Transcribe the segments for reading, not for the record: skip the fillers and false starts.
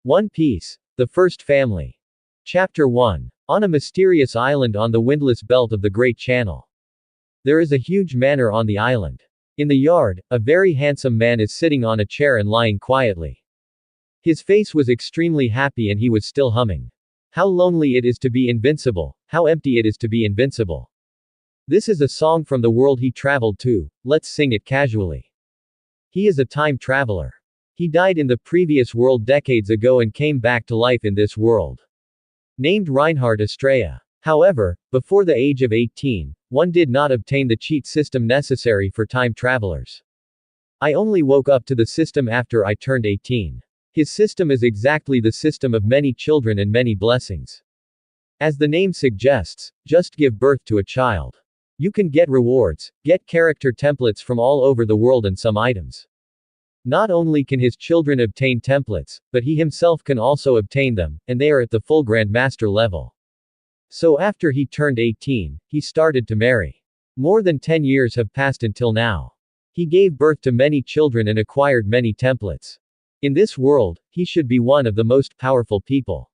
One Piece. The First Family. Chapter 1. On a mysterious island on the windless belt of the Great Channel. There is a huge manor on the island. In the yard, a very handsome man is sitting on a chair and lying quietly. His face was extremely happy and he was still humming. How lonely it is to be invincible, how empty it is to be invincible. This is a song from the world he traveled to, let's sing it casually. He is a time traveler. He died in the previous world decades ago and came back to life in this world. Named Reinhard Estrella. However, before the age of 18, one did not obtain the cheat system necessary for time travelers. I only woke up to the system after I turned 18. His system is exactly the system of many children and many blessings. As the name suggests, just give birth to a child. You can get rewards, get character templates from all over the world and some items. Not only can his children obtain templates, but he himself can also obtain them, and they are at the full Grandmaster level. So after he turned 18, he started to marry. More than 10 years have passed until now. He gave birth to many children and acquired many templates. In this world, he should be one of the most powerful people.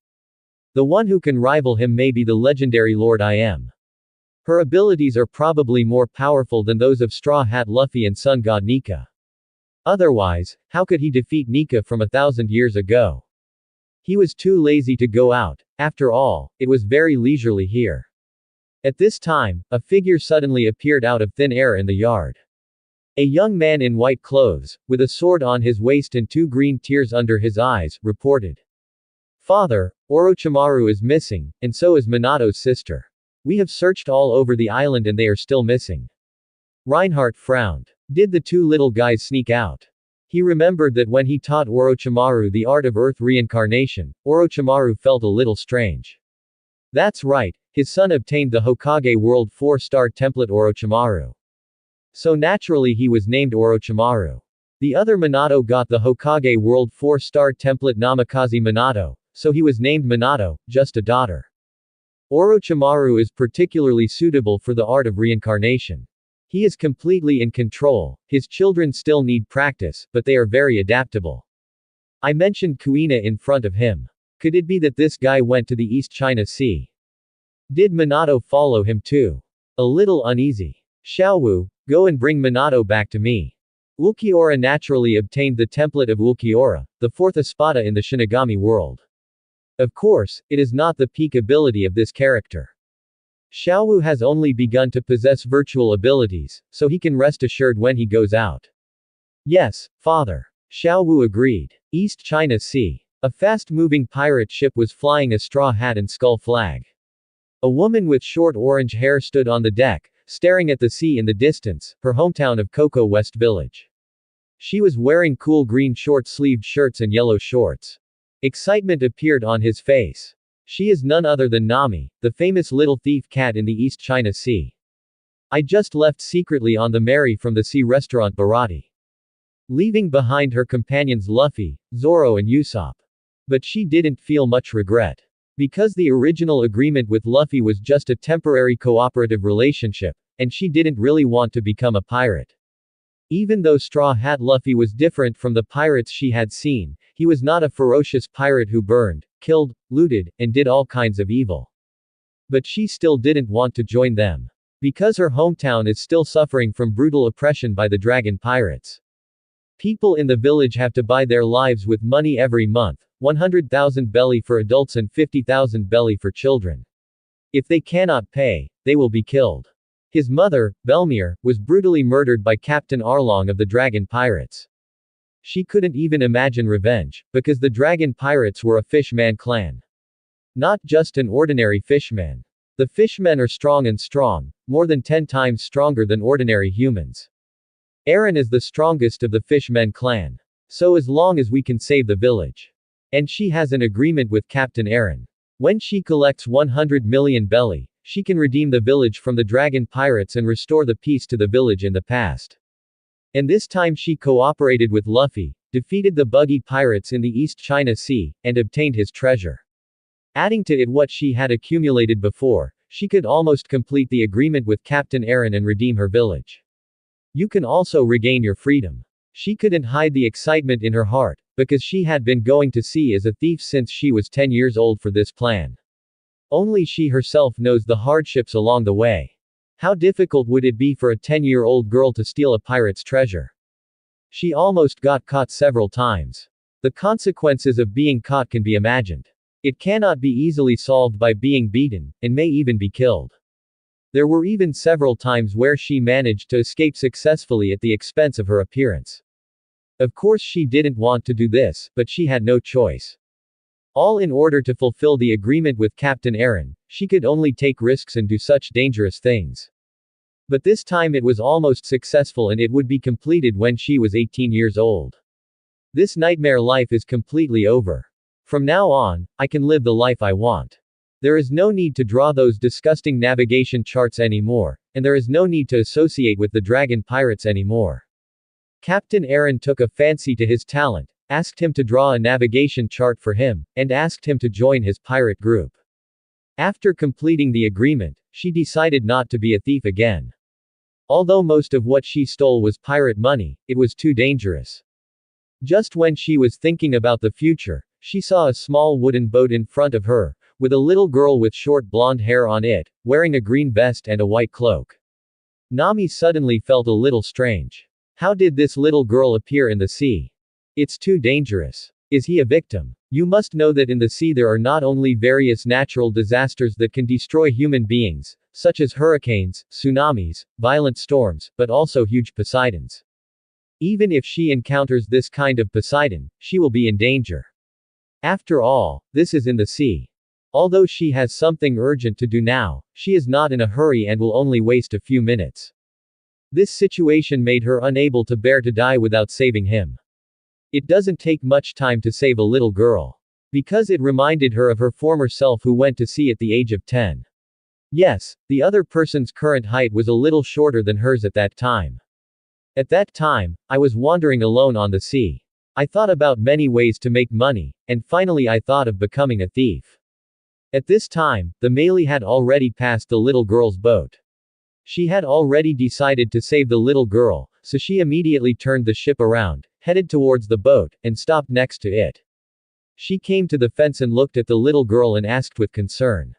The one who can rival him may be the legendary Lord I Am. Her abilities are probably more powerful than those of Straw Hat Luffy and Sun God Nika. Otherwise, how could he defeat Nika from 1,000 years ago? He was too lazy to go out, after all, it was very leisurely here. At this time, a figure suddenly appeared out of thin air in the yard. A young man in white clothes, with a sword on his waist and 2 green tears under his eyes, reported. Father, Orochimaru is missing, and so is Minato's sister. We have searched all over the island and they are still missing. Reinhardt frowned. Did the 2 little guys sneak out? He remembered that when he taught Orochimaru the art of earth reincarnation, Orochimaru felt a little strange. That's right, his son obtained the Hokage World 4-star template Orochimaru. So naturally he was named Orochimaru. The other Minato got the Hokage World 4-star template Namikaze Minato, so he was named Minato, just a daughter. Orochimaru is particularly suitable for the art of reincarnation. He is completely in control, his children still need practice, but they are very adaptable. I mentioned Kuina in front of him. Could it be that this guy went to the East China Sea? Did Minato follow him too? A little uneasy. Xiaowu, go and bring Minato back to me. Ulquiorra naturally obtained the template of Ulquiorra, the 4th Espada in the Shinigami world. Of course, it is not the peak ability of this character. Xiaowu has only begun to possess virtual abilities, so he can rest assured when he goes out. Yes, father. Xiaowu agreed. East China Sea. A fast-moving pirate ship was flying a straw hat and skull flag. A woman with short orange hair stood on the deck, staring at the sea in the distance, her hometown of Cocoa West Village. She was wearing cool green short-sleeved shirts and yellow shorts. Excitement appeared on his face. She is none other than Nami, the famous little thief cat in the East China Sea. I just left secretly on the Mary from the sea restaurant Barati. Leaving behind her companions Luffy, Zoro and Usopp. But she didn't feel much regret. Because the original agreement with Luffy was just a temporary cooperative relationship, and she didn't really want to become a pirate. Even though Straw Hat Luffy was different from the pirates she had seen, he was not a ferocious pirate who burned, killed, looted, and did all kinds of evil. But she still didn't want to join them. Because her hometown is still suffering from brutal oppression by the dragon pirates. People in the village have to buy their lives with money every month, 100,000 belly for adults and 50,000 belly for children. If they cannot pay, they will be killed. His mother, Belmir, was brutally murdered by Captain Arlong of the dragon pirates. She couldn't even imagine revenge, because the dragon pirates were a fishman clan. Not just an ordinary fishman. The fishmen are strong, more than 10 times stronger than ordinary humans. Eren is the strongest of the fishmen clan. So as long as we can save the village. And she has an agreement with Captain Eren. When she collects 100 million belly, she can redeem the village from the dragon pirates and restore the peace to the village in the past. And this time she cooperated with Luffy, defeated the buggy pirates in the East China Sea, and obtained his treasure. Adding to it what she had accumulated before, she could almost complete the agreement with Captain Eren and redeem her village. You can also regain your freedom. She couldn't hide the excitement in her heart, because she had been going to sea as a thief since she was 10 years old for this plan. Only she herself knows the hardships along the way. How difficult would it be for a 10-year-old girl to steal a pirate's treasure? She almost got caught several times. The consequences of being caught can be imagined. It cannot be easily solved by being beaten, and may even be killed. There were even several times where she managed to escape successfully at the expense of her appearance. Of course she didn't want to do this, but she had no choice. All in order to fulfill the agreement with Captain Aaron, she could only take risks and do such dangerous things. But this time it was almost successful and it would be completed when she was 18 years old. This nightmare life is completely over. From now on, I can live the life I want. There is no need to draw those disgusting navigation charts anymore, and there is no need to associate with the dragon pirates anymore. Captain Aaron took a fancy to his talent, asked him to draw a navigation chart for him, and asked him to join his pirate group. After completing the agreement, she decided not to be a thief again. Although most of what she stole was pirate money, it was too dangerous. Just when she was thinking about the future, she saw a small wooden boat in front of her, with a little girl with short blonde hair on it, wearing a green vest and a white cloak. Nami suddenly felt a little strange. How did this little girl appear in the sea? It's too dangerous. Is he a victim? You must know that in the sea there are not only various natural disasters that can destroy human beings, such as hurricanes, tsunamis, violent storms, but also huge Poseidons. Even if she encounters this kind of Poseidon, she will be in danger. After all, this is in the sea. Although she has something urgent to do now, she is not in a hurry and will only waste a few minutes. This situation made her unable to bear to die without saving him. It doesn't take much time to save a little girl. Because it reminded her of her former self who went to sea at the age of 10. Yes, the other person's current height was a little shorter than hers at that time. At that time, I was wandering alone on the sea. I thought about many ways to make money, and finally I thought of becoming a thief. At this time, the melee had already passed the little girl's boat. She had already decided to save the little girl, so she immediately turned the ship around, headed towards the boat, and stopped next to it. She came to the fence and looked at the little girl and asked with concern.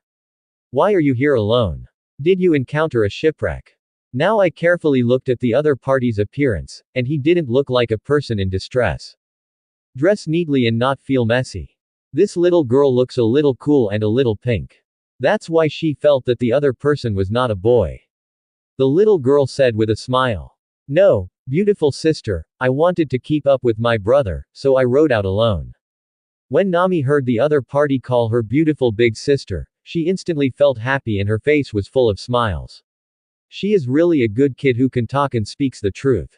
"Why are you here alone? Did you encounter a shipwreck?" Now I carefully looked at the other party's appearance, and he didn't look like a person in distress. Dress neatly and not feel messy. This little girl looks a little cool and a little pink. That's why she felt that the other person was not a boy. The little girl said with a smile. "No, beautiful sister, I wanted to keep up with my brother, so I rode out alone." When Nami heard the other party call her beautiful big sister, she instantly felt happy and her face was full of smiles. She is really a good kid who can talk and speaks the truth.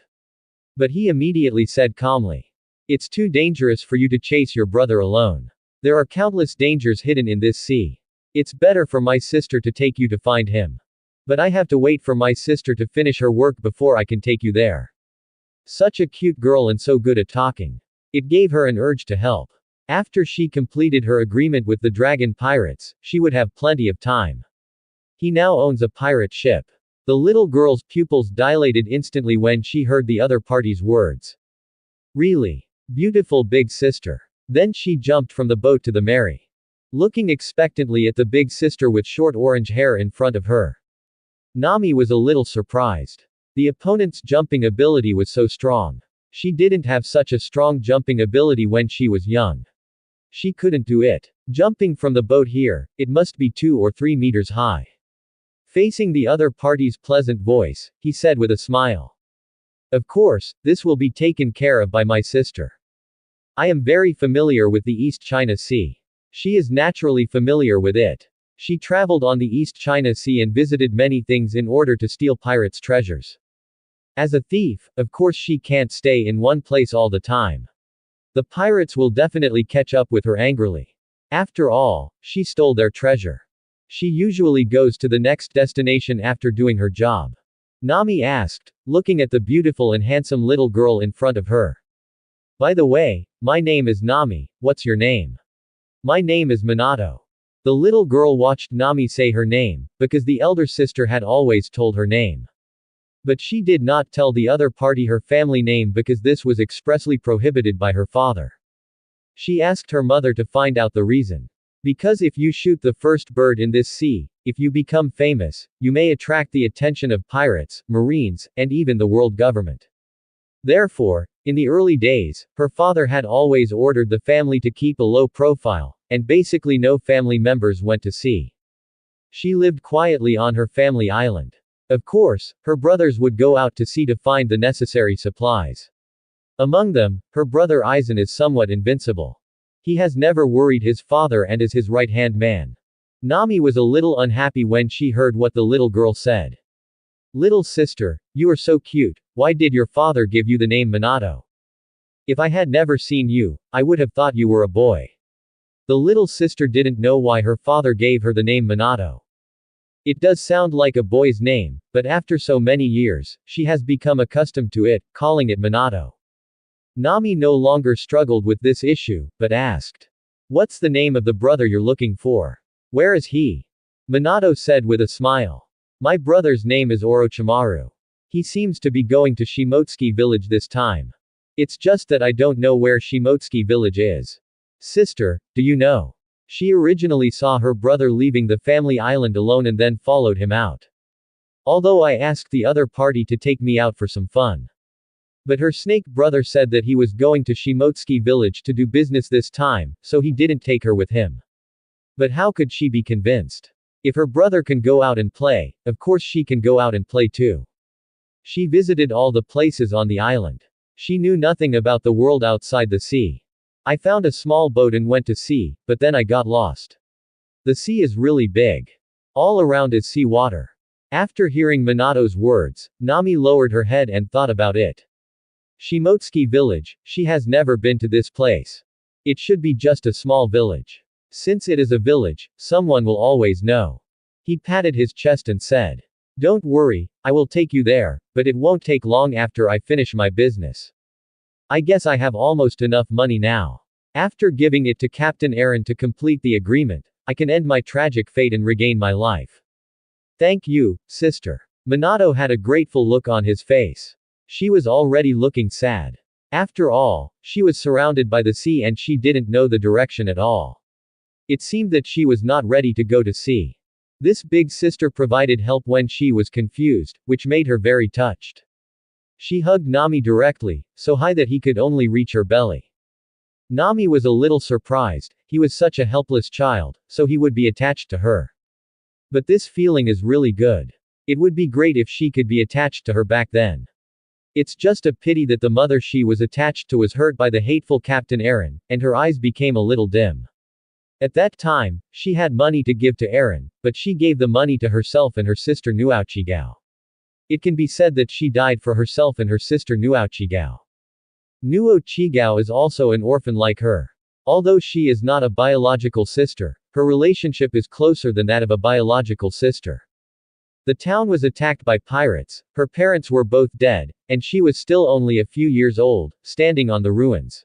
But he immediately said calmly. "It's too dangerous for you to chase your brother alone. There are countless dangers hidden in this sea. It's better for my sister to take you to find him. But I have to wait for my sister to finish her work before I can take you there." Such a cute girl and so good at talking. It gave her an urge to help. After she completed her agreement with the dragon pirates, she would have plenty of time. He now owns a pirate ship. The little girl's pupils dilated instantly when she heard the other party's words. "Really? Beautiful big sister." Then she jumped from the boat to the Mary. Looking expectantly at the big sister with short orange hair in front of her. Nami was a little surprised. The opponent's jumping ability was so strong. She didn't have such a strong jumping ability when she was young. She couldn't do it. Jumping from the boat here, it must be 2 or 3 meters high. Facing the other party's pleasant voice, he said with a smile. "Of course, this will be taken care of by my sister. I am very familiar with the East China Sea. She is naturally familiar with it. She traveled on the East China Sea and visited many things in order to steal pirates' treasures. As a thief, of course she can't stay in one place all the time. The pirates will definitely catch up with her angrily. After all, she stole their treasure. She usually goes to the next destination after doing her job." Nami asked, looking at the beautiful and handsome little girl in front of her. "By the way, my name is Nami, what's your name?" "My name is Manato." The little girl watched Nami say her name, because the elder sister had always told her name. But she did not tell the other party her family name because this was expressly prohibited by her father. She asked her mother to find out the reason. Because if you shoot the first bird in this sea, if you become famous, you may attract the attention of pirates, marines, and even the world government. Therefore, in the early days, her father had always ordered the family to keep a low profile, and basically no family members went to sea. She lived quietly on her family island. Of course, her brothers would go out to sea to find the necessary supplies. Among them, her brother Aizen is somewhat invincible. He has never worried his father and is his right-hand man. Nami was a little unhappy when she heard what the little girl said. Little sister, you are so cute, why did your father give you the name Manato? If I had never seen you, I would have thought you were a boy. The little sister didn't know why her father gave her the name Manato. It does sound like a boy's name, but after so many years, she has become accustomed to it, calling it Manato. Nami no longer struggled with this issue, but asked. What's the name of the brother you're looking for? Where is he? Manato said with a smile. My brother's name is Orochimaru. He seems to be going to Shimotsuki village this time. It's just that I don't know where Shimotsuki village is. Sister, do you know? She originally saw her brother leaving the family island alone and then followed him out. Although I asked the other party to take me out for some fun. But her snake brother said that he was going to Shimotsuki village to do business this time, so he didn't take her with him. But how could she be convinced? If her brother can go out and play, of course she can go out and play too. She visited all the places on the island. She knew nothing about the world outside the sea. I found a small boat and went to sea, but then I got lost. The sea is really big. All around is sea water. After hearing Minato's words, Nami lowered her head and thought about it. Shimotsuki village, she has never been to this place. It should be just a small village. Since it is a village, someone will always know. He patted his chest and said. Don't worry, I will take you there, but it won't take long after I finish my business. I guess I have almost enough money now. After giving it to Captain Aaron to complete the agreement, I can end my tragic fate and regain my life. Thank you, sister. Minato had a grateful look on his face. She was already looking sad. After all, she was surrounded by the sea and she didn't know the direction at all. It seemed that she was not ready to go to sea. This big sister provided help when she was confused, which made her very touched. She hugged Nami directly, so high that he could only reach her belly. Nami was a little surprised, he was such a helpless child, so he would be attached to her. But this feeling is really good. It would be great if she could be attached to her back then. It's just a pity that the mother she was attached to was hurt by the hateful Captain Aaron, and her eyes became a little dim. At that time, she had money to give to Aaron, but she gave the money to herself and her sister Nuochigao. It can be said that she died for herself and her sister Nuochigao. Nuochigao is also an orphan like her. Although she is not a biological sister, her relationship is closer than that of a biological sister. The town was attacked by pirates, her parents were both dead, and she was still only a few years old, standing on the ruins.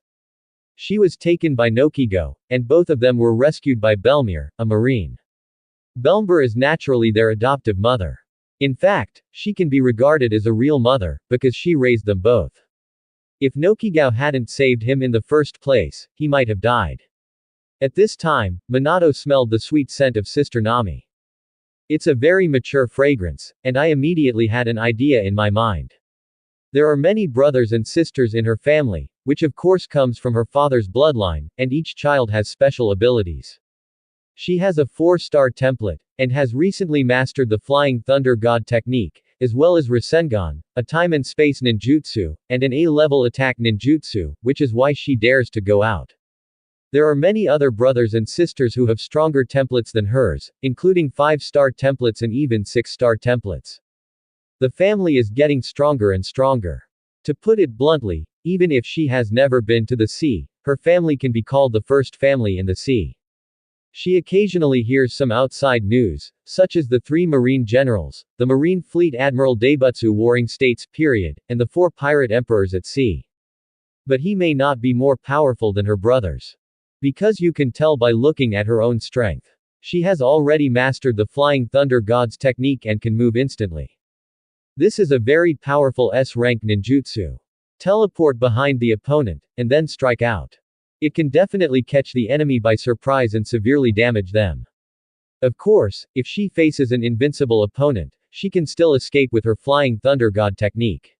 She was taken by Nokigo, and both of them were rescued by Belmir, a marine. Belmir is naturally their adoptive mother. In fact, she can be regarded as a real mother, because she raised them both. If Nokigo hadn't saved him in the first place, he might have died. At this time, Minato smelled the sweet scent of Sister Nami. It's a very mature fragrance, and I immediately had an idea in my mind. There are many brothers and sisters in her family, which of course comes from her father's bloodline, and each child has special abilities. She has a 4-star template, and has recently mastered the Flying Thunder God technique, as well as Rasengan, a time and space ninjutsu, and an A-level attack ninjutsu, which is why she dares to go out. There are many other brothers and sisters who have stronger templates than hers, including 5-star templates and even 6-star templates. The family is getting stronger and stronger. To put it bluntly, even if she has never been to the sea, her family can be called the first family in the sea. She occasionally hears some outside news, such as the 3 Marine generals, the Marine Fleet Admiral Daibutsu warring states, and the 4 pirate emperors at sea. But he may not be more powerful than her brothers. Because you can tell by looking at her own strength. She has already mastered the Flying Thunder God's technique and can move instantly. This is a very powerful S-rank ninjutsu. Teleport behind the opponent, and then strike out. It can definitely catch the enemy by surprise and severely damage them. Of course, if she faces an invincible opponent, she can still escape with her Flying Thunder God technique.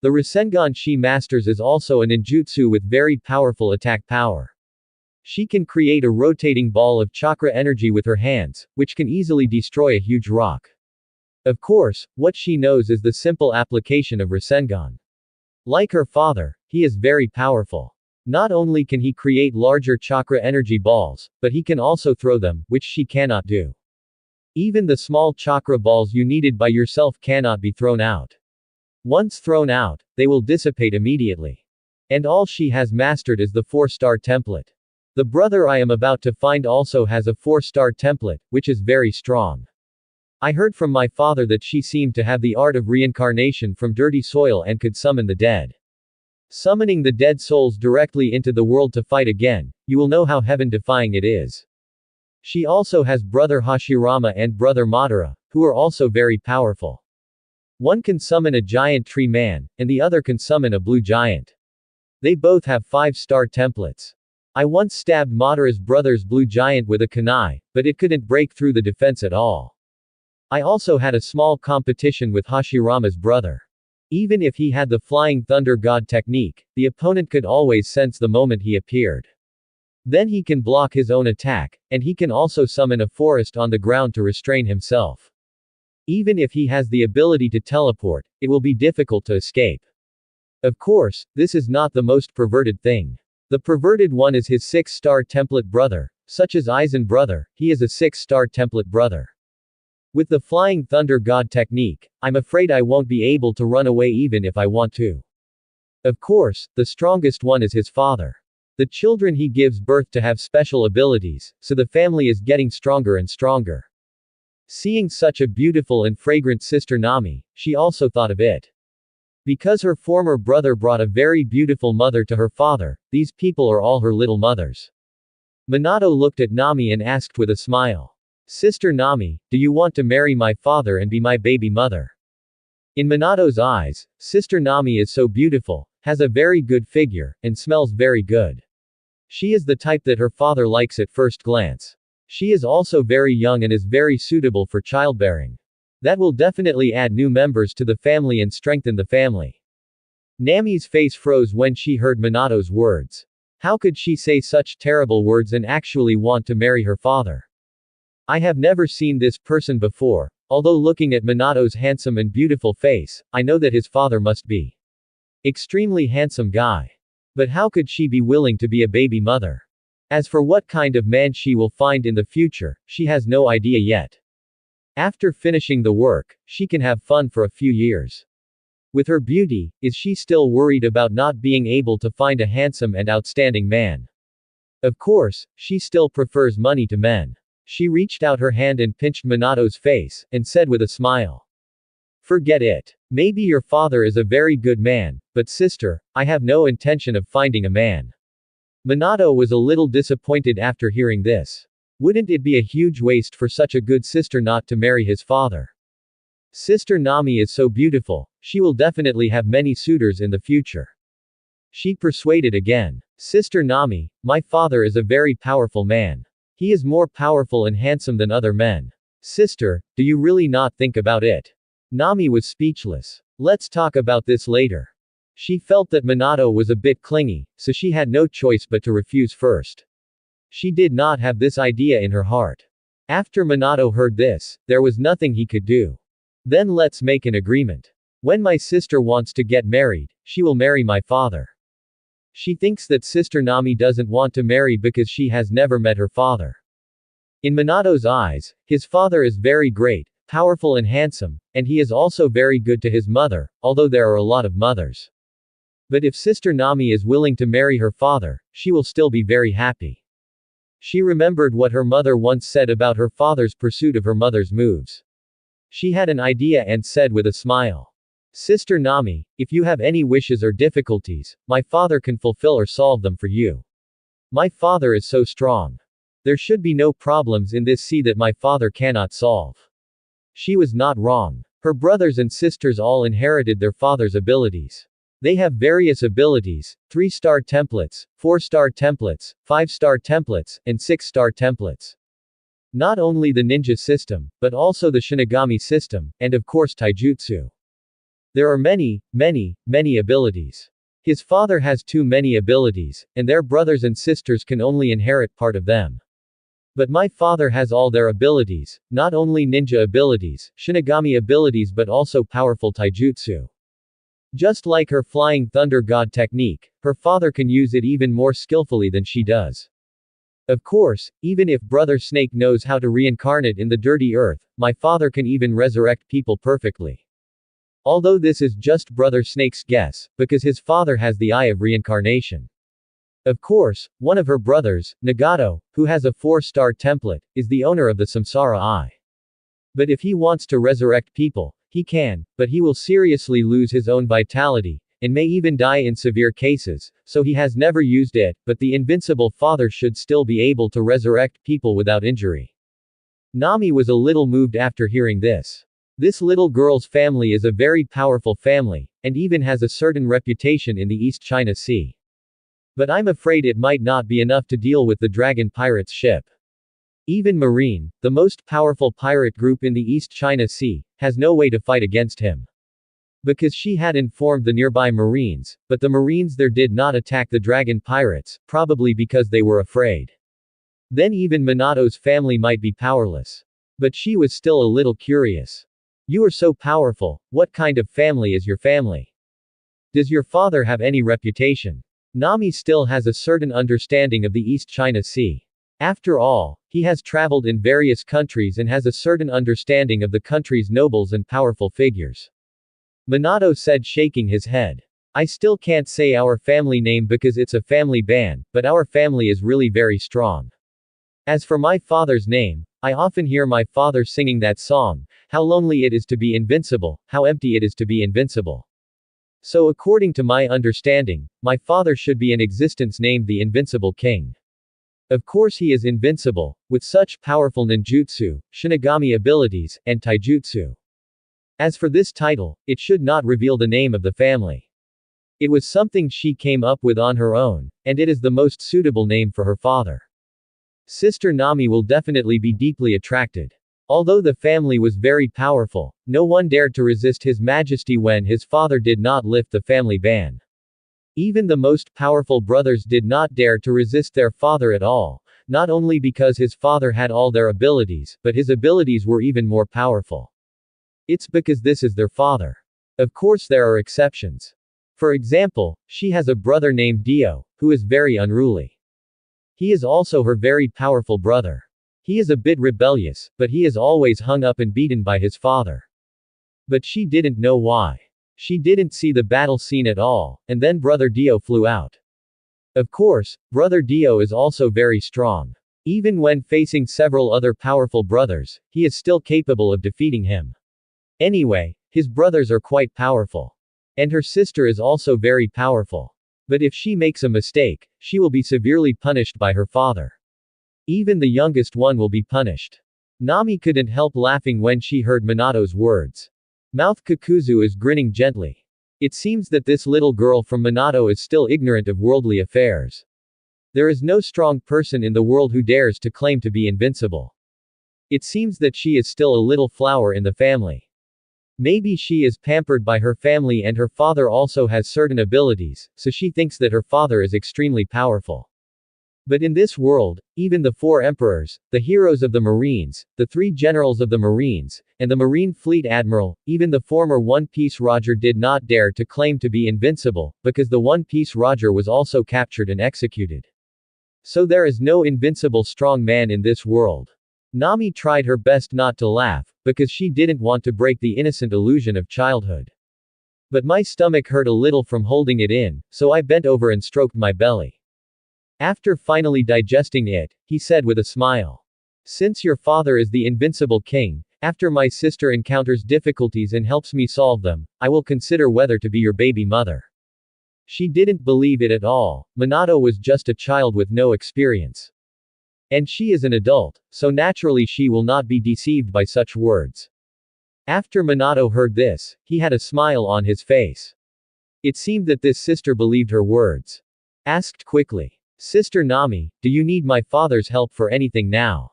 The Rasengan she masters is also a ninjutsu with very powerful attack power. She can create a rotating ball of chakra energy with her hands, which can easily destroy a huge rock. Of course, what she knows is the simple application of Rasengan. Like her father, he is very powerful. Not only can he create larger chakra energy balls, but he can also throw them, which she cannot do. Even the small chakra balls you needed by yourself cannot be thrown out. Once thrown out, they will dissipate immediately. And all she has mastered is the 4-star template. The brother I am about to find also has a 4-star template, which is very strong. I heard from my father that she seemed to have the art of reincarnation from dirty soil and could summon the dead. Summoning the dead souls directly into the world to fight again, you will know how heaven-defying it is. She also has brother Hashirama and brother Madara, who are also very powerful. One can summon a giant tree man, and the other can summon a blue giant. They both have 5-star templates. I once stabbed Madara's brother's blue giant with a kunai, but it couldn't break through the defense at all. I also had a small competition with Hashirama's brother. Even if he had the Flying Thunder God technique, the opponent could always sense the moment he appeared. Then he can block his own attack, and he can also summon a forest on the ground to restrain himself. Even if he has the ability to teleport, it will be difficult to escape. Of course, this is not the most perverted thing. The perverted one is his 6-star template brother, such as Aizen brother, he is a 6-star template brother. With the Flying Thunder God technique, I'm afraid I won't be able to run away even if I want to. Of course, the strongest one is his father. The children he gives birth to have special abilities, so the family is getting stronger and stronger. Seeing such a beautiful and fragrant sister Nami, she also thought of it. Because her former brother brought a very beautiful mother to her father, these people are all her little mothers. Manato looked at Nami and asked with a smile. Sister Nami, do you want to marry my father and be my baby mother? In Manato's eyes, Sister Nami is so beautiful, has a very good figure, and smells very good. She is the type that her father likes at first glance. She is also very young and is very suitable for childbearing. That will definitely add new members to the family and strengthen the family. Nami's face froze when she heard Manato's words. How could she say such terrible words and actually want to marry her father? I have never seen this person before, although looking at Manato's handsome and beautiful face, I know that his father must be extremely handsome guy. But how could she be willing to be a baby mother? As for what kind of man she will find in the future, she has no idea yet. After finishing the work, she can have fun for a few years. With her beauty, is she still worried about not being able to find a handsome and outstanding man? Of course, she still prefers money to men. She reached out her hand and pinched Manato's face, and said with a smile. Forget it. Maybe your father is a very good man, but sister, I have no intention of finding a man. Manato was a little disappointed after hearing this. Wouldn't it be a huge waste for such a good sister not to marry his father? Sister Nami is so beautiful, she will definitely have many suitors in the future. She persuaded again. Sister Nami, my father is a very powerful man. He is more powerful and handsome than other men. Sister, do you really not think about it? Nami was speechless. Let's talk about this later. She felt that Manato was a bit clingy, so she had no choice but to refuse first. She did not have this idea in her heart. After Manato heard this, there was nothing he could do. Then let's make an agreement. When my sister wants to get married, she will marry my father. She thinks that Sister Nami doesn't want to marry because she has never met her father. In Manato's eyes, his father is very great, powerful and handsome, and he is also very good to his mother, although there are a lot of mothers. But if Sister Nami is willing to marry her father, she will still be very happy. She remembered what her mother once said about her father's pursuit of her mother's moves. She had an idea and said with a smile. Sister Nami, if you have any wishes or difficulties, my father can fulfill or solve them for you. My father is so strong. There should be no problems in this sea that my father cannot solve. She was not wrong. Her brothers and sisters all inherited their father's abilities. They have various abilities, 3-star templates, 4-star templates, 5-star templates, and 6-star templates. Not only the ninja system, but also the Shinigami system, and of course taijutsu. There are many, many, many abilities. His father has too many abilities, and their brothers and sisters can only inherit part of them. But my father has all their abilities, not only ninja abilities, Shinigami abilities but also powerful taijutsu. Just like her flying thunder god technique, her father can use it even more skillfully than she does. Of course, even if Brother Snake knows how to reincarnate in the dirty earth, my father can even resurrect people perfectly. Although this is just Brother Snake's guess, because his father has the eye of reincarnation. Of course, one of her brothers, Nagato, who has a 4-star template, is the owner of the Samsara Eye. But if he wants to resurrect people, he can, but he will seriously lose his own vitality, and may even die in severe cases, so he has never used it, but the invincible father should still be able to resurrect people without injury. Nami was a little moved after hearing this. This little girl's family is a very powerful family, and even has a certain reputation in the East China Sea. But I'm afraid it might not be enough to deal with the dragon pirate's ship. Even Marine, the most powerful pirate group in the East China Sea, has no way to fight against him. Because she had informed the nearby Marines, but the Marines there did not attack the dragon pirates, probably because they were afraid. Then even Manato's family might be powerless. But she was still a little curious. You are so powerful, what kind of family is your family? Does your father have any reputation? Nami still has a certain understanding of the East China Sea. After all, he has traveled in various countries and has a certain understanding of the country's nobles and powerful figures. Manato said, shaking his head. I still can't say our family name because it's a family band, but our family is really very strong. As for my father's name, I often hear my father singing that song, how lonely it is to be invincible, how empty it is to be invincible. So according to my understanding, my father should be in existence named the Invincible King. Of course he is invincible, with such powerful ninjutsu, Shinigami abilities, and taijutsu. As for this title, it should not reveal the name of the family. It was something she came up with on her own, and it is the most suitable name for her father. Sister Nami will definitely be deeply attracted. Although the family was very powerful, no one dared to resist His Majesty when his father did not lift the family ban. Even the most powerful brothers did not dare to resist their father at all, not only because his father had all their abilities, but his abilities were even more powerful. It's because this is their father. Of course there are exceptions. For example, she has a brother named Dio, who is very unruly. He is also her very powerful brother. He is a bit rebellious, but he is always hung up and beaten by his father. But she didn't know why. She didn't see the battle scene at all, and then Brother Dio flew out. Of course, Brother Dio is also very strong. Even when facing several other powerful brothers, he is still capable of defeating him. Anyway, his brothers are quite powerful. And her sister is also very powerful. But if she makes a mistake, she will be severely punished by her father. Even the youngest one will be punished. Nami couldn't help laughing when she heard Manato's words. Mouth Kakuzu is grinning gently. It seems that this little girl from Manato is still ignorant of worldly affairs. There is no strong person in the world who dares to claim to be invincible. It seems that she is still a little flower in the family. Maybe she is pampered by her family and her father also has certain abilities, so she thinks that her father is extremely powerful. But in this world, even the 4 emperors, the heroes of the Marines, the 3 generals of the Marines, and the Marine Fleet Admiral, even the former One Piece Roger did not dare to claim to be invincible, because the One Piece Roger was also captured and executed. So there is no invincible strong man in this world. Nami tried her best not to laugh, because she didn't want to break the innocent illusion of childhood. But my stomach hurt a little from holding it in, so I bent over and stroked my belly. After finally digesting it, he said with a smile. Since your father is the Invincible King, after my sister encounters difficulties and helps me solve them, I will consider whether to be your baby mother. She didn't believe it at all. Manato was just a child with no experience. And she is an adult, so naturally she will not be deceived by such words. After Manato heard this, he had a smile on his face. It seemed that this sister believed her words. Asked quickly. Sister Nami, do you need my father's help for anything now?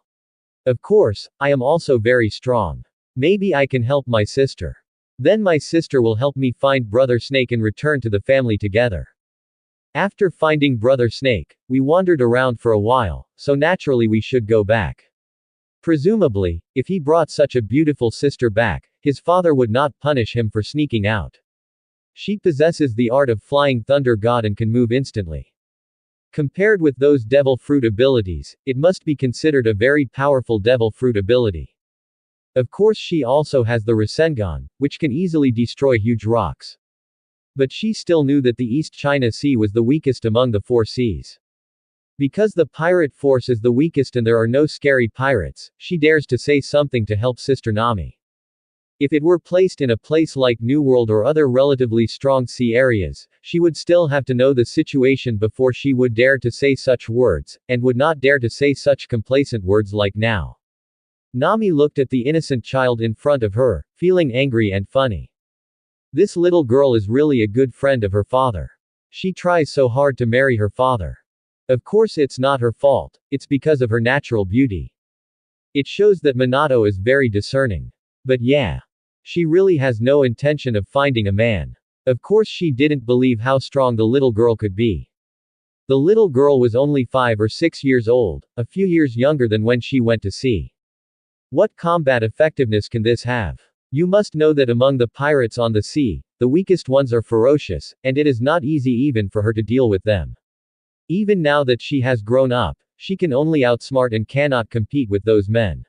Of course, I am also very strong. Maybe I can help my sister. Then my sister will help me find Brother Snake and return to the family together. After finding Brother Snake, we wandered around for a while, so naturally we should go back. Presumably, if he brought such a beautiful sister back, his father would not punish him for sneaking out. She possesses the art of flying thunder god and can move instantly. Compared with those devil fruit abilities, it must be considered a very powerful devil fruit ability. Of course she also has the Rasengan, which can easily destroy huge rocks. But she still knew that the East China Sea was the weakest among the four seas. Because the pirate force is the weakest and there are no scary pirates, she dares to say something to help Sister Nami. If it were placed in a place like New World or other relatively strong sea areas, she would still have to know the situation before she would dare to say such words, and would not dare to say such complacent words like now. Nami looked at the innocent child in front of her, feeling angry and funny. This little girl is really a good friend of her father. She tries so hard to marry her father. Of course it's not her fault, it's because of her natural beauty. It shows that Manato is very discerning. But yeah. She really has no intention of finding a man. Of course she didn't believe how strong the little girl could be. The little girl was only 5 or 6 years old, a few years younger than when she went to sea. What combat effectiveness can this have? You must know that among the pirates on the sea, the weakest ones are ferocious, and it is not easy even for her to deal with them. Even now that she has grown up, she can only outsmart and cannot compete with those men.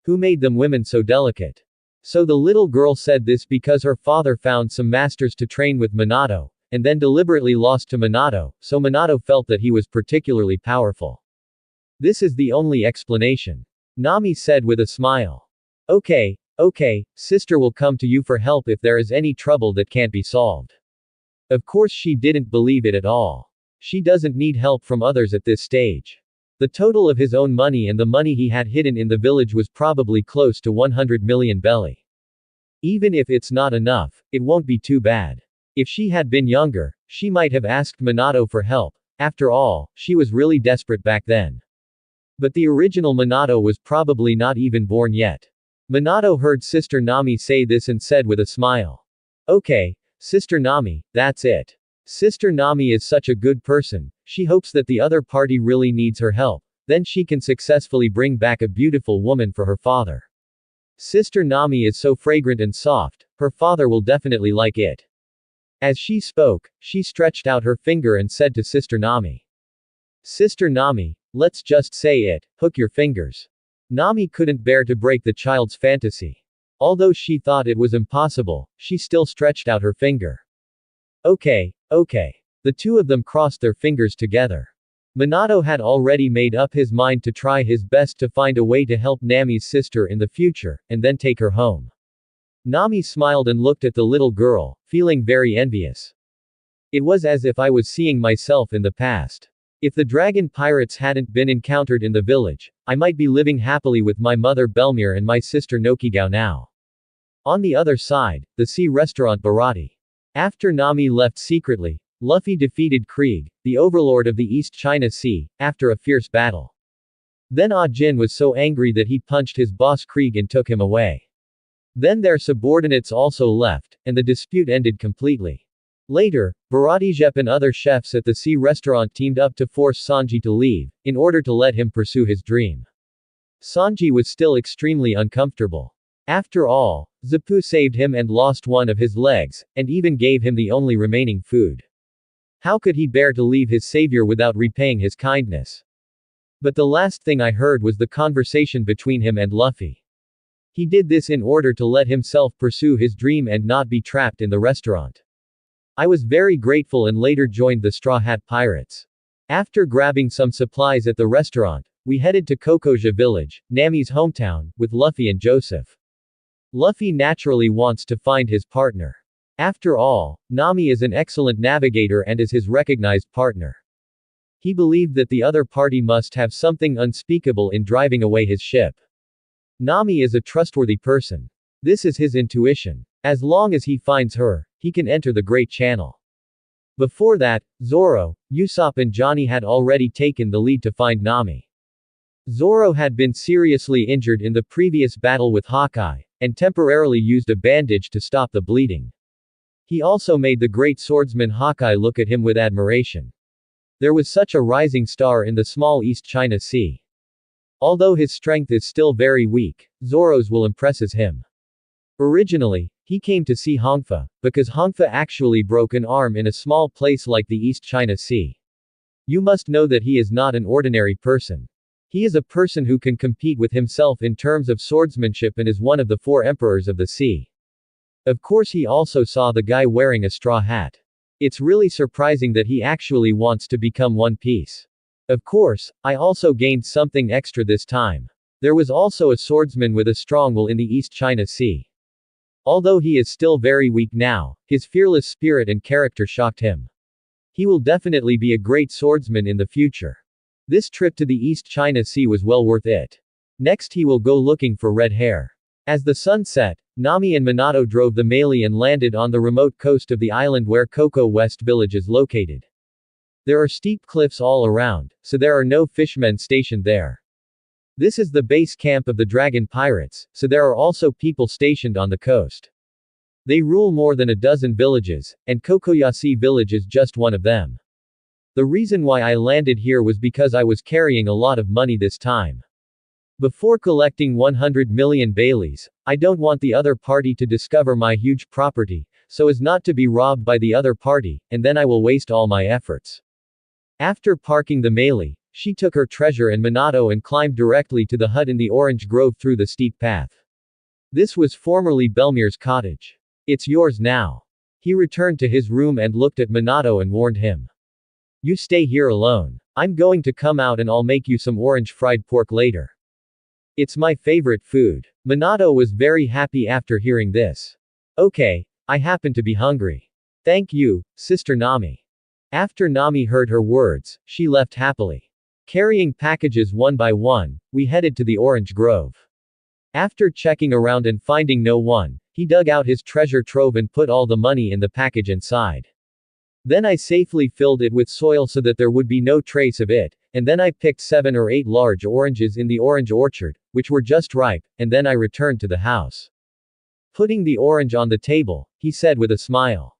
Who made them women so delicate? So the little girl said this because her father found some masters to train with Manato, and then deliberately lost to Manato, so Manato felt that he was particularly powerful. This is the only explanation. Nami said with a smile. Okay, sister will come to you for help if there is any trouble that can't be solved. Of course she didn't believe it at all. She doesn't need help from others at this stage. The total of his own money and the money he had hidden in the village was probably close to 100 million belly. Even if it's not enough, it won't be too bad. If she had been younger, she might have asked Manato for help. After all, she was really desperate back then. But the original Manato was probably not even born yet. Manato heard Sister Nami say this and said with a smile. Okay, Sister Nami, that's it. Sister Nami is such a good person, she hopes that the other party really needs her help, then she can successfully bring back a beautiful woman for her father. Sister Nami is so fragrant and soft, her father will definitely like it. As she spoke, she stretched out her finger and said to Sister Nami. Sister Nami, let's just say it, hook your fingers. Nami couldn't bear to break the child's fantasy. Although she thought it was impossible, she still stretched out her finger. Okay. The two of them crossed their fingers together. Manato had already made up his mind to try his best to find a way to help Nami's sister in the future, and then take her home. Nami smiled and looked at the little girl, feeling very envious. It was as if I was seeing myself in the past. If the dragon pirates hadn't been encountered in the village, I might be living happily with my mother Belmir and my sister Nokigao now. On the other side, the sea restaurant Bharati. After Nami left secretly, Luffy defeated Krieg, the overlord of the East China Sea, after a fierce battle. Then Jin was so angry that he punched his boss Krieg and took him away. Then their subordinates also left, and the dispute ended completely. Later, Bharatijep and other chefs at the sea restaurant teamed up to force Sanji to leave, in order to let him pursue his dream. Sanji was still extremely uncomfortable. After all, Zapu saved him and lost one of his legs, and even gave him the only remaining food. How could he bear to leave his savior without repaying his kindness? But the last thing I heard was the conversation between him and Luffy. He did this in order to let himself pursue his dream and not be trapped in the restaurant. I was very grateful and later joined the Straw Hat Pirates. After grabbing some supplies at the restaurant, we headed to Kokoja village, Nami's hometown, with Luffy and Joseph. Luffy naturally wants to find his partner. After all, Nami is an excellent navigator and is his recognized partner. He believed that the other party must have something unspeakable in driving away his ship. Nami is a trustworthy person. This is his intuition. As long as he finds her, he can enter the Great Channel. Before that, Zoro, Usopp and Johnny had already taken the lead to find Nami. Zoro had been seriously injured in the previous battle with Hawkeye, and temporarily used a bandage to stop the bleeding. He also made the great swordsman Hawkeye look at him with admiration. There was such a rising star in the small East China Sea. Although his strength is still very weak, Zoro's will impresses him. Originally, he came to see Hongfa, because Hongfa actually broke an arm in a small place like the East China Sea. You must know that he is not an ordinary person. He is a person who can compete with himself in terms of swordsmanship and is one of the 4 emperors of the sea. Of course he also saw the guy wearing a straw hat. It's really surprising that he actually wants to become One Piece. Of course, I also gained something extra this time. There was also a swordsman with a strong will in the East China Sea. Although he is still very weak now, his fearless spirit and character shocked him. He will definitely be a great swordsman in the future. This trip to the East China Sea was well worth it. Next he will go looking for red hair. As the sun set, Nami and Minato drove the melee and landed on the remote coast of the island where Coco West Village is located. There are steep cliffs all around, so there are no fishermen stationed there. This is the base camp of the Dragon Pirates, so there are also people stationed on the coast. They rule more than a dozen villages, and Kokoyasi village is just one of them. The reason why I landed here was because I was carrying a lot of money this time. Before collecting 100 million Baileys, I don't want the other party to discover my huge property, so as not to be robbed by the other party, and then I will waste all my efforts. After parking the melee, she took her treasure and Minato and climbed directly to the hut in the orange grove through the steep path. This was formerly Belmir's cottage. It's yours now. He returned to his room and looked at Minato and warned him. You stay here alone. I'm going to come out and I'll make you some orange fried pork later. It's my favorite food. Minato was very happy after hearing this. Okay, I happen to be hungry. Thank you, Sister Nami. After Nami heard her words, she left happily. Carrying packages one by one, we headed to the orange grove. After checking around and finding no one, he dug out his treasure trove and put all the money in the package inside. Then I safely filled it with soil so that there would be no trace of it, and then I picked 7 or 8 large oranges in the orange orchard, which were just ripe, and then I returned to the house. Putting the orange on the table, he said with a smile.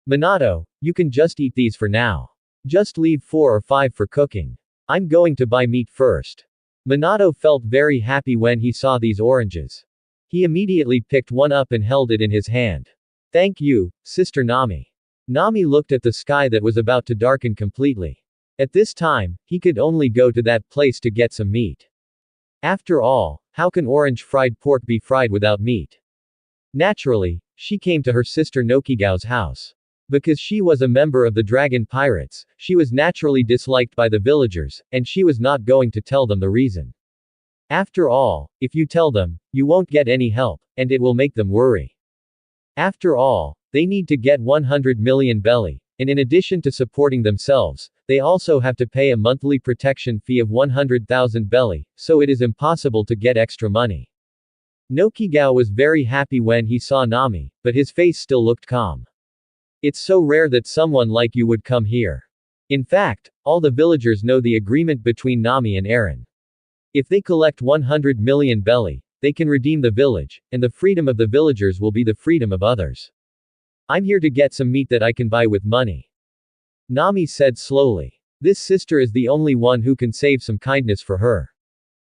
Minato, you can just eat these for now. Just leave 4 or 5 for cooking. I'm going to buy meat first. Minato felt very happy when he saw these oranges. He immediately picked one up and held it in his hand. Thank you, Sister Nami. Nami looked at the sky that was about to darken completely. At this time, he could only go to that place to get some meat. After all, how can orange fried pork be fried without meat? Naturally, she came to her sister Nokigao's house. Because she was a member of the Dragon Pirates, she was naturally disliked by the villagers, and she was not going to tell them the reason. After all, if you tell them, you won't get any help, and it will make them worry. After all, they need to get 100 million belly, and in addition to supporting themselves, they also have to pay a monthly protection fee of 100,000 belly, so it is impossible to get extra money. Nokigao was very happy when he saw Nami, but his face still looked calm. It's so rare that someone like you would come here. In fact, all the villagers know the agreement between Nami and Eren. If they collect 100 million belly, they can redeem the village, and the freedom of the villagers will be the freedom of others. I'm here to get some meat that I can buy with money. Nami said slowly. This sister is the only one who can save some kindness for her.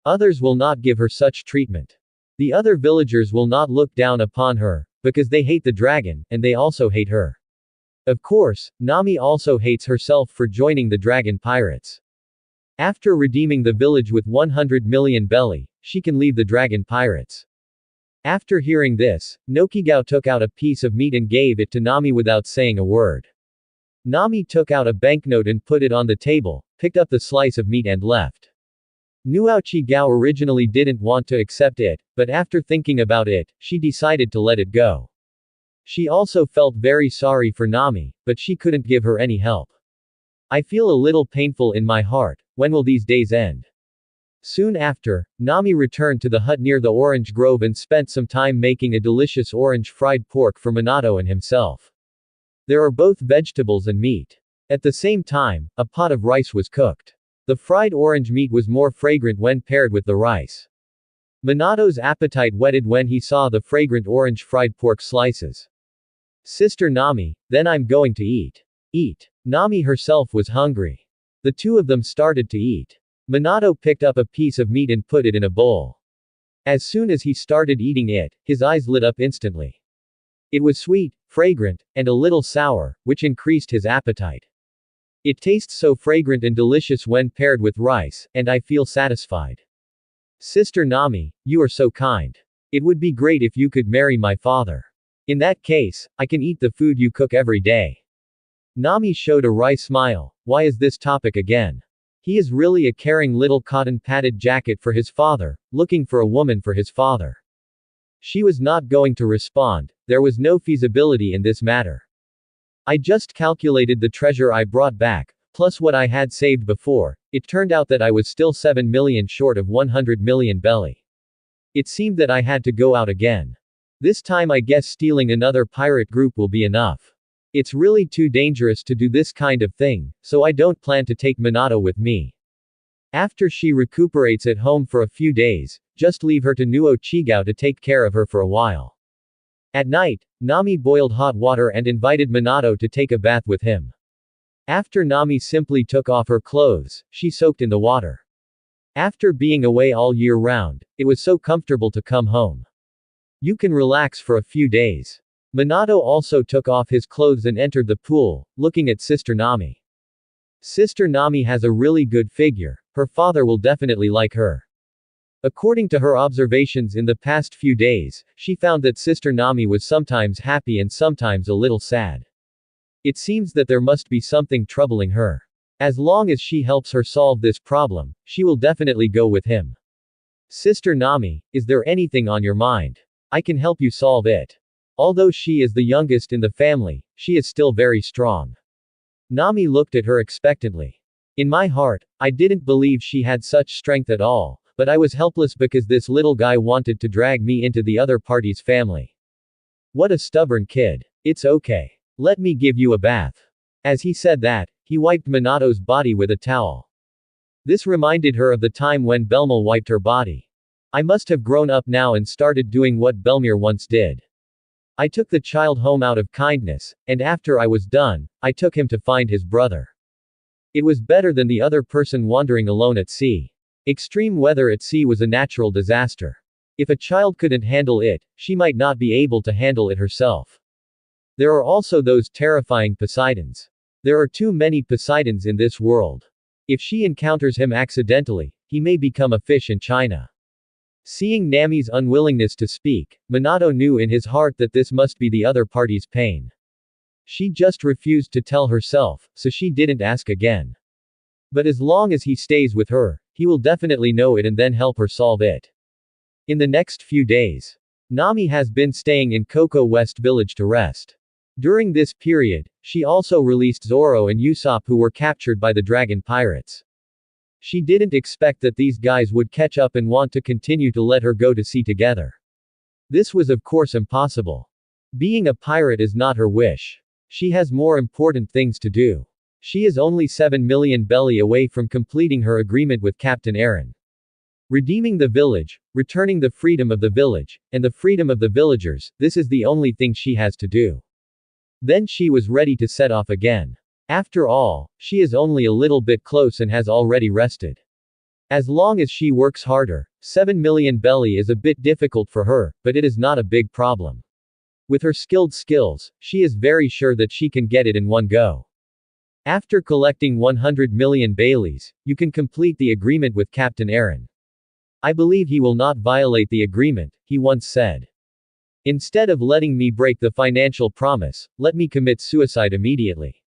Others will not give her such treatment. The other villagers will not look down upon her, because they hate the dragon, and they also hate her. Of course, Nami also hates herself for joining the Dragon Pirates. After redeeming the village with 100 million belly, she can leave the Dragon Pirates. After hearing this, Nokigao took out a piece of meat and gave it to Nami without saying a word. Nami took out a banknote and put it on the table, picked up the slice of meat and left. Nuochi Gao originally didn't want to accept it, but after thinking about it, she decided to let it go. She also felt very sorry for Nami, but she couldn't give her any help. I feel a little painful in my heart. When will these days end? Soon after, Nami returned to the hut near the orange grove and spent some time making a delicious orange fried pork for Minato and himself. There are both vegetables and meat. At the same time, a pot of rice was cooked. The fried orange meat was more fragrant when paired with the rice. Manato's appetite whetted when he saw the fragrant orange fried pork slices. Sister Nami, then I'm going to eat. Eat. Nami herself was hungry. The two of them started to eat. Manato picked up a piece of meat and put it in a bowl. As soon as he started eating it, his eyes lit up instantly. It was sweet, fragrant, and a little sour, which increased his appetite. It tastes so fragrant and delicious when paired with rice, and I feel satisfied. Sister Nami, you are so kind. It would be great if you could marry my father. In that case, I can eat the food you cook every day. Nami showed a wry smile. Why is this topic again? He is really a caring little cotton-padded jacket for his father, looking for a woman for his father. She was not going to respond, there was no feasibility in this matter. I just calculated the treasure I brought back, plus what I had saved before. It turned out that I was still 7 million short of 100 million belly. It seemed that I had to go out again. This time I guess stealing another pirate group will be enough. It's really too dangerous to do this kind of thing, so I don't plan to take Manato with me. After she recuperates at home for a few days, just leave her to Nuo Chigao to take care of her for a while. At night, Nami boiled hot water and invited Manato to take a bath with him. After Nami simply took off her clothes, she soaked in the water. After being away all year round, it was so comfortable to come home. You can relax for a few days. Manato also took off his clothes and entered the pool, looking at Sister Nami. Sister Nami has a really good figure, her father will definitely like her. According to her observations in the past few days, she found that Sister Nami was sometimes happy and sometimes a little sad. It seems that there must be something troubling her. As long as she helps her solve this problem, she will definitely go with him. Sister Nami, is there anything on your mind? I can help you solve it. Although she is the youngest in the family, she is still very strong. Nami looked at her expectantly. In my heart, I didn't believe she had such strength at all, but I was helpless because this little guy wanted to drag me into the other party's family. What a stubborn kid. It's okay. Let me give you a bath. As he said that, he wiped Manato's body with a towel. This reminded her of the time when Belmel wiped her body. I must have grown up now and started doing what Belmir once did. I took the child home out of kindness, and after I was done, I took him to find his brother. It was better than the other person wandering alone at sea. Extreme weather at sea was a natural disaster. If a child couldn't handle it, she might not be able to handle it herself. There are also those terrifying Poseidons. There are too many Poseidons in this world. If she encounters him accidentally, he may become a fish in China. Seeing Nami's unwillingness to speak, Manato knew in his heart that this must be the other party's pain. She just refused to tell herself, so she didn't ask again. But as long as he stays with her, he will definitely know it and then help her solve it. In the next few days, Nami has been staying in Coco West Village to rest. During this period, she also released Zoro and Usopp who were captured by the dragon pirates. She didn't expect that these guys would catch up and want to continue to let her go to sea together. This was of course impossible. Being a pirate is not her wish. She has more important things to do. She is only 7 million belly away from completing her agreement with Captain Aaron. Redeeming the village, returning the freedom of the village, and the freedom of the villagers, this is the only thing she has to do. Then she was ready to set off again. After all, she is only a little bit close and has already rested. As long as she works harder, 7 million belly is a bit difficult for her, but it is not a big problem. With her skilled skills, she is very sure that she can get it in one go. After collecting 100 million Baileys, you can complete the agreement with Captain Aaron. I believe he will not violate the agreement, he once said. Instead of letting me break the financial promise, let me commit suicide immediately.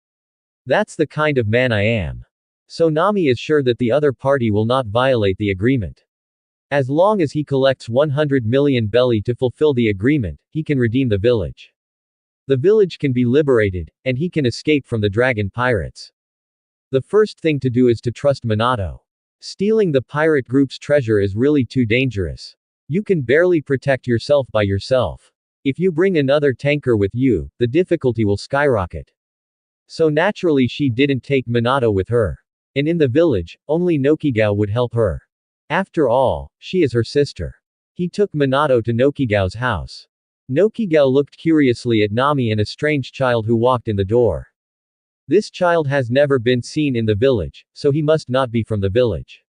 That's the kind of man I am. So Nami is sure that the other party will not violate the agreement. As long as he collects 100 million belly to fulfill the agreement, he can redeem the village. The village can be liberated, and he can escape from the dragon pirates. The first thing to do is to trust Manato. Stealing the pirate group's treasure is really too dangerous. You can barely protect yourself by yourself. If you bring another tanker with you, the difficulty will skyrocket. So naturally she didn't take Minato with her. And in the village, only Nokigao would help her. After all, she is her sister. He took Minato to Nokigao's house. Nokigao looked curiously at Nami and a strange child who walked in the door. This child has never been seen in the village, so he must not be from the village.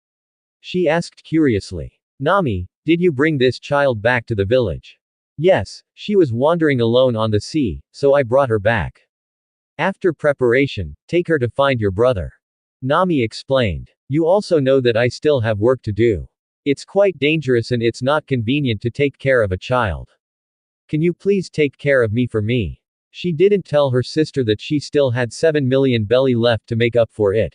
She asked curiously. Nami, did you bring this child back to the village? Yes, she was wandering alone on the sea, so I brought her back. After preparation, take her to find your brother. Nami explained. You also know that I still have work to do. It's quite dangerous and it's not convenient to take care of a child. Can you please take care of me for me? She didn't tell her sister that she still had 7 million belly left to make up for it.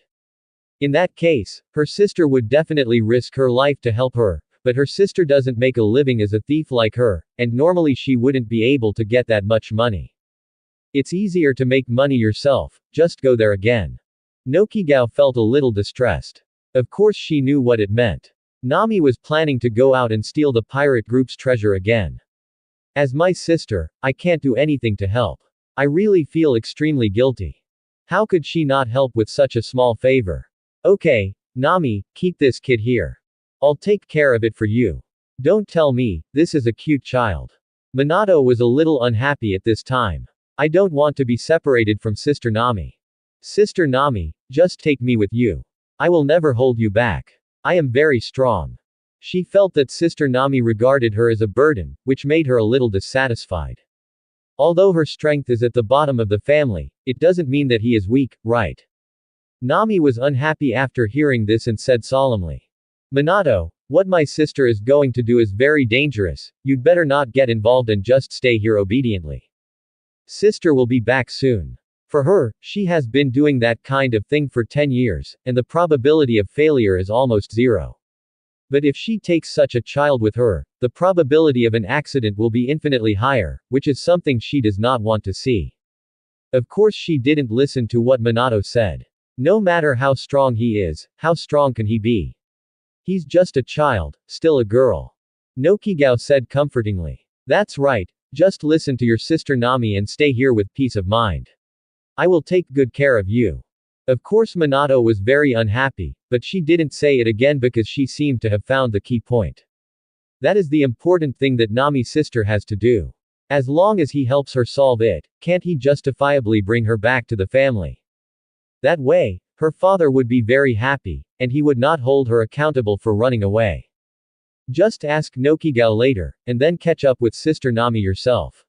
In that case, her sister would definitely risk her life to help her, but her sister doesn't make a living as a thief like her, and normally she wouldn't be able to get that much money. It's easier to make money yourself, just go there again. Nokigao felt a little distressed. Of course she knew what it meant. Nami was planning to go out and steal the pirate group's treasure again. As my sister, I can't do anything to help. I really feel extremely guilty. How could she not help with such a small favor? Okay, Nami, keep this kid here. I'll take care of it for you. Don't tell me, this is a cute child. Minato was a little unhappy at this time. I don't want to be separated from Sister Nami. Sister Nami, just take me with you. I will never hold you back. I am very strong. She felt that Sister Nami regarded her as a burden, which made her a little dissatisfied. Although her strength is at the bottom of the family, it doesn't mean that he is weak, right? Nami was unhappy after hearing this and said solemnly. Minato, what my sister is going to do is very dangerous, you'd better not get involved and just stay here obediently. Sister will be back soon. For her, she has been doing that kind of thing for 10 years, and the probability of failure is almost zero. But if she takes such a child with her, the probability of an accident will be infinitely higher, which is something she does not want to see. Of course she didn't listen to what Minato said. No matter how strong he is, how strong can he be? He's just a child, still a girl. Nokigao said comfortingly. That's right, just listen to your sister Nami and stay here with peace of mind. I will take good care of you. Of course Minato was very unhappy, but she didn't say it again because she seemed to have found the key point. That is the important thing that Nami's sister has to do. As long as he helps her solve it, can't he justifiably bring her back to the family? That way, her father would be very happy, and he would not hold her accountable for running away. Just ask Nokigao later, and then catch up with Sister Nami yourself.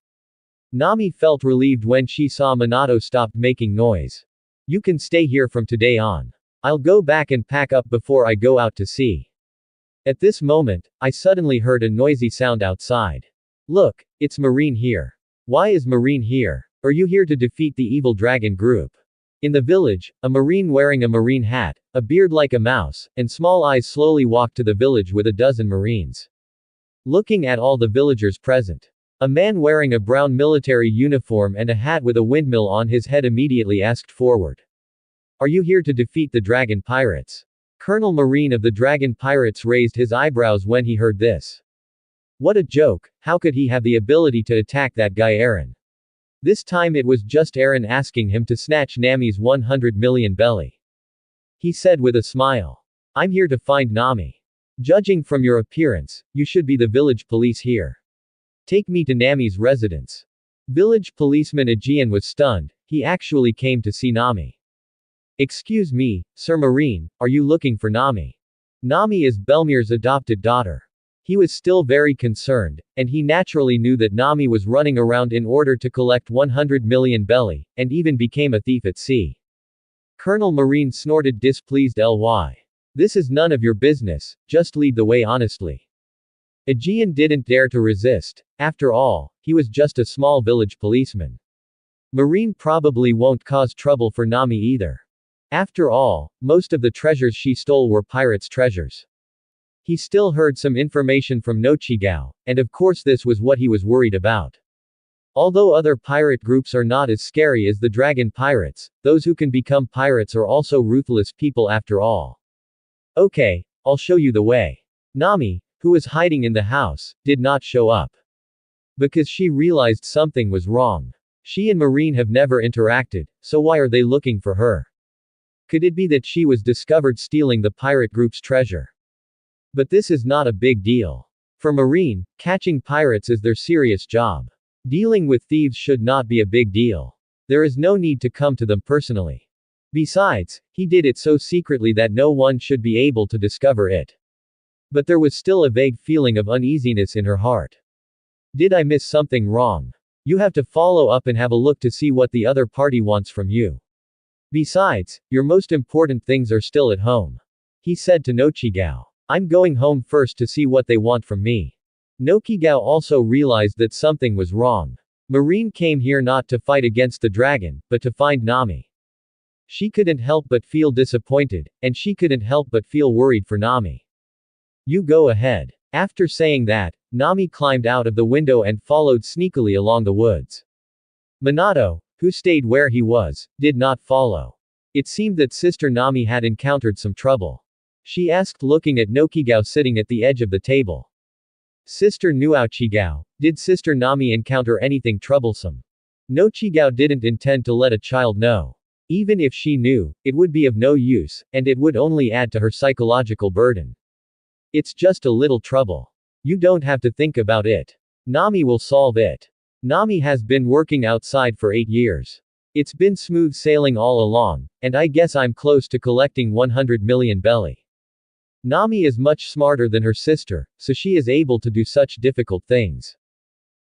Nami felt relieved when she saw Minato stopped making noise. You can stay here from today on. I'll go back and pack up before I go out to sea. At this moment, I suddenly heard a noisy sound outside. Look, it's Marine here. Why is Marine here? Are you here to defeat the evil dragon group? In the village, a Marine wearing a Marine hat, a beard like a mouse, and small eyes slowly walked to the village with a dozen Marines. Looking at all the villagers present. A man wearing a brown military uniform and a hat with a windmill on his head immediately asked forward. Are you here to defeat the dragon pirates? Colonel Marine of the dragon pirates raised his eyebrows when he heard this. What a joke, how could he have the ability to attack that guy Eren? This time it was just Eren asking him to snatch Nami's 100 million belly. He said with a smile. I'm here to find Nami. Judging from your appearance, you should be the village police here. Take me to Nami's residence. Village policeman Aegean was stunned, he actually came to see Nami. Excuse me, Sir Marine, are you looking for Nami? Nami is Belmir's adopted daughter. He was still very concerned, and he naturally knew that Nami was running around in order to collect 100 million belly, and even became a thief at sea. Colonel Marine snorted displeased ly. This is none of your business, just lead the way honestly. Aegean didn't dare to resist, after all, he was just a small village policeman. Marine probably won't cause trouble for Nami either. After all, most of the treasures she stole were pirates' treasures. He still heard some information from Nokigao, and of course this was what he was worried about. Although other pirate groups are not as scary as the dragon pirates, those who can become pirates are also ruthless people after all. Okay, I'll show you the way. Nami, who was hiding in the house, did not show up. Because she realized something was wrong. She and Marine have never interacted, so why are they looking for her? Could it be that she was discovered stealing the pirate group's treasure? But this is not a big deal. For Marine, catching pirates is their serious job. Dealing with thieves should not be a big deal. There is no need to come to them personally. Besides, he did it so secretly that no one should be able to discover it. But there was still a vague feeling of uneasiness in her heart. Did I miss something wrong? You have to follow up and have a look to see what the other party wants from you. Besides, your most important things are still at home. He said to Nochigao. I'm going home first to see what they want from me. Nokigao also realized that something was wrong. Marine came here not to fight against the dragon, but to find Nami. She couldn't help but feel disappointed, and she couldn't help but feel worried for Nami. You go ahead. After saying that, Nami climbed out of the window and followed sneakily along the woods. Manato, who stayed where he was, did not follow. It seemed that Sister Nami had encountered some trouble. She asked, looking at Nokigao sitting at the edge of the table. Sister Nuochigao, did Sister Nami encounter anything troublesome? Nochigao didn't intend to let a child know. Even if she knew, it would be of no use, and it would only add to her psychological burden. It's just a little trouble. You don't have to think about it. Nami will solve it. Nami has been working outside for 8 years. It's been smooth sailing all along, and I guess I'm close to collecting 100 million belly. Nami is much smarter than her sister, so she is able to do such difficult things.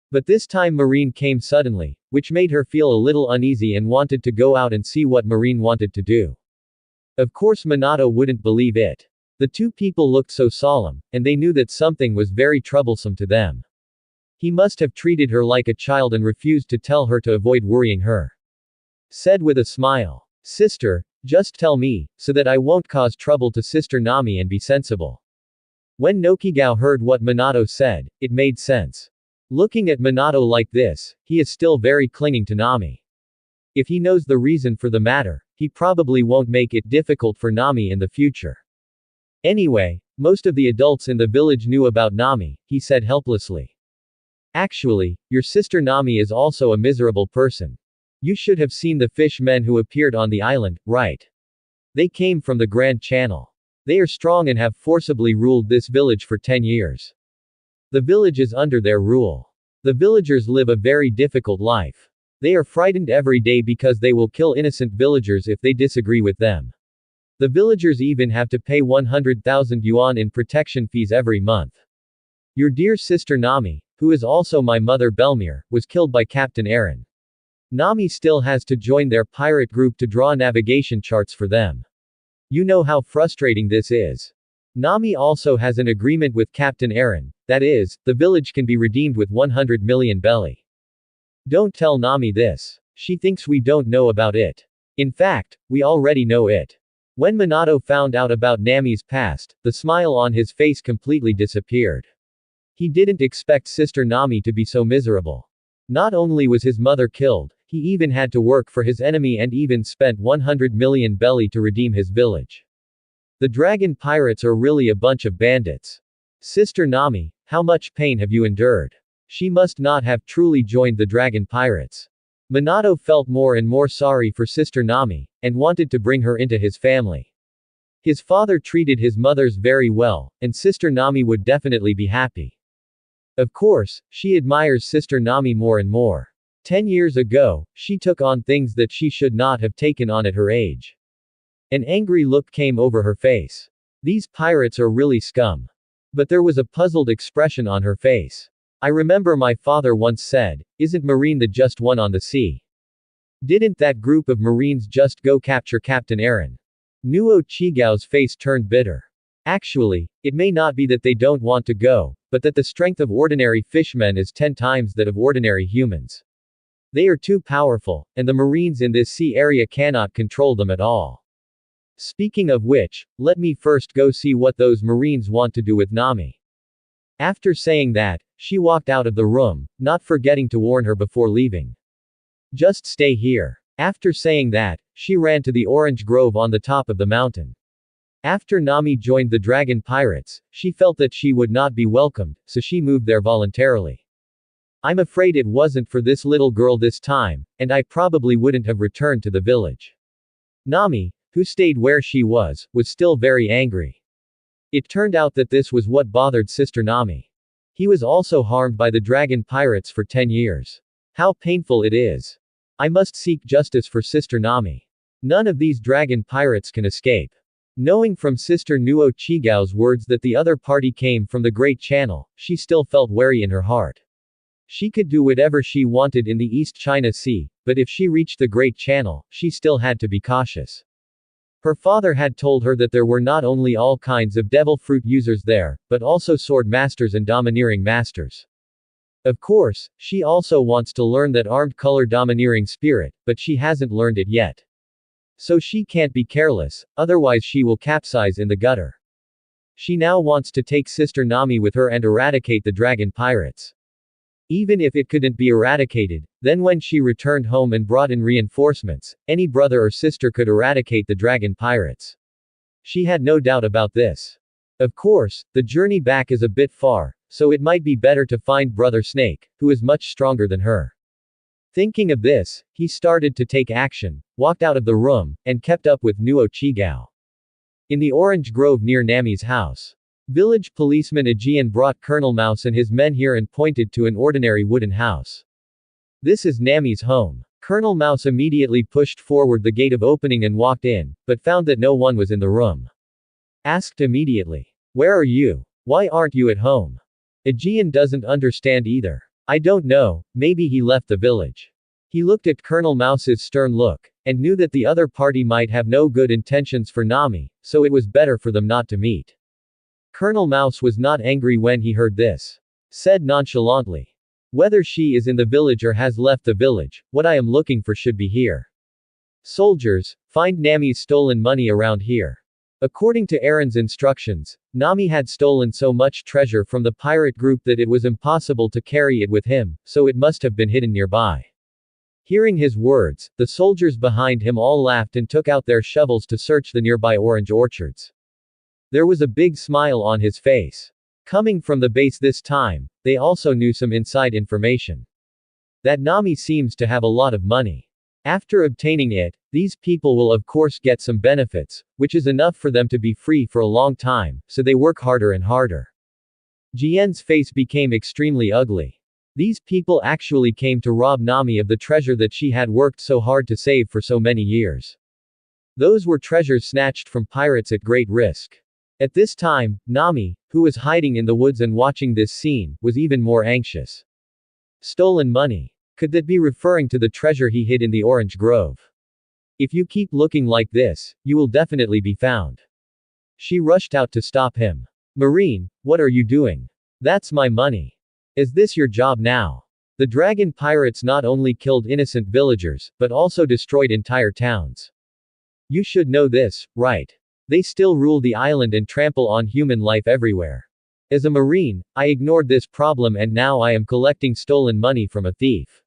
But this time Marine came suddenly, which made her feel a little uneasy and wanted to go out and see what Marine wanted to do. Of course Manato wouldn't believe it. The two people looked so solemn, and they knew that something was very troublesome to them. He must have treated her like a child and refused to tell her to avoid worrying her. Said with a smile. Sister, just tell me, so that I won't cause trouble to Sister Nami and be sensible. When Nokigao heard what Manato said, it made sense. Looking at Manato like this, he is still very clinging to Nami. If he knows the reason for the matter, he probably won't make it difficult for Nami in the future. Anyway, most of the adults in the village knew about Nami, he said helplessly. Actually, your sister Nami is also a miserable person. You should have seen the fish men who appeared on the island, right? They came from the Grand Channel. They are strong and have forcibly ruled this village for 10 years. The village is under their rule. The villagers live a very difficult life. They are frightened every day because they will kill innocent villagers if they disagree with them. The villagers even have to pay 100,000 yuan in protection fees every month. Your dear sister Nami, who is also my mother Belmir, was killed by Captain Aaron. Nami still has to join their pirate group to draw navigation charts for them. You know how frustrating this is. Nami also has an agreement with Captain Aaron, that is, the village can be redeemed with 100 million belly. Don't tell Nami this. She thinks we don't know about it. In fact, we already know it. When Manato found out about Nami's past, the smile on his face completely disappeared. He didn't expect Sister Nami to be so miserable. Not only was his mother killed, he even had to work for his enemy and even spent 100 million belly to redeem his village. The dragon pirates are really a bunch of bandits. Sister Nami, how much pain have you endured? She must not have truly joined the dragon pirates. Manato felt more and more sorry for Sister Nami, and wanted to bring her into his family. His father treated his mothers very well, and Sister Nami would definitely be happy. Of course, she admires Sister Nami more and more. 10 years ago, she took on things that she should not have taken on at her age. An angry look came over her face. These pirates are really scum. But there was a puzzled expression on her face. I remember my father once said, isn't Marine the just one on the sea? Didn't that group of Marines just go capture Captain Aaron? Nuo Chigao's face turned bitter. Actually, it may not be that they don't want to go, but that the strength of ordinary fishmen is 10 times that of ordinary humans. They are too powerful, and the Marines in this sea area cannot control them at all. Speaking of which, let me first go see what those Marines want to do with Nami. After saying that, she walked out of the room, not forgetting to warn her before leaving. Just stay here. After saying that, she ran to the orange grove on the top of the mountain. After Nami joined the dragon pirates, she felt that she would not be welcomed, so she moved there voluntarily. I'm afraid it wasn't for this little girl this time, and I probably wouldn't have returned to the village. Nami, who stayed where she was still very angry. It turned out that this was what bothered Sister Nami. He was also harmed by the dragon pirates for 10 years. How painful it is. I must seek justice for Sister Nami. None of these dragon pirates can escape. Knowing from Sister Nuo Chigao's words that the other party came from the Great Channel, she still felt wary in her heart. She could do whatever she wanted in the East China Sea, but if she reached the Great Channel, she still had to be cautious. Her father had told her that there were not only all kinds of devil fruit users there, but also sword masters and domineering masters. Of course, she also wants to learn that armed color domineering spirit, but she hasn't learned it yet. So she can't be careless, otherwise she will capsize in the gutter. She now wants to take Sister Nami with her and eradicate the dragon pirates. Even if it couldn't be eradicated, then when she returned home and brought in reinforcements, any brother or sister could eradicate the dragon pirates. She had no doubt about this. Of course, the journey back is a bit far, so it might be better to find Brother Snake, who is much stronger than her. Thinking of this, he started to take action, walked out of the room, and kept up with Nuo Chigao. In the orange grove near Nami's house. Village policeman Aegean brought Colonel Mouse and his men here and pointed to an ordinary wooden house. This is Nami's home. Colonel Mouse immediately pushed forward the gate of opening and walked in, but found that no one was in the room. Asked immediately, "Where are you? Why aren't you at home?" Aegean doesn't understand either. "I don't know, maybe he left the village." He looked at Colonel Mouse's stern look, and knew that the other party might have no good intentions for Nami, so it was better for them not to meet. Colonel Mouse was not angry when he heard this. Said nonchalantly, "Whether she is in the village or has left the village, what I am looking for should be here. Soldiers, find Nami's stolen money around here." According to Aaron's instructions, Nami had stolen so much treasure from the pirate group that it was impossible to carry it with him, so it must have been hidden nearby. Hearing his words, the soldiers behind him all laughed and took out their shovels to search the nearby orange orchards. There was a big smile on his face. Coming from the base this time, they also knew some inside information. That Nami seems to have a lot of money. After obtaining it, these people will of course get some benefits, which is enough for them to be free for a long time, so they work harder and harder. Jian's face became extremely ugly. These people actually came to rob Nami of the treasure that she had worked so hard to save for so many years. Those were treasures snatched from pirates at great risk. At this time, Nami, who was hiding in the woods and watching this scene, was even more anxious. Stolen money. Could that be referring to the treasure he hid in the orange grove? If you keep looking like this, you will definitely be found. She rushed out to stop him. "Marine, what are you doing? That's my money. Is this your job now?" The dragon pirates not only killed innocent villagers, but also destroyed entire towns. You should know this, right? They still rule the island and trample on human life everywhere. As a marine, I ignored this problem and now I am collecting stolen money from a thief.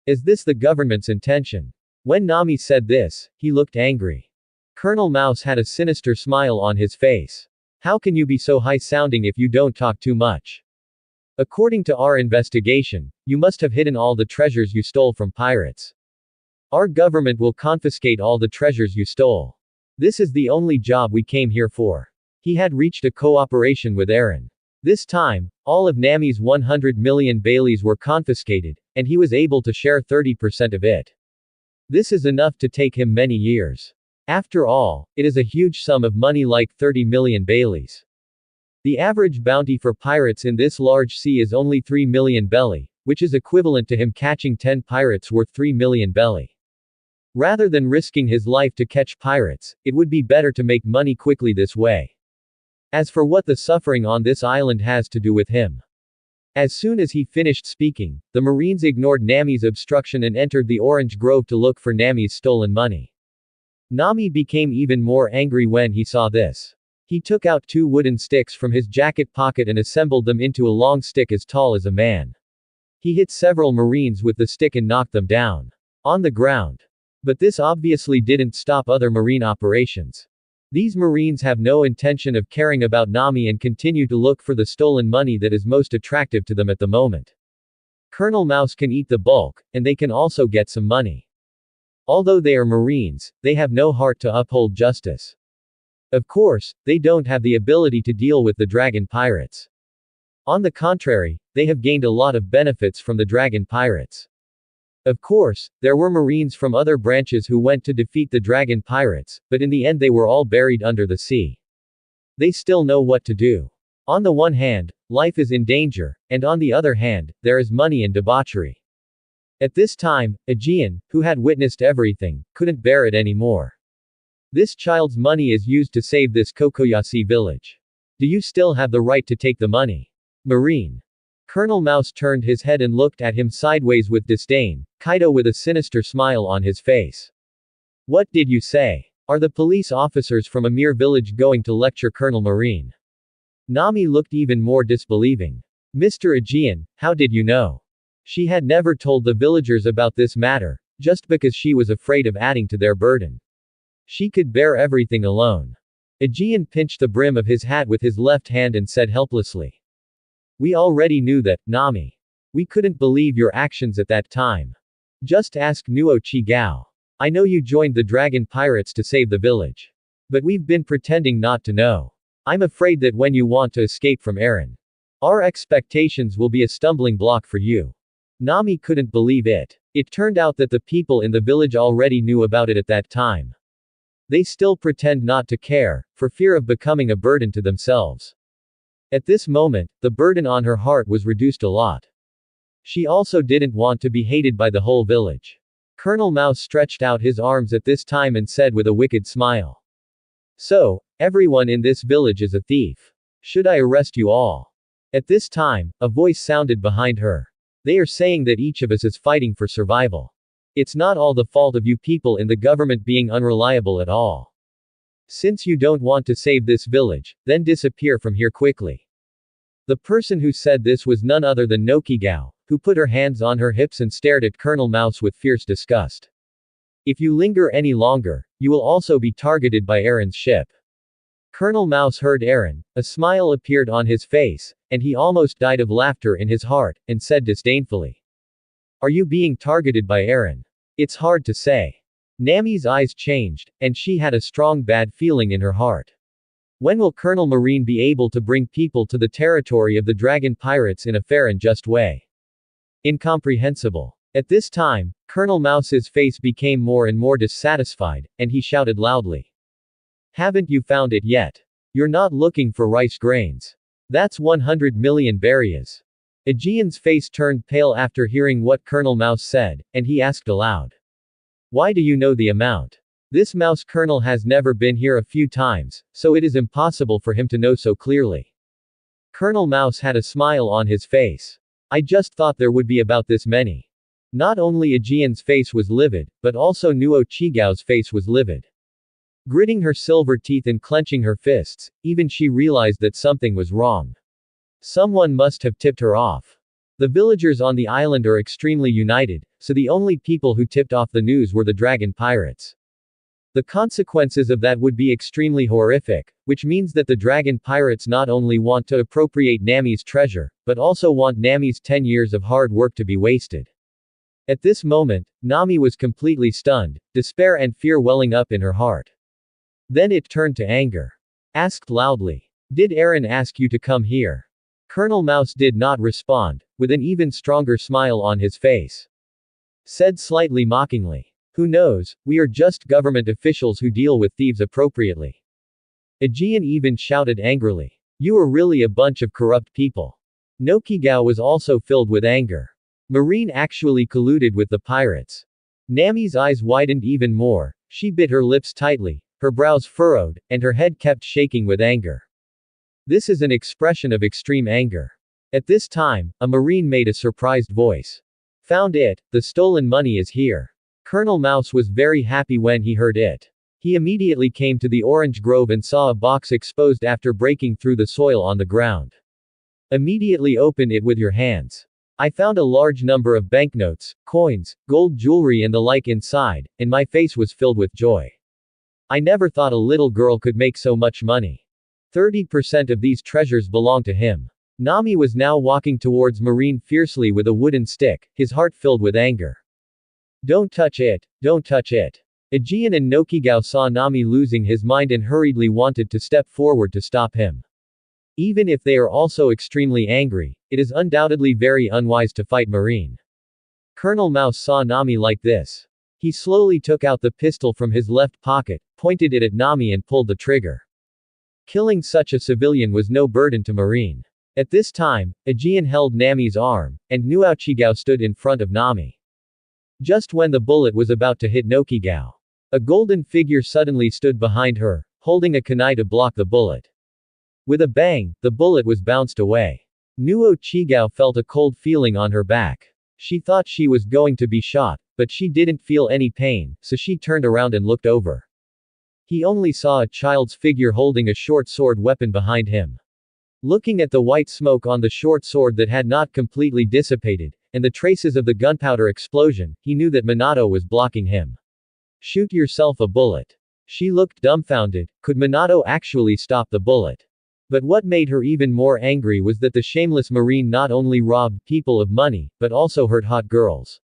Is this the government's intention? When Nami said this, he looked angry. Colonel Mouse had a sinister smile on his face. How can you be so high-sounding if you don't talk too much? According to our investigation, you must have hidden all the treasures you stole from pirates. Our government will confiscate all the treasures you stole. This is the only job we came here for. He had reached a cooperation with Aaron. This time, all of Nami's 100 million Baileys were confiscated, and he was able to share 30% of it. This is enough to take him many years. After all, it is a huge sum of money, like 30 million Baileys. The average bounty for pirates in this large sea is only 3 million belly, which is equivalent to him catching 10 pirates worth 3 million belly. Rather than risking his life to catch pirates, it would be better to make money quickly this way. As for what the suffering on this island has to do with him. As soon as he finished speaking, the Marines ignored Nami's obstruction and entered the orange grove to look for Nami's stolen money. Nami became even more angry when he saw this. He took out 2 wooden sticks from his jacket pocket and assembled them into a long stick as tall as a man. He hit several Marines with the stick and knocked them down on the ground. But this obviously didn't stop other Marine operations. These Marines have no intention of caring about Nami and continue to look for the stolen money that is most attractive to them at the moment. Colonel Mouse can eat the bulk, and they can also get some money. Although they are Marines, they have no heart to uphold justice. Of course, they don't have the ability to deal with the dragon pirates. On the contrary, they have gained a lot of benefits from the dragon pirates. Of course, there were Marines from other branches who went to defeat the dragon pirates, but in the end they were all buried under the sea. They still know what to do. On the one hand, life is in danger, and on the other hand, there is money and debauchery. At this time, Aegean, who had witnessed everything, couldn't bear it anymore. This child's money is used to save this Kokoyasi village. Do you still have the right to take the money? Marine. Colonel Mouse turned his head and looked at him sideways with disdain, Kaido with a sinister smile on his face. What did you say? Are the police officers from a mere village going to lecture Colonel Marine? Nami looked even more disbelieving. Mr. Aegean, how did you know? She had never told the villagers about this matter, just because she was afraid of adding to their burden. She could bear everything alone. Aegean pinched the brim of his hat with his left hand and said helplessly. We already knew that, Nami. We couldn't believe your actions at that time. Just ask Nuo Chigao. I know you joined the dragon pirates to save the village. But we've been pretending not to know. I'm afraid that when you want to escape from Eren, our expectations will be a stumbling block for you. Nami couldn't believe it. It turned out that the people in the village already knew about it at that time. They still pretend not to care, for fear of becoming a burden to themselves. At this moment, the burden on her heart was reduced a lot. She also didn't want to be hated by the whole village. Colonel Mouse stretched out his arms at this time and said with a wicked smile. So, everyone in this village is a thief. Should I arrest you all? At this time, a voice sounded behind her. They are saying that each of us is fighting for survival. It's not all the fault of you people in the government being unreliable at all. Since you don't want to save this village, then disappear from here quickly. The person who said this was none other than Nokigao, who put her hands on her hips and stared at Colonel Mouse with fierce disgust. If you linger any longer, you will also be targeted by Eren's ship. Colonel Mouse heard Eren, a smile appeared on his face, and he almost died of laughter in his heart, and said disdainfully. Are you being targeted by Eren? It's hard to say. Nami's eyes changed, and she had a strong bad feeling in her heart. When will Colonel Marine be able to bring people to the territory of the dragon pirates in a fair and just way? Incomprehensible. At this time, Colonel Mouse's face became more and more dissatisfied, and he shouted loudly. Haven't you found it yet? You're not looking for rice grains. That's 100 million berries. Aegean's face turned pale after hearing what Colonel Mouse said, and he asked aloud. Why do you know the amount? This mouse colonel has never been here a few times, so it is impossible for him to know so clearly. Colonel Mouse had a smile on his face. I just thought there would be about this many. Not only Aegean's face was livid, but also Nuo Chigao's face was livid. Gritting her silver teeth and clenching her fists, even she realized that something was wrong. Someone must have tipped her off. The villagers on the island are extremely united, so the only people who tipped off the news were the dragon pirates. The consequences of that would be extremely horrific, which means that the dragon pirates not only want to appropriate Nami's treasure, but also want Nami's 10 years of hard work to be wasted. At this moment, Nami was completely stunned, despair and fear welling up in her heart. Then it turned to anger. Asked loudly. Did Eren ask you to come here? Colonel Mouse did not respond, with an even stronger smile on his face. Said slightly mockingly. Who knows, we are just government officials who deal with thieves appropriately. Aegean even shouted angrily. You are really a bunch of corrupt people. Nokigao was also filled with anger. Marine actually colluded with the pirates. Nami's eyes widened even more, she bit her lips tightly, her brows furrowed, and her head kept shaking with anger. This is an expression of extreme anger. At this time, a Marine made a surprised voice. Found it, the stolen money is here. Colonel Mouse was very happy when he heard it. He immediately came to the orange grove and saw a box exposed after breaking through the soil on the ground. Immediately open it with your hands. I found a large number of banknotes, coins, gold jewelry and the like inside, and my face was filled with joy. I never thought a little girl could make so much money. 30% of these treasures belong to him. Nami was now walking towards Marine fiercely with a wooden stick, his heart filled with anger. Don't touch it, don't touch it. Aegean and Nokigao saw Nami losing his mind and hurriedly wanted to step forward to stop him. Even if they are also extremely angry, it is undoubtedly very unwise to fight Marine. Colonel Mouse saw Nami like this. He slowly took out the pistol from his left pocket, pointed it at Nami and pulled the trigger. Killing such a civilian was no burden to Marine. At this time, Aegean held Nami's arm, and Nuochigao stood in front of Nami. Just when the bullet was about to hit Nokigao, a golden figure suddenly stood behind her, holding a kunai to block the bullet. With a bang, the bullet was bounced away. Nuochigao felt a cold feeling on her back. She thought she was going to be shot, but she didn't feel any pain, so she turned around and looked over. He only saw a child's figure holding a short sword weapon behind him. Looking at the white smoke on the short sword that had not completely dissipated, and the traces of the gunpowder explosion, he knew that Manato was blocking him. Shoot yourself a bullet. She looked dumbfounded. Could Manato actually stop the bullet? But what made her even more angry was that the shameless Marine not only robbed people of money, but also hurt hot girls.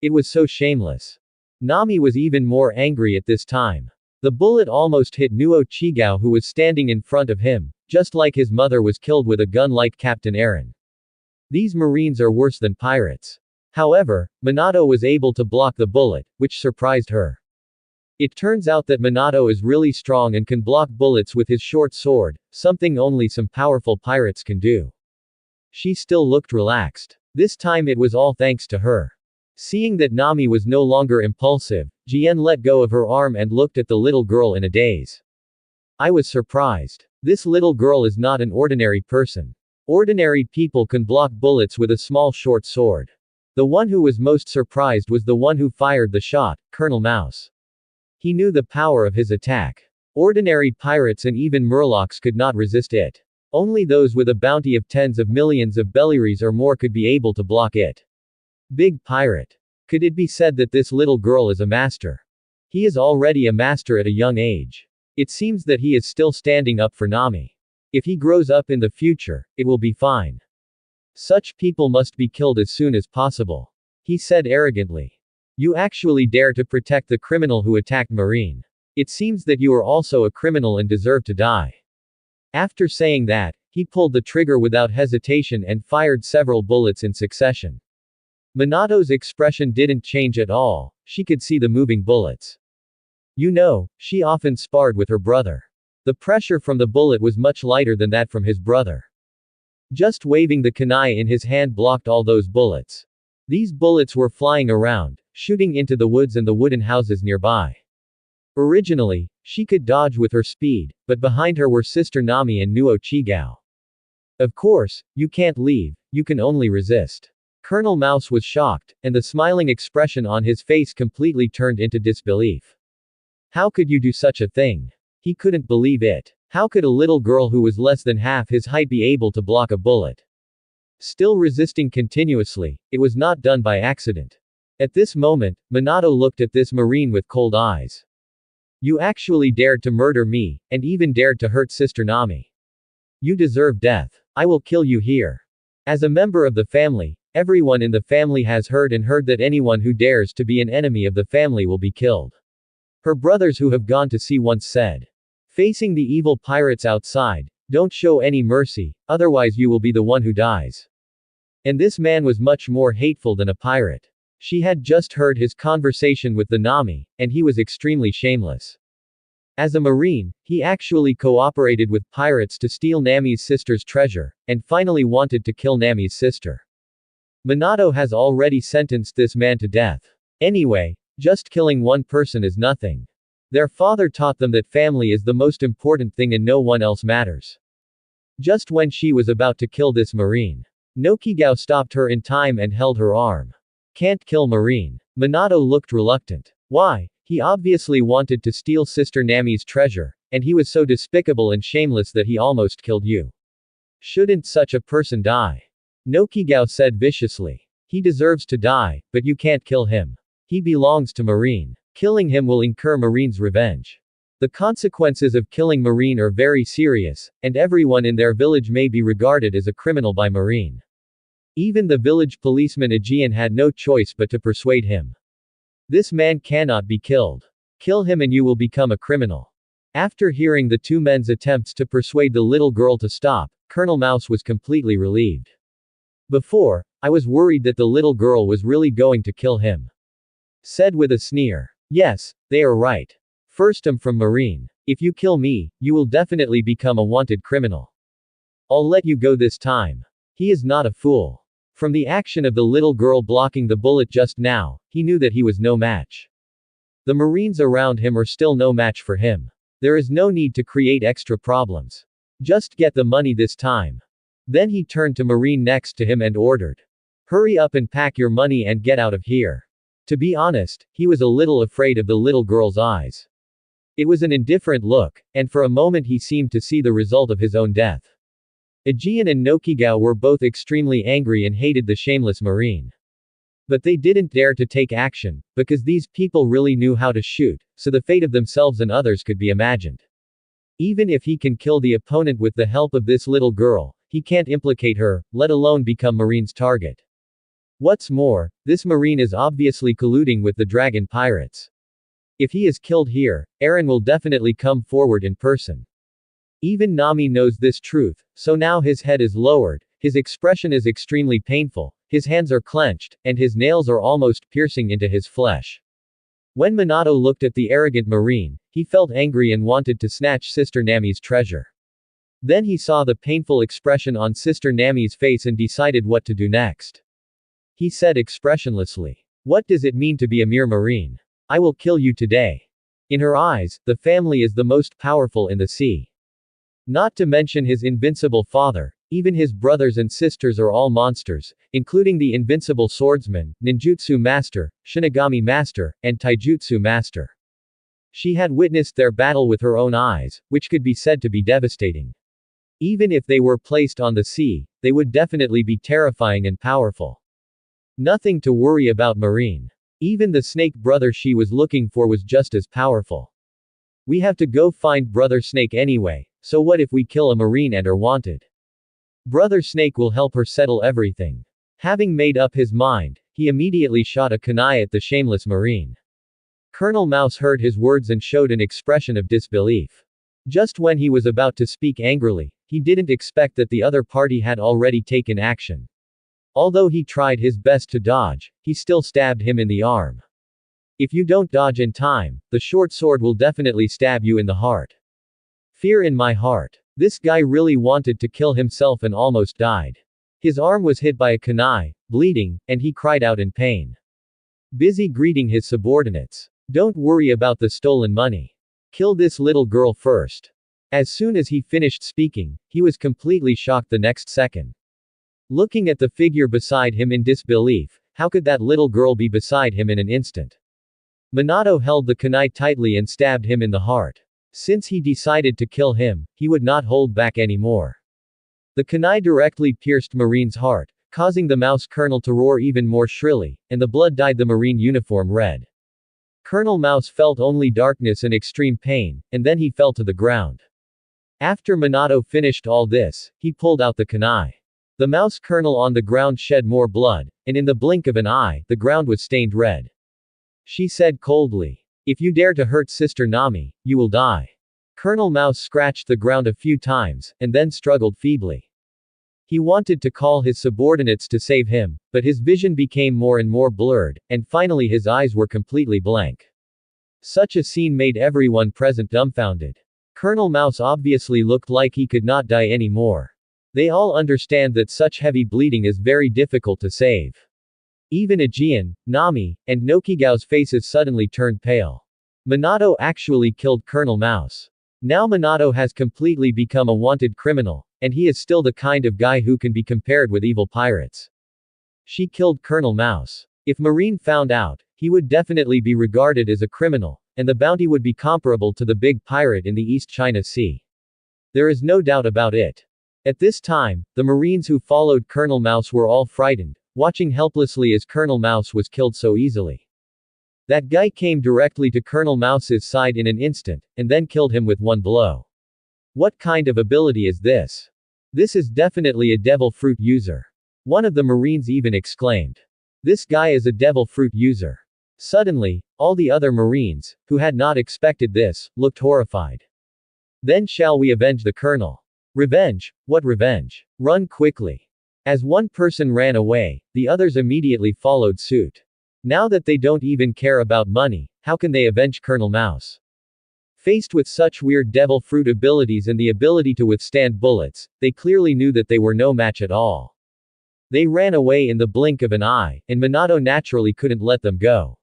It was so shameless. Nami was even more angry at this time. The bullet almost hit Nuochigao, who was standing in front of him, just like his mother was killed with a gun like Captain Aaron. These Marines are worse than pirates. However, Manato was able to block the bullet, which surprised her. It turns out that Manato is really strong and can block bullets with his short sword, something only some powerful pirates can do. She still looked relaxed. This time it was all thanks to her. Seeing that Nami was no longer impulsive, Jian let go of her arm and looked at the little girl in a daze. I was surprised. This little girl is not an ordinary person. Ordinary people can block bullets with a small short sword. The one who was most surprised was the one who fired the shot, Colonel Mouse. He knew the power of his attack. Ordinary pirates and even murlocs could not resist it. Only those with a bounty of tens of millions of belliries or more could be able to block it. Big pirate. Could it be said that this little girl is a master? He is already a master at a young age. It seems that he is still standing up for Nami. If he grows up in the future, it will be fine. Such people must be killed as soon as possible. He said arrogantly. You actually dare to protect the criminal who attacked Marine. It seems that you are also a criminal and deserve to die. After saying that, he pulled the trigger without hesitation and fired several bullets in succession. Manato's expression didn't change at all. She could see the moving bullets. You know, she often sparred with her brother. The pressure from the bullet was much lighter than that from his brother. Just waving the kunai in his hand blocked all those bullets. These bullets were flying around, shooting into the woods and the wooden houses nearby. Originally, she could dodge with her speed, but behind her were Sister Nami and Nuochigao. Of course, you can't leave, you can only resist. Colonel Mouse was shocked, and the smiling expression on his face completely turned into disbelief. How could you do such a thing? He couldn't believe it. How could a little girl who was less than half his height be able to block a bullet? Still resisting continuously, it was not done by accident. At this moment, Manato looked at this Marine with cold eyes. You actually dared to murder me, and even dared to hurt Sister Nami. You deserve death. I will kill you here. As a member of the family, everyone in the family has heard that anyone who dares to be an enemy of the family will be killed. Her brothers who have gone to sea once said. Facing the evil pirates outside, don't show any mercy, otherwise you will be the one who dies. And this man was much more hateful than a pirate. She had just heard his conversation with the Nami, and he was extremely shameless. As a Marine, he actually cooperated with pirates to steal Nami's sister's treasure, and finally wanted to kill Nami's sister. Manato has already sentenced this man to death. Anyway, just killing one person is nothing. Their father taught them that family is the most important thing and no one else matters. Just when she was about to kill this Marine, Nokigao stopped her in time and held her arm. Can't kill Marine. Manato looked reluctant. Why? He obviously wanted to steal Sister Nami's treasure, and he was so despicable and shameless that he almost killed you. Shouldn't such a person die? Nokigao said viciously. He deserves to die, but you can't kill him. He belongs to Marine. Killing him will incur Marine's revenge. The consequences of killing Marine are very serious, and everyone in their village may be regarded as a criminal by Marine. Even the village policeman Aegean had no choice but to persuade him. This man cannot be killed. Kill him and you will become a criminal. After hearing the two men's attempts to persuade the little girl to stop, Colonel Mouse was completely relieved. Before, I was worried that the little girl was really going to kill him. Said with a sneer. Yes, they are right. First I'm from Marine. If you kill me, you will definitely become a wanted criminal. I'll let you go this time. He is not a fool. From the action of the little girl blocking the bullet just now, he knew that he was no match. The Marines around him are still no match for him. There is no need to create extra problems. Just get the money this time. Then he turned to Marine next to him and ordered. Hurry up and pack your money and get out of here. To be honest, he was a little afraid of the little girl's eyes. It was an indifferent look, and for a moment he seemed to see the result of his own death. Aegean and Nokigao were both extremely angry and hated the shameless Marine. But they didn't dare to take action, because these people really knew how to shoot, so the fate of themselves and others could be imagined. Even if he can kill the opponent with the help of this little girl, he can't implicate her, let alone become Marine's target. What's more, this Marine is obviously colluding with the dragon pirates. If he is killed here, Eren will definitely come forward in person. Even Nami knows this truth, so now his head is lowered, his expression is extremely painful, his hands are clenched, and his nails are almost piercing into his flesh. When Manato looked at the arrogant Marine, he felt angry and wanted to snatch Sister Nami's treasure. Then he saw the painful expression on Sister Nami's face and decided what to do next. He said expressionlessly, "What does it mean to be a mere Marine? I will kill you today." In her eyes, the family is the most powerful in the sea. Not to mention his invincible father, even his brothers and sisters are all monsters, including the invincible swordsman, ninjutsu master, shinigami master, and taijutsu master. She had witnessed their battle with her own eyes, which could be said to be devastating. Even if they were placed on the sea, they would definitely be terrifying and powerful. Nothing to worry about Marine. Even the snake brother she was looking for was just as powerful. We have to go find Brother Snake anyway, so what if we kill a Marine and are wanted? Brother Snake will help her settle everything. Having made up his mind, he immediately shot a kunai at the shameless Marine. Colonel Mouse heard his words and showed an expression of disbelief. Just when he was about to speak angrily, he didn't expect that the other party had already taken action. Although he tried his best to dodge, he still stabbed him in the arm. If you don't dodge in time, the short sword will definitely stab you in the heart. Fear in my heart. This guy really wanted to kill himself and almost died. His arm was hit by a kunai, bleeding, and he cried out in pain. Busy greeting his subordinates. Don't worry about the stolen money. Kill this little girl first. As soon as he finished speaking, he was completely shocked the next second. Looking at the figure beside him in disbelief, how could that little girl be beside him in an instant? Manato held the kunai tightly and stabbed him in the heart. Since he decided to kill him, he would not hold back anymore. The kunai directly pierced Marine's heart, causing the mouse colonel to roar even more shrilly, and the blood dyed the Marine uniform red. Colonel Mouse felt only darkness and extreme pain, and then he fell to the ground. After Manato finished all this, he pulled out the kunai. The mouse colonel on the ground shed more blood, and in the blink of an eye, the ground was stained red. She said coldly, "If you dare to hurt Sister Nami, you will die." Colonel Mouse scratched the ground a few times, and then struggled feebly. He wanted to call his subordinates to save him, but his vision became more and more blurred, and finally his eyes were completely blank. Such a scene made everyone present dumbfounded. Colonel Mouse obviously looked like he could not die anymore. They all understand that such heavy bleeding is very difficult to save. Even Aegean, Nami, and Nokigao's faces suddenly turned pale. Manato actually killed Colonel Mouse. Now Manato has completely become a wanted criminal, and he is still the kind of guy who can be compared with evil pirates. She killed Colonel Mouse. If Marine found out, he would definitely be regarded as a criminal, and the bounty would be comparable to the big pirate in the East China Sea. There is no doubt about it. At this time, the Marines who followed Colonel Mouse were all frightened, watching helplessly as Colonel Mouse was killed so easily. That guy came directly to Colonel Mouse's side in an instant, and then killed him with one blow. What kind of ability is this? This is definitely a devil fruit user. One of the Marines even exclaimed. This guy is a devil fruit user. Suddenly, all the other Marines, who had not expected this, looked horrified. Then shall we avenge the Colonel? Revenge? What revenge? Run quickly. As one person ran away, the others immediately followed suit. Now that they don't even care about money, how can they avenge Colonel Mouse? Faced with such weird devil fruit abilities and the ability to withstand bullets, they clearly knew that they were no match at all. They ran away in the blink of an eye, and Manato naturally couldn't let them go.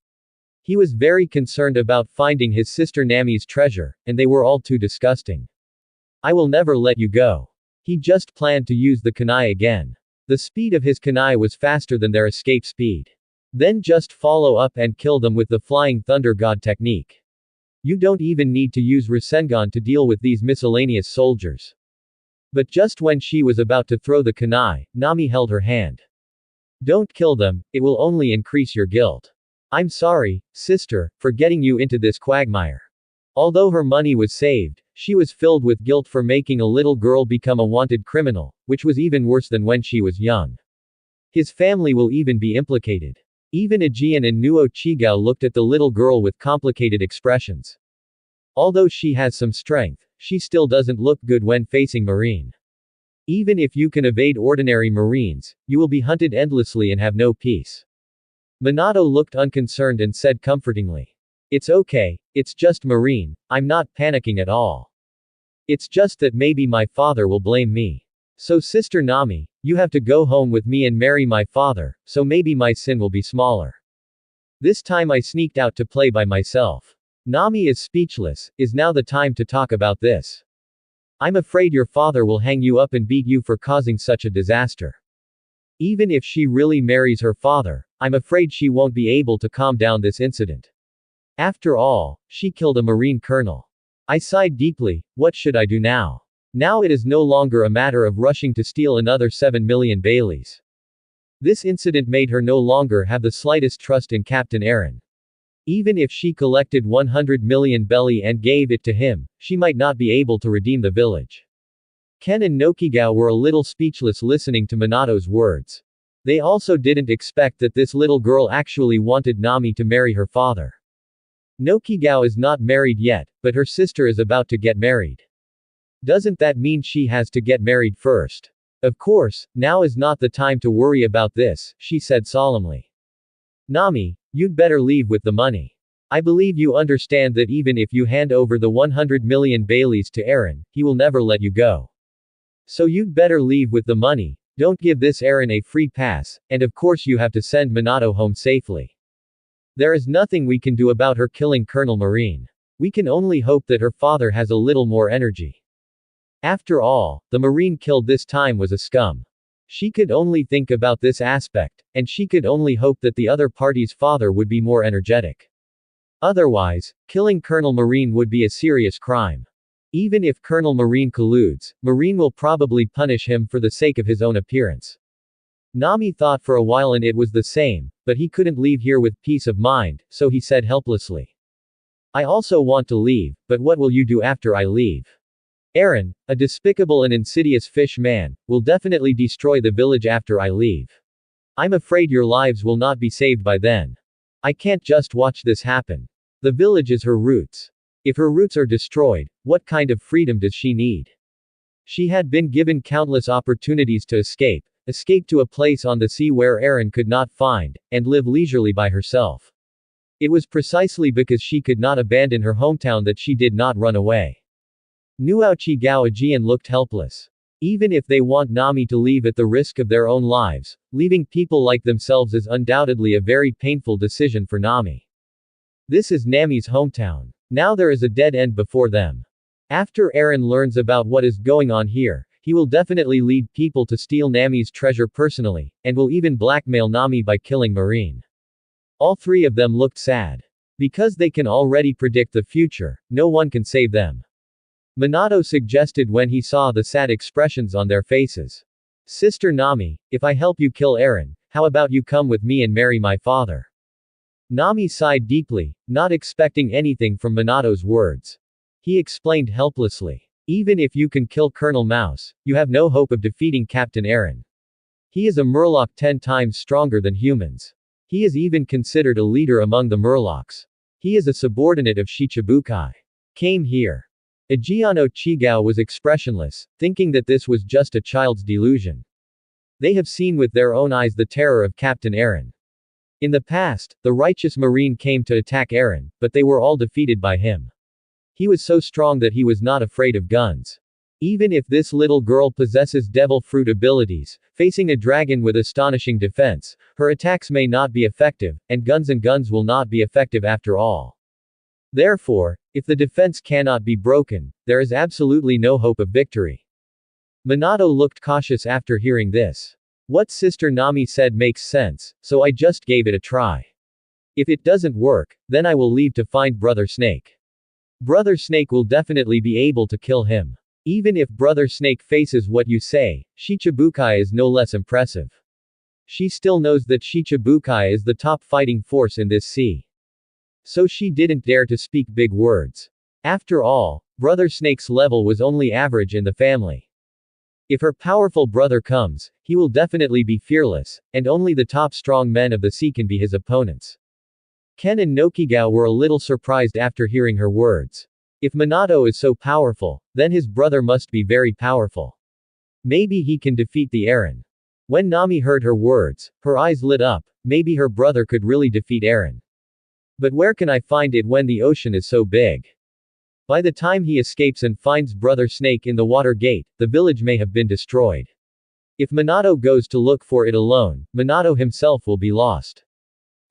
He was very concerned about finding his sister Nami's treasure, and they were all too disgusting. I will never let you go. He just planned to use the kunai again. The speed of his kunai was faster than their escape speed. Then just follow up and kill them with the Flying Thunder God technique. You don't even need to use Rasengan to deal with these miscellaneous soldiers. But just when she was about to throw the kunai, Nami held her hand. Don't kill them, it will only increase your guilt. I'm sorry, sister, for getting you into this quagmire. Although her money was saved, she was filled with guilt for making a little girl become a wanted criminal, which was even worse than when she was young. His family will even be implicated. Even Aegean and Nuo Chigao looked at the little girl with complicated expressions. Although she has some strength, she still doesn't look good when facing Marine. Even if you can evade ordinary Marines, you will be hunted endlessly and have no peace. Manato looked unconcerned and said comfortingly. It's okay, it's just Marine, I'm not panicking at all. It's just that maybe my father will blame me. So Sister Nami, you have to go home with me and marry my father, so maybe my sin will be smaller. This time I sneaked out to play by myself. Nami is speechless. Is now the time to talk about this? I'm afraid your father will hang you up and beat you for causing such a disaster. Even if she really marries her father, I'm afraid she won't be able to calm down this incident. After all, she killed a Marine colonel. I sighed deeply. What should I do now? Now it is no longer a matter of rushing to steal another 7 million Baileys. This incident made her no longer have the slightest trust in Captain Aaron. Even if she collected 100 million belly and gave it to him, she might not be able to redeem the village. Ken and Nokigao were a little speechless listening to Manato's words. They also didn't expect that this little girl actually wanted Nami to marry her father. Nokigao is not married yet, but her sister is about to get married. Doesn't that mean she has to get married first? Of course, now is not the time to worry about this, she said solemnly. Nami, you'd better leave with the money. I believe you understand that even if you hand over the 100 million Baileys to Aaron, he will never let you go. So you'd better leave with the money, don't give this Aaron a free pass, and of course you have to send Manato home safely. There is nothing we can do about her killing Colonel Marine. We can only hope that her father has a little more energy. After all, the Marine killed this time was a scum. She could only think about this aspect, and she could only hope that the other party's father would be more energetic. Otherwise, killing Colonel Marine would be a serious crime. Even if Colonel Marine colludes, Marine will probably punish him for the sake of his own appearance. Nami thought for a while and it was the same, but he couldn't leave here with peace of mind, so he said helplessly. I also want to leave, but what will you do after I leave? Aaron, a despicable and insidious fish man, will definitely destroy the village after I leave. I'm afraid your lives will not be saved by then. I can't just watch this happen. The village is her roots. If her roots are destroyed, what kind of freedom does she need? She had been given countless opportunities to escape to a place on the sea where Aaron could not find, and live leisurely by herself. It was precisely because she could not abandon her hometown that she did not run away. Nuochi Gaojian looked helpless. Even if they want Nami to leave at the risk of their own lives, leaving people like themselves is undoubtedly a very painful decision for Nami. This is Nami's hometown. Now there is a dead end before them. After Aaron learns about what is going on here, he will definitely lead people to steal Nami's treasure personally, and will even blackmail Nami by killing Marine. All three of them looked sad. Because they can already predict the future, no one can save them. Manato suggested when he saw the sad expressions on their faces. Sister Nami, if I help you kill Aaron, how about you come with me and marry my father? Nami sighed deeply, not expecting anything from Manato's words. He explained helplessly. Even if you can kill Colonel Mouse, you have no hope of defeating Captain Aaron. He is a Murloc 10 times stronger than humans. He is even considered a leader among the Murlocs. He is a subordinate of Shichibukai. Came here. Ejiano Chigao was expressionless, thinking that this was just a child's delusion. They have seen with their own eyes the terror of Captain Aaron. In the past, the righteous Marine came to attack Aaron, but they were all defeated by him. He was so strong that he was not afraid of guns. Even if this little girl possesses devil fruit abilities, facing a dragon with astonishing defense, her attacks may not be effective, and guns will not be effective after all. Therefore, if the defense cannot be broken, there is absolutely no hope of victory. Manato looked cautious after hearing this. What Sister Nami said makes sense, so I just gave it a try. If it doesn't work, then I will leave to find Brother Snake. Brother Snake will definitely be able to kill him. Even if Brother Snake faces what you say, Shichibukai is no less impressive. She still knows that Shichibukai is the top fighting force in this sea. So she didn't dare to speak big words. After all, Brother Snake's level was only average in the family. If her powerful brother comes, he will definitely be fearless, and only the top strong men of the sea can be his opponents. Ken and Nokigao were a little surprised after hearing her words. If Manato is so powerful, then his brother must be very powerful. Maybe he can defeat the Aaron. When Nami heard her words, her eyes lit up. Maybe her brother could really defeat Aaron. But where can I find it when the ocean is so big? By the time he escapes and finds Brother Snake in the water gate, the village may have been destroyed. If Manato goes to look for it alone, Manato himself will be lost.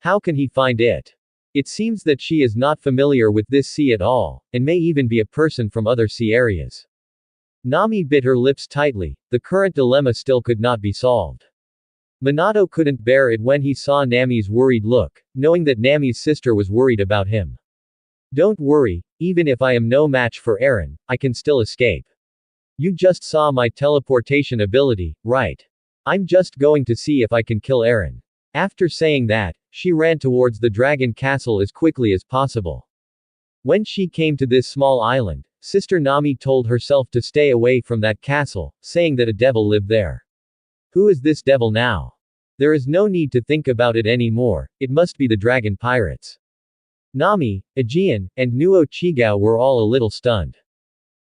How can he find it? It seems that she is not familiar with this sea at all, and may even be a person from other sea areas. Nami bit her lips tightly. The current dilemma still could not be solved. Manato couldn't bear it when he saw Nami's worried look, knowing that Nami's sister was worried about him. Don't worry, even if I am no match for Aaron, I can still escape. You just saw my teleportation ability, right? I'm just going to see if I can kill Aaron. After saying that, she ran towards the dragon castle as quickly as possible. When she came to this small island, Sister Nami told herself to stay away from that castle, saying that a devil lived there. Who is this devil now? There is no need to think about it anymore, it must be the dragon pirates. Nami, Aegean, and Nuo Chigao were all a little stunned.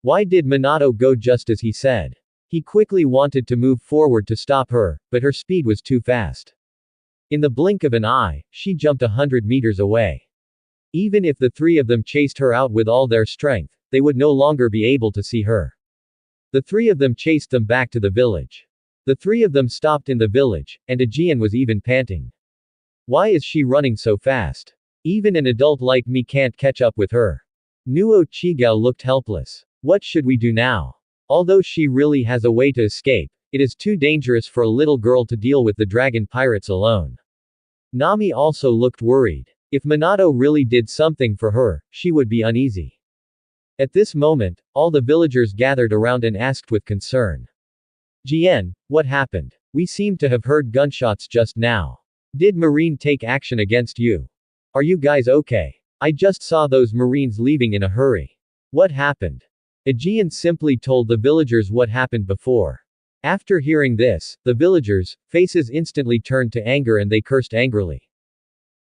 Why did Manato go just as he said? He quickly wanted to move forward to stop her, but her speed was too fast. In the blink of an eye, she jumped 100 meters away. Even if the three of them chased her out with all their strength, they would no longer be able to see her. The three of them chased them back to the village. The three of them stopped in the village, and Aegean was even panting. Why is she running so fast? Even an adult like me can't catch up with her. Nuo Chigao looked helpless. What should we do now? Although she really has a way to escape, it is too dangerous for a little girl to deal with the dragon pirates alone. Nami also looked worried. If Manato really did something for her, she would be uneasy. At this moment, all the villagers gathered around and asked with concern. Jian, what happened? We seem to have heard gunshots just now. Did Marine take action against you? Are you guys okay? I just saw those Marines leaving in a hurry. What happened? Aegean simply told the villagers what happened before. After hearing this, the villagers' faces instantly turned to anger and they cursed angrily.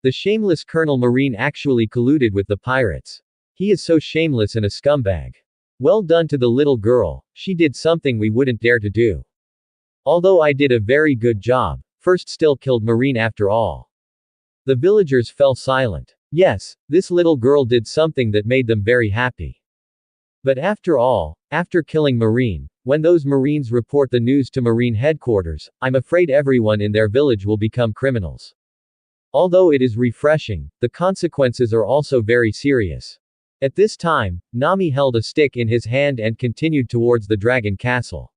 The shameless Colonel Marine actually colluded with the pirates. He is so shameless and a scumbag. Well done to the little girl, she did something we wouldn't dare to do. Although I did a very good job, first still killed Marine after all. The villagers fell silent. Yes, this little girl did something that made them very happy. But after all, after killing Marine, when those Marines report the news to Marine headquarters, I'm afraid everyone in their village will become criminals. Although it is refreshing, the consequences are also very serious. At this time, Nami held a stick in his hand and continued towards the dragon castle.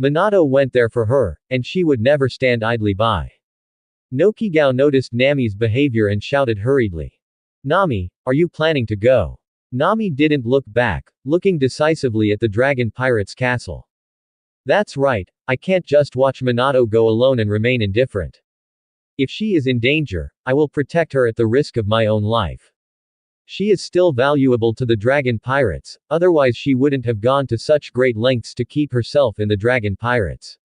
Manato went there for her, and she would never stand idly by. Nokigao noticed Nami's behavior and shouted hurriedly. Nami, are you planning to go? Nami didn't look back, looking decisively at the dragon pirate's castle. That's right, I can't just watch Manato go alone and remain indifferent. If she is in danger, I will protect her at the risk of my own life. She is still valuable to the dragon pirates, otherwise she wouldn't have gone to such great lengths to keep herself in the dragon pirates.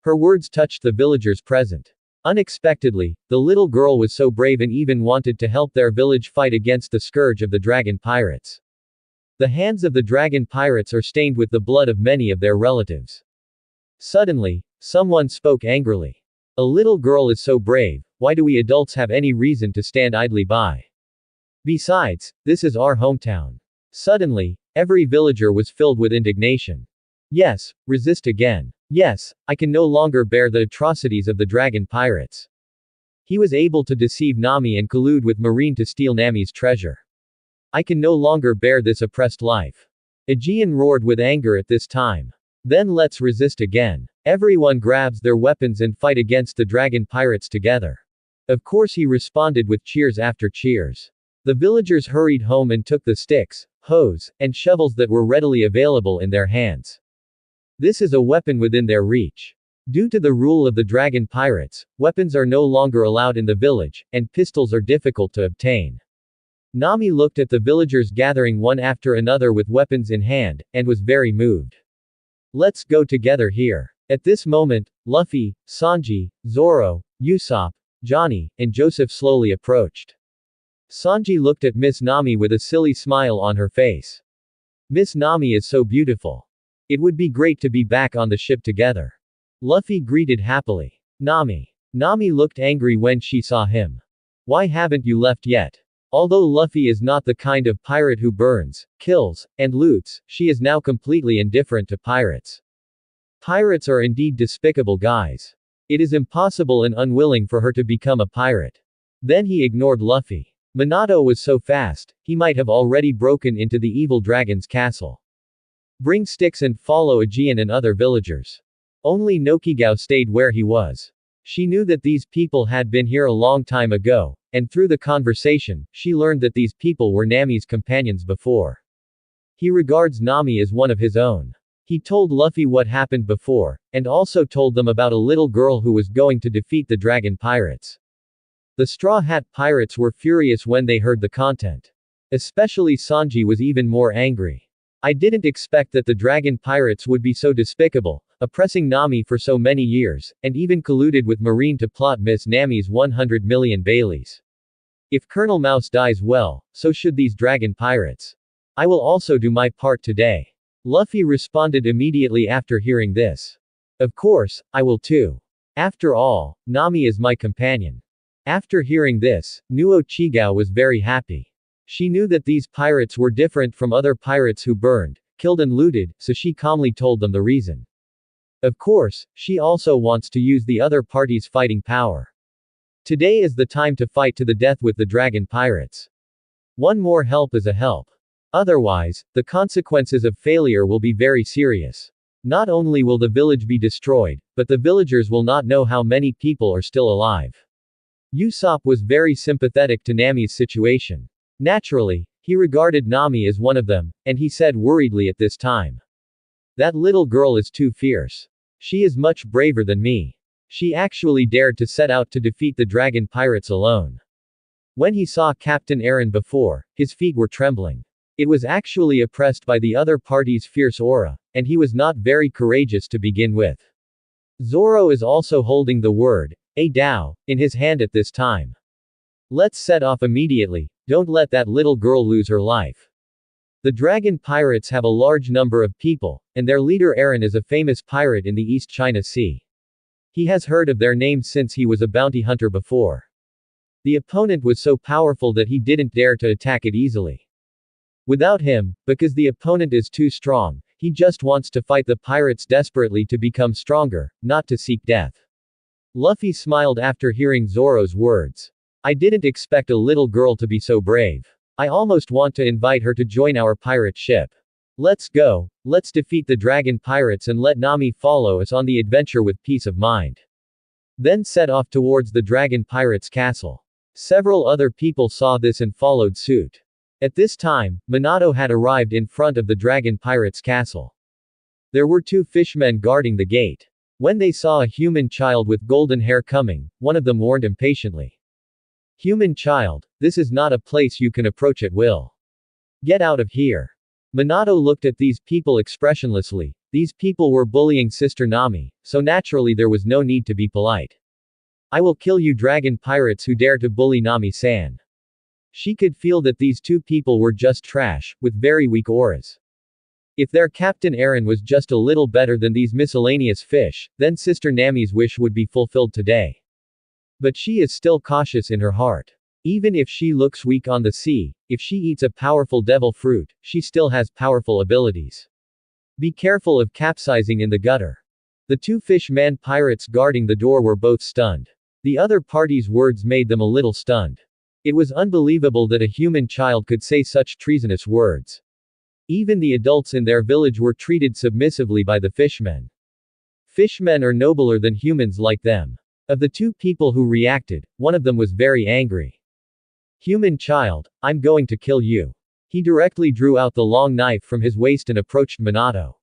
Her words touched the villagers present. Unexpectedly, the little girl was so brave and even wanted to help their village fight against the scourge of the dragon pirates. The hands of the dragon pirates are stained with the blood of many of their relatives. Suddenly, someone spoke angrily. A little girl is so brave, why do we adults have any reason to stand idly by? Besides, this is our hometown. Suddenly, every villager was filled with indignation. Yes, resist again. Yes, I can no longer bear the atrocities of the dragon pirates. He was able to deceive Nami and collude with Marine to steal Nami's treasure. I can no longer bear this oppressed life. Aegean roared with anger at this time. Then let's resist again. Everyone grabs their weapons and fight against the dragon pirates together. Of course he responded with cheers after cheers. The villagers hurried home and took the sticks, hoes, and shovels that were readily available in their hands. This is a weapon within their reach. Due to the rule of the dragon pirates, weapons are no longer allowed in the village, and pistols are difficult to obtain. Nami looked at the villagers gathering one after another with weapons in hand, and was very moved. Let's go together here. At this moment, Luffy, Sanji, Zoro, Usopp, Johnny, and Joseph slowly approached. Sanji looked at Miss Nami with a silly smile on her face. Miss Nami is so beautiful. It would be great to be back on the ship together. Luffy greeted happily. Nami. Nami looked angry when she saw him. Why haven't you left yet? Although Luffy is not the kind of pirate who burns, kills, and loots, she is now completely indifferent to pirates. Pirates are indeed despicable guys. It is impossible and unwilling for her to become a pirate. Then he ignored Luffy. Manato was so fast, he might have already broken into the evil dragon's castle. Bring sticks and follow Aegean and other villagers. Only Nokigao stayed where he was. She knew that these people had been here a long time ago, and through the conversation, she learned that these people were Nami's companions before. He regards Nami as one of his own. He told Luffy what happened before, and also told them about a little girl who was going to defeat the dragon pirates. The Straw Hat Pirates were furious when they heard the content. Especially Sanji was even more angry. I didn't expect that the dragon pirates would be so despicable, oppressing Nami for so many years, and even colluded with Marine to plot Miss Nami's 100 million Baileys. If Colonel Mouse dies well, so should these dragon pirates. I will also do my part today. Luffy responded immediately after hearing this. Of course, I will too. After all, Nami is my companion. After hearing this, Nuo Chigao was very happy. She knew that these pirates were different from other pirates who burned, killed and looted, so she calmly told them the reason. Of course, she also wants to use the other party's fighting power. Today is the time to fight to the death with the dragon pirates. One more help is a help. Otherwise, the consequences of failure will be very serious. Not only will the village be destroyed, but the villagers will not know how many people are still alive. Usopp was very sympathetic to Nami's situation. Naturally, he regarded Nami as one of them, and he said worriedly at this time. That little girl is too fierce. She is much braver than me. She actually dared to set out to defeat the dragon pirates alone. When he saw Captain Aaron before, his feet were trembling. It was actually oppressed by the other party's fierce aura, and he was not very courageous to begin with. Zoro is also holding the word, a Dao, in his hand at this time. Let's set off immediately, don't let that little girl lose her life. The dragon pirates have a large number of people, and their leader Aaron is a famous pirate in the East China Sea. He has heard of their names since he was a bounty hunter before. The opponent was so powerful that he didn't dare to attack it easily. Without him, because the opponent is too strong, he just wants to fight the pirates desperately to become stronger, not to seek death. Luffy smiled after hearing Zoro's words. I didn't expect a little girl to be so brave. I almost want to invite her to join our pirate ship. Let's go, let's defeat the dragon pirates and let Nami follow us on the adventure with peace of mind. Then set off towards the dragon pirates' castle. Several other people saw this and followed suit. At this time, Manato had arrived in front of the dragon pirates' castle. There were two fishmen guarding the gate. When they saw a human child with golden hair coming, one of them warned impatiently. Human child, this is not a place you can approach at will. Get out of here. Manato looked at these people expressionlessly. These people were bullying Sister Nami, so naturally there was no need to be polite. I will kill you dragon pirates who dare to bully Nami-san. She could feel that these two people were just trash, with very weak auras. If their Captain Aaron was just a little better than these miscellaneous fish, then Sister Nami's wish would be fulfilled today. But she is still cautious in her heart. Even if she looks weak on the sea, if she eats a powerful devil fruit, she still has powerful abilities. Be careful of capsizing in the gutter. The two fish-man pirates guarding the door were both stunned. The other party's words made them a little stunned. It was unbelievable that a human child could say such treasonous words. Even the adults in their village were treated submissively by the fishmen. Fishmen are nobler than humans like them. Of the two people who reacted, one of them was very angry. Human child, I'm going to kill you. He directly drew out the long knife from his waist and approached Manato.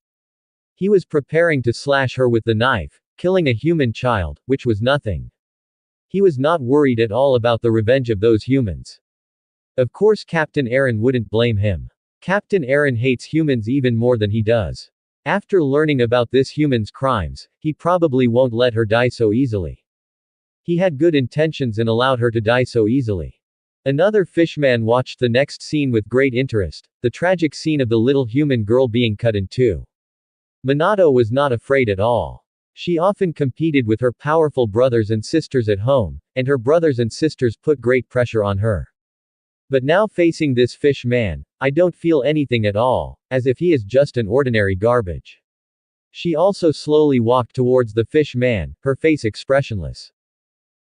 He was preparing to slash her with the knife, killing a human child, which was nothing. He was not worried at all about the revenge of those humans. Of course Captain Aaron wouldn't blame him. Captain Aaron hates humans even more than he does. After learning about this human's crimes, he probably won't let her die so easily. He had good intentions and allowed her to die so easily. Another fishman watched the next scene with great interest, the tragic scene of the little human girl being cut in two. Manato was not afraid at all. She often competed with her powerful brothers and sisters at home, and her brothers and sisters put great pressure on her. But now facing this fish man, I don't feel anything at all, as if he is just an ordinary garbage. She also slowly walked towards the fish man, her face expressionless.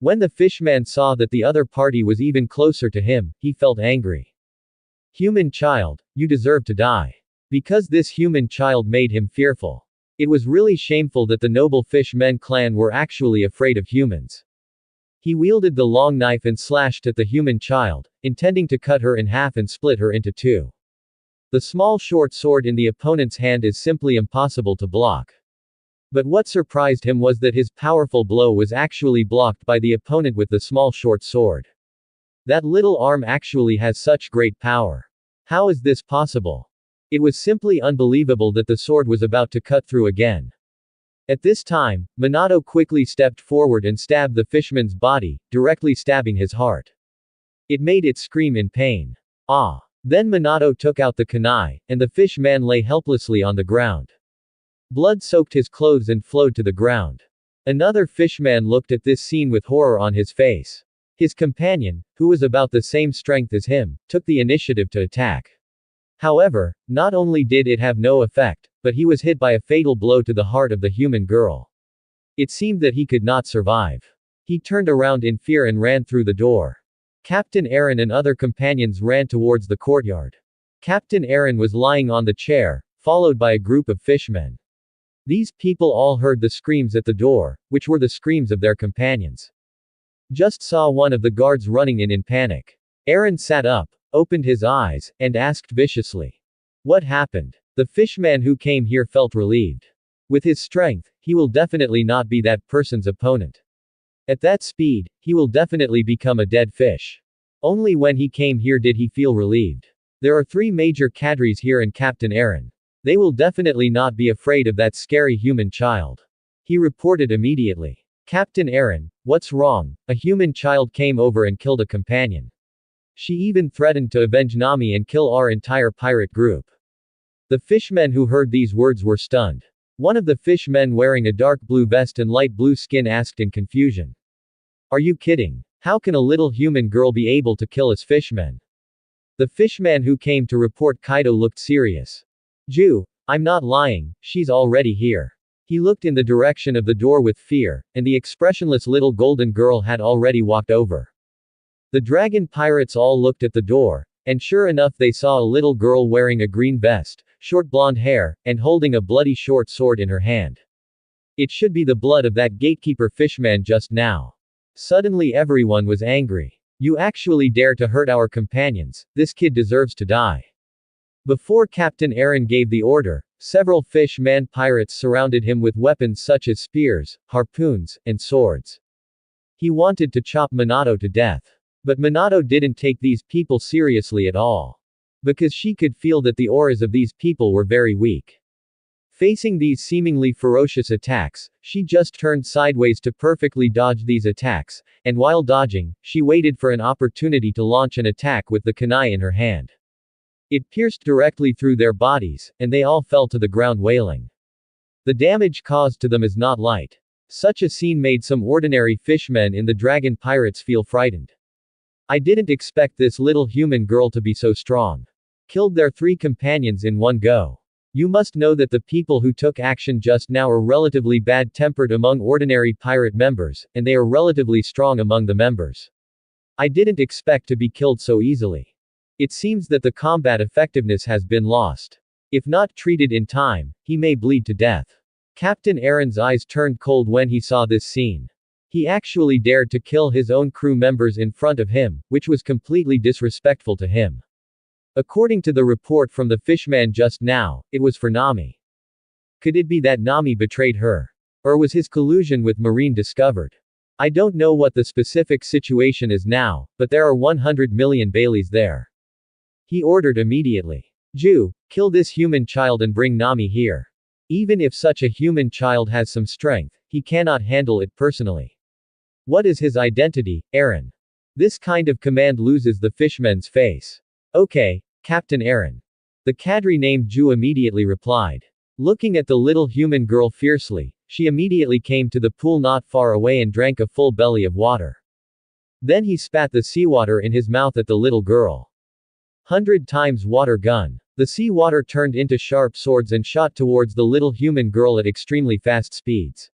When the fishman saw that the other party was even closer to him, he felt angry. Human child, you deserve to die. Because this human child made him fearful. It was really shameful that the noble fishmen clan were actually afraid of humans. He wielded the long knife and slashed at the human child, intending to cut her in half and split her into two. The small short sword in the opponent's hand is simply impossible to block. But what surprised him was that his powerful blow was actually blocked by the opponent with the small short sword. That little arm actually has such great power. How is this possible? It was simply unbelievable that the sword was about to cut through again. At this time, Manato quickly stepped forward and stabbed the fishman's body, directly stabbing his heart. It made it scream in pain. Ah! Then Manato took out the kunai, and the fish man lay helplessly on the ground. Blood soaked his clothes and flowed to the ground. Another fishman looked at this scene with horror on his face. His companion, who was about the same strength as him, took the initiative to attack. However, not only did it have no effect, but he was hit by a fatal blow to the heart of the human girl. It seemed that he could not survive. He turned around in fear and ran through the door. Captain Aaron and other companions ran towards the courtyard. Captain Aaron was lying on the chair, followed by a group of fishmen. These people all heard the screams at the door, which were the screams of their companions. Just saw one of the guards running in panic. Aaron sat up, opened his eyes, and asked viciously. What happened? The fishman who came here felt relieved. With his strength, he will definitely not be that person's opponent. At that speed, he will definitely become a dead fish. Only when he came here did he feel relieved. There are 3 major cadres here and Captain Aaron. They will definitely not be afraid of that scary human child. He reported immediately. Captain Aaron, what's wrong? A human child came over and killed a companion. She even threatened to avenge Nami and kill our entire pirate group. The fishmen who heard these words were stunned. One of the fishmen wearing a dark blue vest and light blue skin asked in confusion. Are you kidding? How can a little human girl be able to kill us fishmen? The fishman who came to report Kaido looked serious. Ju, I'm not lying, she's already here. He looked in the direction of the door with fear, and the expressionless little golden girl had already walked over. The dragon pirates all looked at the door, and sure enough they saw a little girl wearing a green vest, short blonde hair, and holding a bloody short sword in her hand. It should be the blood of that gatekeeper fishman just now. Suddenly everyone was angry. You actually dare to hurt our companions, this kid deserves to die. Before Captain Aaron gave the order, Several fish-man pirates surrounded him with weapons such as spears, harpoons, and swords. He wanted to chop Manato to death. But Manato didn't take these people seriously at all. Because she could feel that the auras of these people were very weak. Facing these seemingly ferocious attacks, she just turned sideways to perfectly dodge these attacks, and while dodging, she waited for an opportunity to launch an attack with the kunai in her hand. It pierced directly through their bodies, and they all fell to the ground wailing. The damage caused to them is not light. Such a scene made some ordinary fishmen in the dragon pirates feel frightened. I didn't expect this little human girl to be so strong. Killed their 3 companions in one go. You must know that the people who took action just now are relatively bad-tempered among ordinary pirate members, and they are relatively strong among the members. I didn't expect to be killed so easily. It seems that the combat effectiveness has been lost. If not treated in time, he may bleed to death. Captain Aaron's eyes turned cold when he saw this scene. He actually dared to kill his own crew members in front of him, which was completely disrespectful to him. According to the report from the fishman just now, it was for Nami. Could it be that Nami betrayed her? Or was his collusion with Marine discovered? I don't know what the specific situation is now, but there are 100 million Baileys there. He ordered immediately. Ju, kill this human child and bring Nami here. Even if such a human child has some strength, he cannot handle it personally. What is his identity, Aaron? This kind of command loses the fishman's face. Okay, Captain Aaron. The cadre named Ju immediately replied. Looking at the little human girl fiercely, she immediately came to the pool not far away and drank a full belly of water. Then he spat the seawater in his mouth at the little girl. 100 times water gun. The seawater turned into sharp swords and shot towards the little human girl at extremely fast speeds.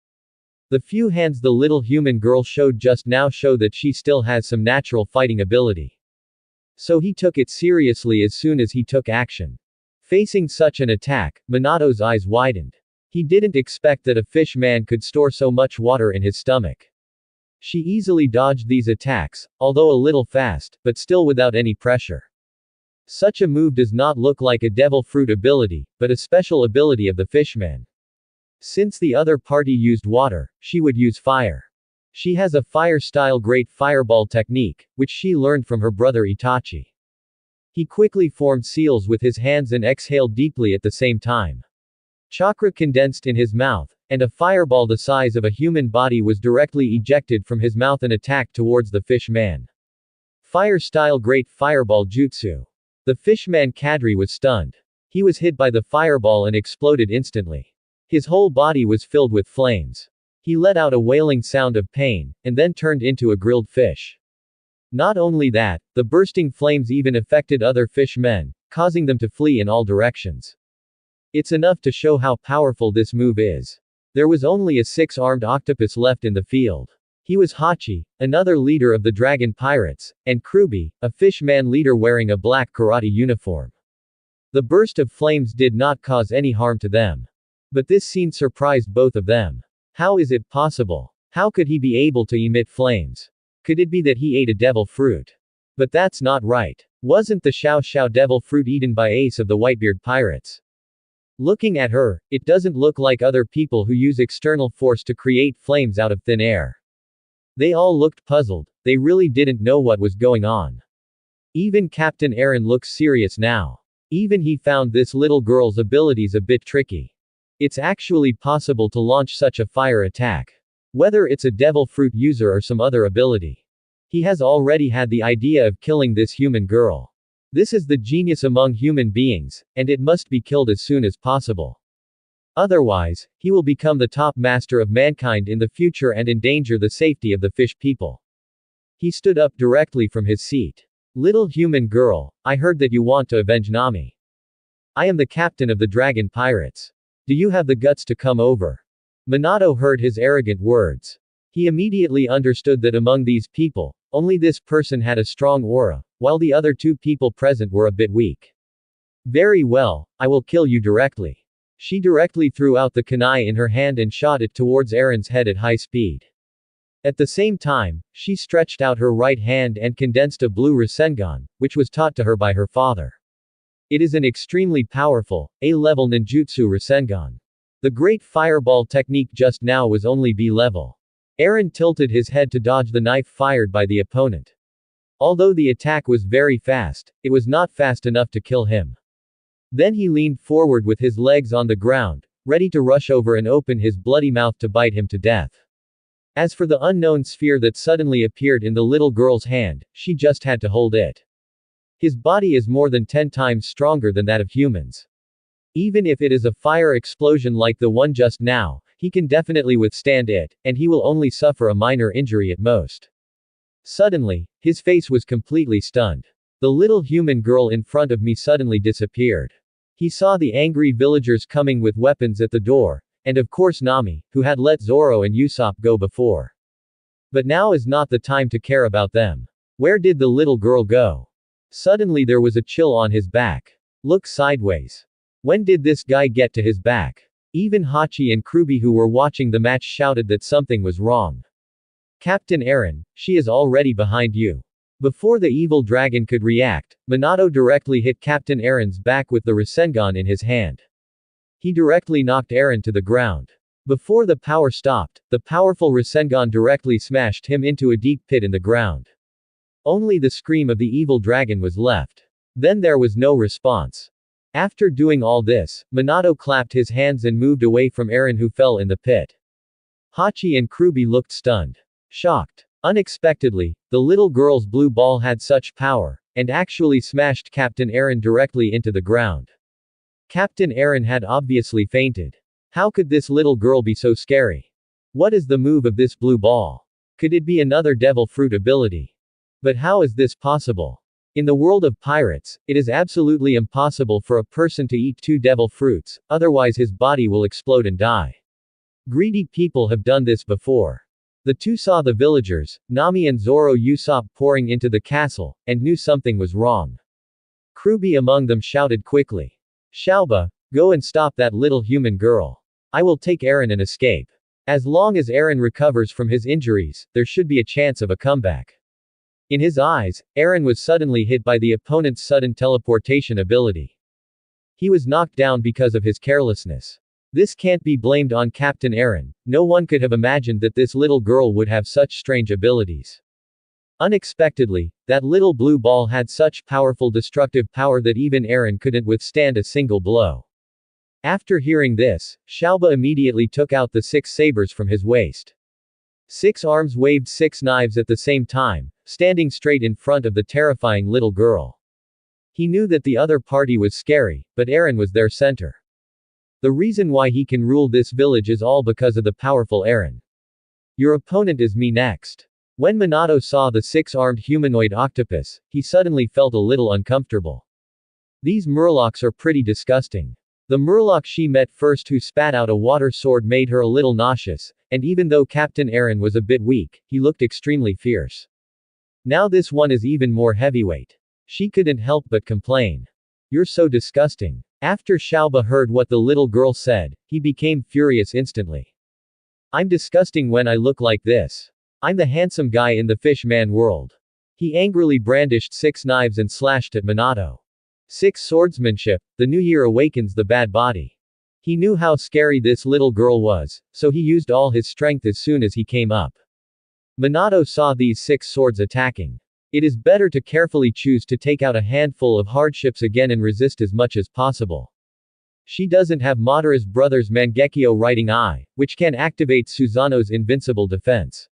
The few hands the little human girl showed just now show that she still has some natural fighting ability. So he took it seriously as soon as he took action. Facing such an attack, Manato's eyes widened. He didn't expect that a fish man could store so much water in his stomach. She easily dodged these attacks, although a little fast, but still without any pressure. Such a move does not look like a devil fruit ability, but a special ability of the fishman. Since the other party used water, she would use fire. She has a fire-style great fireball technique, which she learned from her brother Itachi. He quickly formed seals with his hands and exhaled deeply at the same time. Chakra condensed in his mouth, and a fireball the size of a human body was directly ejected from his mouth and attacked towards the fish man. Fire-style great fireball jutsu. The fishman cadre was stunned. He was hit by the fireball and exploded instantly. His whole body was filled with flames. He let out a wailing sound of pain, and then turned into a grilled fish. Not only that, the bursting flames even affected other fishmen, causing them to flee in all directions. It's enough to show how powerful this move is. There was only a 6-armed octopus left in the field. He was Hachi, another leader of the dragon pirates, and Kruby, a fishman leader wearing a black karate uniform. The burst of flames did not cause any harm to them. But this scene surprised both of them. How is it possible? How could he be able to emit flames? Could it be that he ate a devil fruit? But that's not right. Wasn't the Xiao Xiao devil fruit eaten by Ace of the Whitebeard pirates? Looking at her, it doesn't look like other people who use external force to create flames out of thin air. They all looked puzzled, they really didn't know what was going on. Even Captain Aaron looks serious now. Even he found this little girl's abilities a bit tricky. It's actually possible to launch such a fire attack. Whether it's a devil fruit user or some other ability. He has already had the idea of killing this human girl. This is the genius among human beings, and it must be killed as soon as possible. Otherwise, he will become the top master of mankind in the future and endanger the safety of the fish people. He stood up directly from his seat. Little human girl, I heard that you want to avenge Nami. I am the captain of the dragon pirates. Do you have the guts to come over? Manato heard his arrogant words. He immediately understood that among these people, only this person had a strong aura, while the other 2 people present were a bit weak. Very well, I will kill you directly. She directly threw out the kunai in her hand and shot it towards Aaron's head at high speed. At the same time, she stretched out her right hand and condensed a blue Rasengan, which was taught to her by her father. It is an extremely powerful, A-level ninjutsu Rasengan. The great fireball technique just now was only B-level. Eren tilted his head to dodge the knife fired by the opponent. Although the attack was very fast, it was not fast enough to kill him. Then he leaned forward with his legs on the ground, ready to rush over and open his bloody mouth to bite him to death. As for the unknown sphere that suddenly appeared in the little girl's hand, she just had to hold it. His body is more than 10 times stronger than that of humans. Even if it is a fire explosion like the one just now, he can definitely withstand it, and he will only suffer a minor injury at most. Suddenly, his face was completely stunned. The little human girl in front of me suddenly disappeared. He saw the angry villagers coming with weapons at the door, and of course Nami, who had let Zoro and Usopp go before. But now is not the time to care about them. Where did the little girl go? Suddenly there was a chill on his back. Look sideways. When did this guy get to his back? Even Hachi and Kruby who were watching the match shouted that something was wrong. Captain Eren, she is already behind you. Before the evil dragon could react, Manato directly hit Captain Eren's back with the Rasengan in his hand. He directly knocked Eren to the ground. Before the power stopped, the powerful Rasengan directly smashed him into a deep pit in the ground. Only the scream of the evil dragon was left. Then there was no response. After doing all this, Manato clapped his hands and moved away from Eren who fell in the pit. Hachi and Kruby looked stunned. Shocked. Unexpectedly, the little girl's blue ball had such power, and actually smashed Captain Eren directly into the ground. Captain Eren had obviously fainted. How could this little girl be so scary? What is the move of this blue ball? Could it be another devil fruit ability? But how is this possible? In the world of pirates, it is absolutely impossible for a person to eat 2 devil fruits, otherwise his body will explode and die. Greedy people have done this before. The two saw the villagers, Nami and Zoro Usopp pouring into the castle, and knew something was wrong. Kruby among them shouted quickly. Xiaoba, go and stop that little human girl. I will take Eren and escape. As long as Eren recovers from his injuries, there should be a chance of a comeback. In his eyes, Eren was suddenly hit by the opponent's sudden teleportation ability. He was knocked down because of his carelessness. This can't be blamed on Captain Eren, no one could have imagined that this little girl would have such strange abilities. Unexpectedly, that little blue ball had such powerful destructive power that even Eren couldn't withstand a single blow. After hearing this, Xiaoba immediately took out the 6 sabers from his waist. 6 arms waved 6 knives at the same time, standing straight in front of the terrifying little girl. He knew that the other party was scary, but Eren was their center. The reason why he can rule this village is all because of the powerful Eren. Your opponent is me next. When Minato saw the 6-armed humanoid octopus, he suddenly felt a little uncomfortable. These murlocs are pretty disgusting. The murloc she met first who spat out a water sword made her a little nauseous, and even though Captain Eren was a bit weak, he looked extremely fierce. Now this one is even more heavyweight. She couldn't help but complain. You're so disgusting. After Xiaoba heard what the little girl said, he became furious instantly. I'm disgusting when I look like this. I'm the handsome guy in the fish man world. He angrily brandished 6 knives and slashed at Minato. 6 swordsmanship, the new year awakens the bad body. He knew how scary this little girl was, so he used all his strength as soon as he came up. Minato saw these 6 swords attacking. It is better to carefully choose to take out a handful of hardships again and resist as much as possible. She doesn't have Madara's brother's Mangekyo Writing Eye, which can activate Susanoo's invincible defense.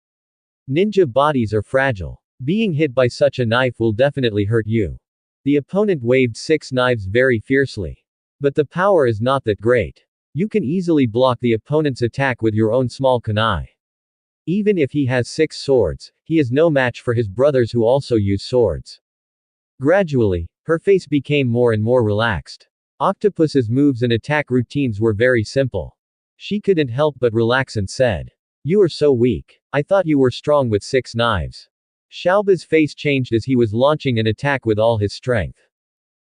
Ninja bodies are fragile. Being hit by such a knife will definitely hurt you. The opponent waved 6 knives very fiercely. But the power is not that great. You can easily block the opponent's attack with your own small kunai. Even if he has 6 swords, he is no match for his brothers who also use swords. Gradually, her face became more and more relaxed. Octopus's moves and attack routines were very simple. She couldn't help but relax and said, "You are so weak. I thought you were strong with 6 knives." Xiaoba's face changed as he was launching an attack with all his strength.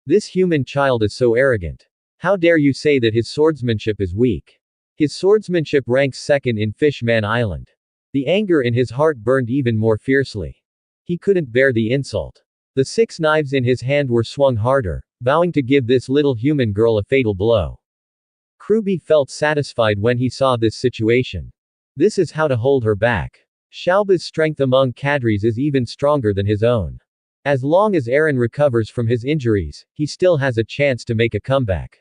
This human child is so arrogant. How dare you say that his swordsmanship is weak? His swordsmanship ranks 2nd in Fishman Island. The anger in his heart burned even more fiercely. He couldn't bear the insult. The 6 knives in his hand were swung harder, vowing to give this little human girl a fatal blow. Kruby felt satisfied when he saw this situation. This is how to hold her back. Xiaoba's strength among cadres is even stronger than his own. As long as Eren recovers from his injuries, he still has a chance to make a comeback.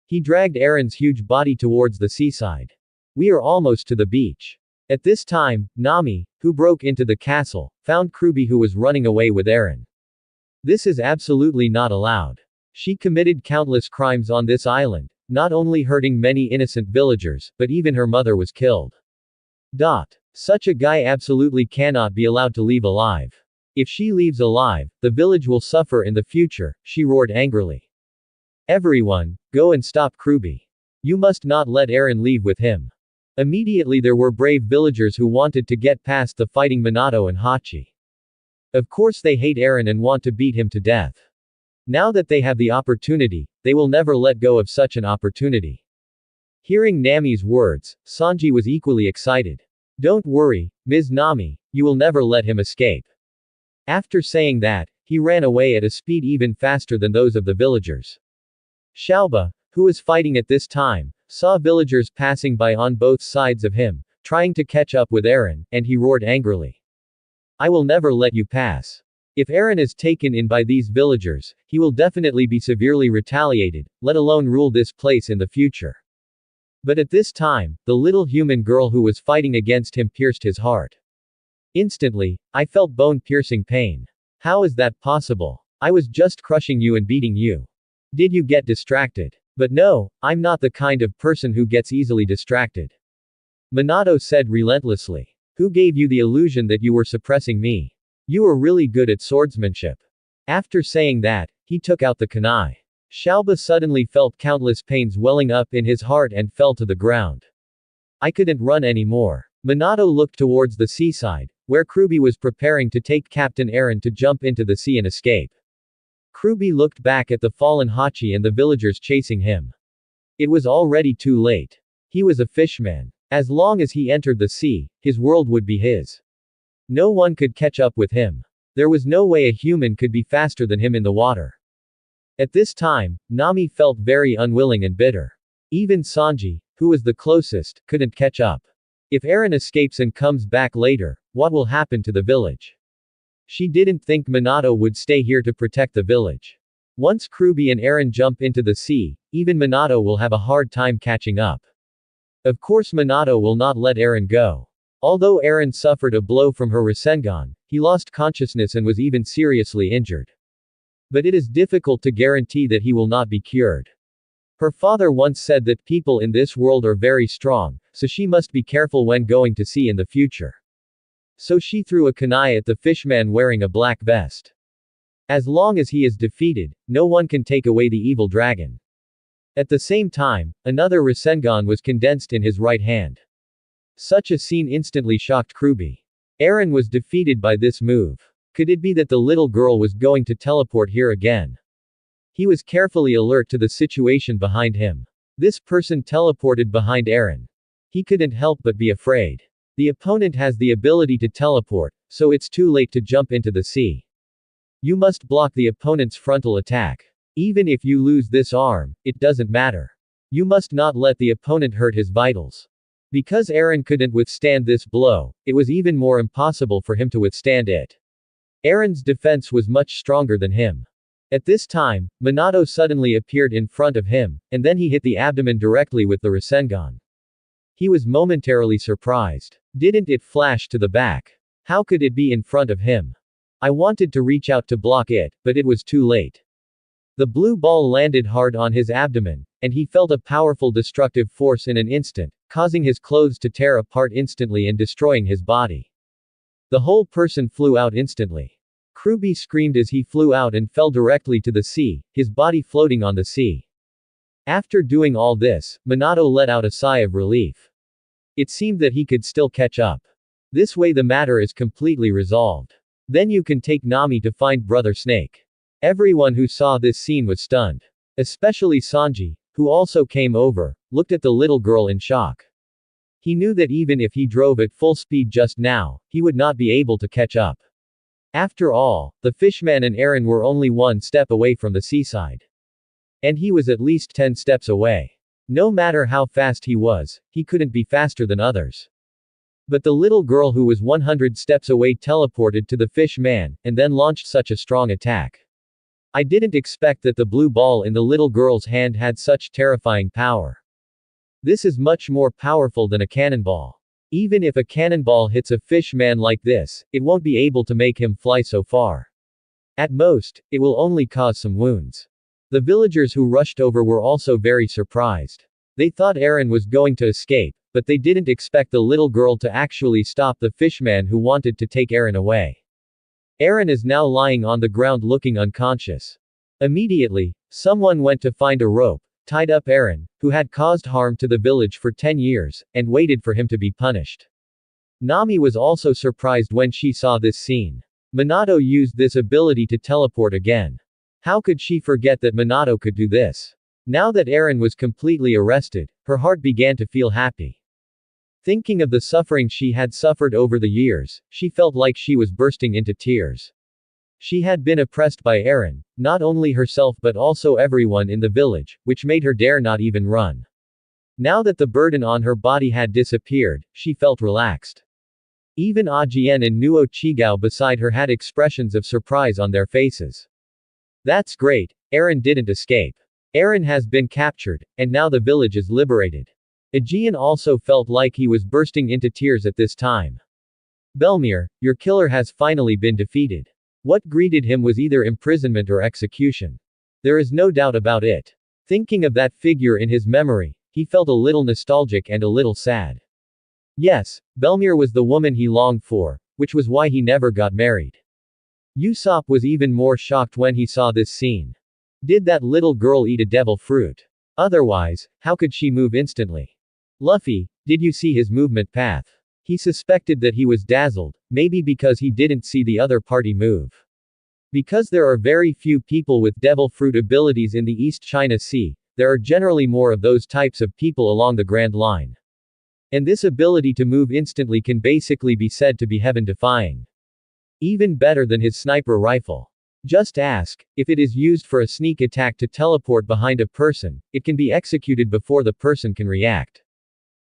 He dragged Eren's huge body towards the seaside. We are almost to the beach. At this time, Nami, who broke into the castle, found Kruby who was running away with Eren. This is absolutely not allowed. She committed countless crimes on this island, not only hurting many innocent villagers, but even her mother was killed. Such a guy absolutely cannot be allowed to leave alive. If she leaves alive, the village will suffer in the future, she roared angrily. Everyone, go and stop Kruby. You must not let Eren leave with him. Immediately there were brave villagers who wanted to get past the fighting Manato and Hachi. Of course they hate Eren and want to beat him to death. Now that they have the opportunity, they will never let go of such an opportunity. Hearing Nami's words, Sanji was equally excited. Don't worry, Ms. Nami, you will never let him escape. After saying that, he ran away at a speed even faster than those of the villagers. Xiaoba, who was fighting at this time, saw villagers passing by on both sides of him, trying to catch up with Eren, and he roared angrily. I will never let you pass. If Eren is taken in by these villagers, he will definitely be severely retaliated, let alone rule this place in the future. But at this time, the little human girl who was fighting against him pierced his heart. Instantly, I felt bone-piercing pain. How is that possible? I was just crushing you and beating you. Did you get distracted? But no, I'm not the kind of person who gets easily distracted. Manato said relentlessly. Who gave you the illusion that you were suppressing me? You are really good at swordsmanship. After saying that, he took out the kunai. Xiaoba suddenly felt countless pains welling up in his heart and fell to the ground. I couldn't run anymore. Manato looked towards the seaside, where Kruby was preparing to take Captain Eren to jump into the sea and escape. Kruby looked back at the fallen Hachi and the villagers chasing him. It was already too late. He was a fishman. As long as he entered the sea, his world would be his. No one could catch up with him. There was no way a human could be faster than him in the water. At this time, Nami felt very unwilling and bitter. Even Sanji, who was the closest, couldn't catch up. If Eren escapes and comes back later, what will happen to the village? She didn't think Manato would stay here to protect the village. Once Kruby and Eren jump into the sea, even Manato will have a hard time catching up. Of course Manato will not let Eren go. Although Eren suffered a blow from her Rasengan, he lost consciousness and was even seriously injured. But it is difficult to guarantee that he will not be cured. Her father once said that people in this world are very strong, so she must be careful when going to sea in the future. So she threw a kunai at the fishman wearing a black vest. As long as he is defeated, no one can take away the evil dragon. At the same time, another Rasengan was condensed in his right hand. Such a scene instantly shocked Kruby. Eren was defeated by this move. Could it be that the little girl was going to teleport here again? He was carefully alert to the situation behind him. This person teleported behind Eren. He couldn't help but be afraid. The opponent has the ability to teleport, so it's too late to jump into the sea. You must block the opponent's frontal attack. Even if you lose this arm, it doesn't matter. You must not let the opponent hurt his vitals. Because Eren couldn't withstand this blow, it was even more impossible for him to withstand it. Eren's defense was much stronger than him. At this time, Manato suddenly appeared in front of him, and then he hit the abdomen directly with the Rasengan. He was momentarily surprised. Didn't it flash to the back? How could it be in front of him? I wanted to reach out to block it, but it was too late. The blue ball landed hard on his abdomen, and he felt a powerful destructive force in an instant, causing his clothes to tear apart instantly and destroying his body. The whole person flew out instantly. Kruby screamed as he flew out and fell directly to the sea, his body floating on the sea. After doing all this, Manato let out a sigh of relief. It seemed that he could still catch up. This way the matter is completely resolved. Then you can take Nami to find Brother Snake. Everyone who saw this scene was stunned. Especially Sanji, who also came over, looked at the little girl in shock. He knew that even if he drove at full speed just now, he would not be able to catch up. After all, the fishman and Eren were only one step away from the seaside. And he was at least 10 steps away. No matter how fast he couldn't be faster than others. But the little girl who was 100 steps away teleported to the fish man, and then launched such a strong attack. I didn't expect that the blue ball in the little girl's hand had such terrifying power. This is much more powerful than a cannonball. Even if a cannonball hits a fish man like this, it won't be able to make him fly so far. At most, it will only cause some wounds. The villagers who rushed over were also very surprised. They thought Eren was going to escape, but they didn't expect the little girl to actually stop the fishman who wanted to take Eren away. Eren is now lying on the ground looking unconscious. Immediately, someone went to find a rope, tied up Eren, who had caused harm to the village for 10 years, and waited for him to be punished. Nami was also surprised when she saw this scene. Manato used this ability to teleport again. How could she forget that Manato could do this? Now that Eren was completely arrested, her heart began to feel happy. Thinking of the suffering she had suffered over the years, she felt like she was bursting into tears. She had been oppressed by Eren, not only herself but also everyone in the village, which made her dare not even run. Now that the burden on her body had disappeared, she felt relaxed. Even Ajien and Nuo Chigao beside her had expressions of surprise on their faces. That's great, Eren didn't escape. Eren has been captured, and now the village is liberated. Ajien also felt like he was bursting into tears at this time. Belmir, your killer has finally been defeated. What greeted him was either imprisonment or execution. There is no doubt about it. Thinking of that figure in his memory, he felt a little nostalgic and a little sad. Yes, Belmir was the woman he longed for, which was why he never got married. Usopp was even more shocked when he saw this scene. Did that little girl eat a devil fruit? Otherwise, how could she move instantly? Luffy, did you see his movement path? He suspected that he was dazzled, maybe because he didn't see the other party move. Because there are very few people with devil fruit abilities in the East China Sea, there are generally more of those types of people along the Grand Line. And this ability to move instantly can basically be said to be heaven-defying. Even better than his sniper rifle. Just ask, if it is used for a sneak attack to teleport behind a person, it can be executed before the person can react.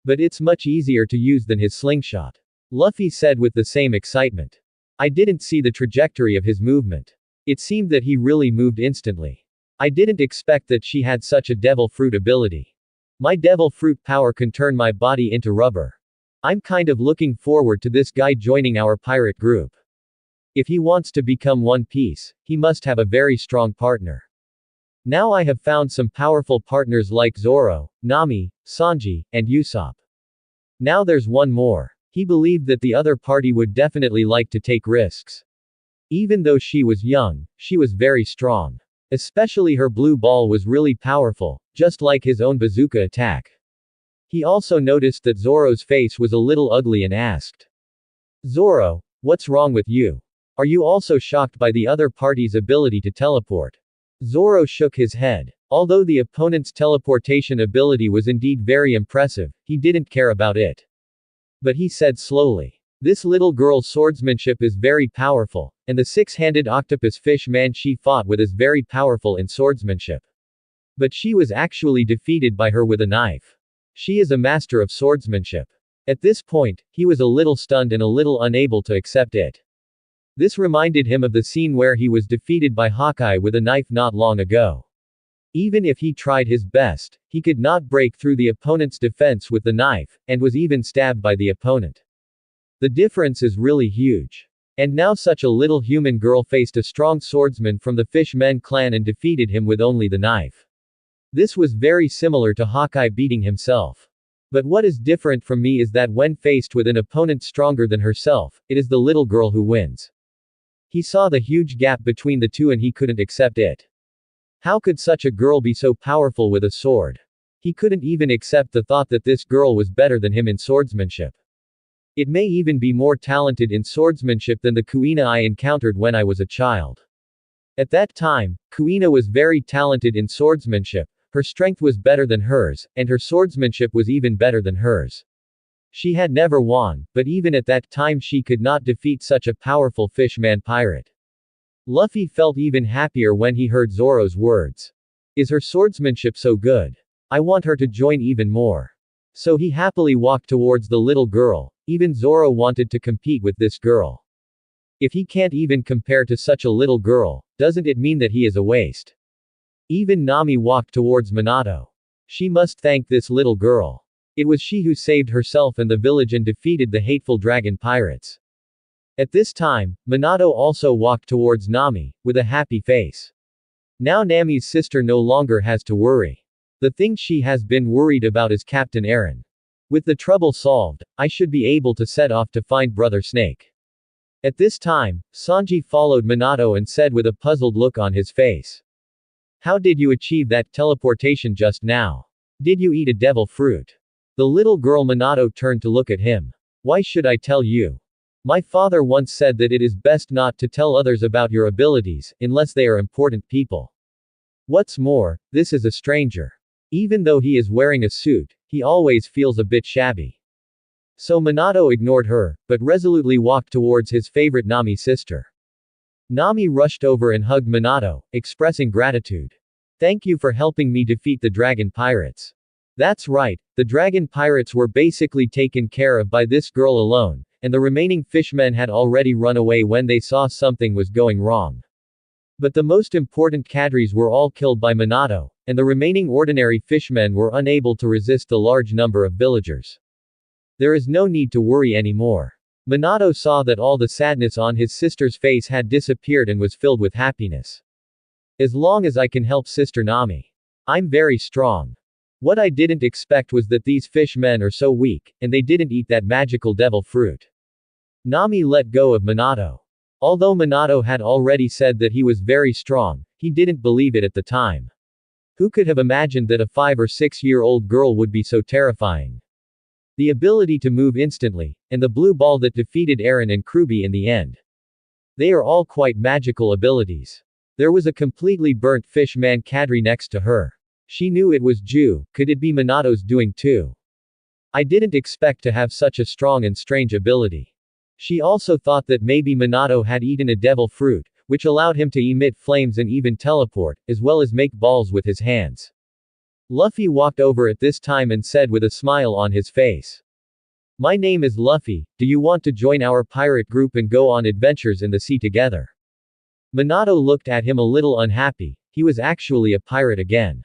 But it's much easier to use than his slingshot. Luffy said with the same excitement. I didn't see the trajectory of his movement. It seemed that he really moved instantly. I didn't expect that she had such a devil fruit ability. My devil fruit power can turn my body into rubber. I'm kind of looking forward to this guy joining our pirate group. If he wants to become One Piece, he must have a very strong partner. Now I have found some powerful partners like Zoro, Nami, Sanji, and Usopp. Now there's one more. He believed that the other party would definitely like to take risks. Even though she was young, she was very strong. Especially her blue ball was really powerful, just like his own bazooka attack. He also noticed that Zoro's face was a little ugly and asked. Zoro, what's wrong with you? Are you also shocked by the other party's ability to teleport? Zoro shook his head. Although the opponent's teleportation ability was indeed very impressive, he didn't care about it. But he said slowly. This little girl's swordsmanship is very powerful, and the six-handed octopus fish man she fought with is very powerful in swordsmanship. But she was actually defeated by her with a knife. She is a master of swordsmanship. At this point, he was a little stunned and a little unable to accept it. This reminded him of the scene where he was defeated by Hawkeye with a knife not long ago. Even if he tried his best, he could not break through the opponent's defense with the knife, and was even stabbed by the opponent. The difference is really huge. And now such a little human girl faced a strong swordsman from the Fishmen clan and defeated him with only the knife. This was very similar to Hawkeye beating himself. But what is different from me is that when faced with an opponent stronger than herself, it is the little girl who wins. He saw the huge gap between the two and he couldn't accept it. How could such a girl be so powerful with a sword? He couldn't even accept the thought that this girl was better than him in swordsmanship. It may even be more talented in swordsmanship than the Kuina I encountered when I was a child. At that time, Kuina was very talented in swordsmanship, her strength was better than hers, and her swordsmanship was even better than hers. She had never won, but even at that time she could not defeat such a powerful fishman pirate. Luffy felt even happier when he heard Zoro's words. Is her swordsmanship so good? I want her to join even more. So he happily walked towards the little girl. Even Zoro wanted to compete with this girl. If he can't even compare to such a little girl, doesn't it mean that he is a waste? Even Nami walked towards Manato. She must thank this little girl. It was she who saved herself and the village and defeated the hateful dragon pirates. At this time, Manato also walked towards Nami, with a happy face. Now Nami's sister no longer has to worry. The thing she has been worried about is Captain Aaron. With the trouble solved, I should be able to set off to find Brother Snake. At this time, Sanji followed Manato and said with a puzzled look on his face. How did you achieve that teleportation just now? Did you eat a devil fruit? The little girl Manato turned to look at him. Why should I tell you? My father once said that it is best not to tell others about your abilities, unless they are important people. What's more, this is a stranger. Even though he is wearing a suit, he always feels a bit shabby. So Manato ignored her, but resolutely walked towards his favorite Nami sister. Nami rushed over and hugged Manato, expressing gratitude. Thank you for helping me defeat the dragon pirates. That's right, the dragon pirates were basically taken care of by this girl alone, and the remaining fishmen had already run away when they saw something was going wrong. But the most important cadres were all killed by Manato, and the remaining ordinary fishmen were unable to resist the large number of villagers. There is no need to worry anymore. Manato saw that all the sadness on his sister's face had disappeared and was filled with happiness. As long as I can help Sister Nami. I'm very strong. What I didn't expect was that these fishmen are so weak, and they didn't eat that magical devil fruit. Nami let go of Manato. Although Manato had already said that he was very strong, he didn't believe it at the time. Who could have imagined that a 5 or 6-year-old girl would be so terrifying? The ability to move instantly, and the blue ball that defeated Eren and Kruby in the end. They are all quite magical abilities. There was a completely burnt fish man cadre next to her. She knew it was Ju, could it be Manato's doing too? I didn't expect to have such a strong and strange ability. She also thought that maybe Manato had eaten a devil fruit, which allowed him to emit flames and even teleport, as well as make balls with his hands. Luffy walked over at this time and said with a smile on his face. My name is Luffy, do you want to join our pirate group and go on adventures in the sea together? Manato looked at him a little unhappy, he was actually a pirate again.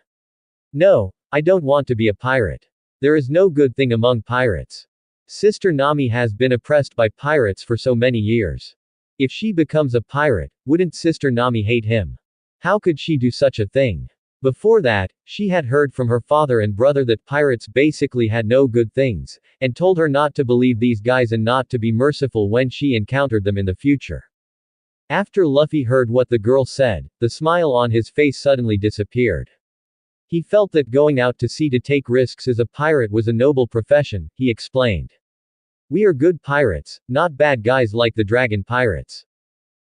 No, I don't want to be a pirate. There is no good thing among pirates. Sister Nami has been oppressed by pirates for so many years. If she becomes a pirate, wouldn't Sister Nami hate him? How could she do such a thing? Before that, she had heard from her father and brother that pirates basically had no good things, and told her not to believe these guys and not to be merciful when she encountered them in the future. After Luffy heard what the girl said, the smile on his face suddenly disappeared. He felt that going out to sea to take risks as a pirate was a noble profession, he explained. We are good pirates, not bad guys like the dragon pirates.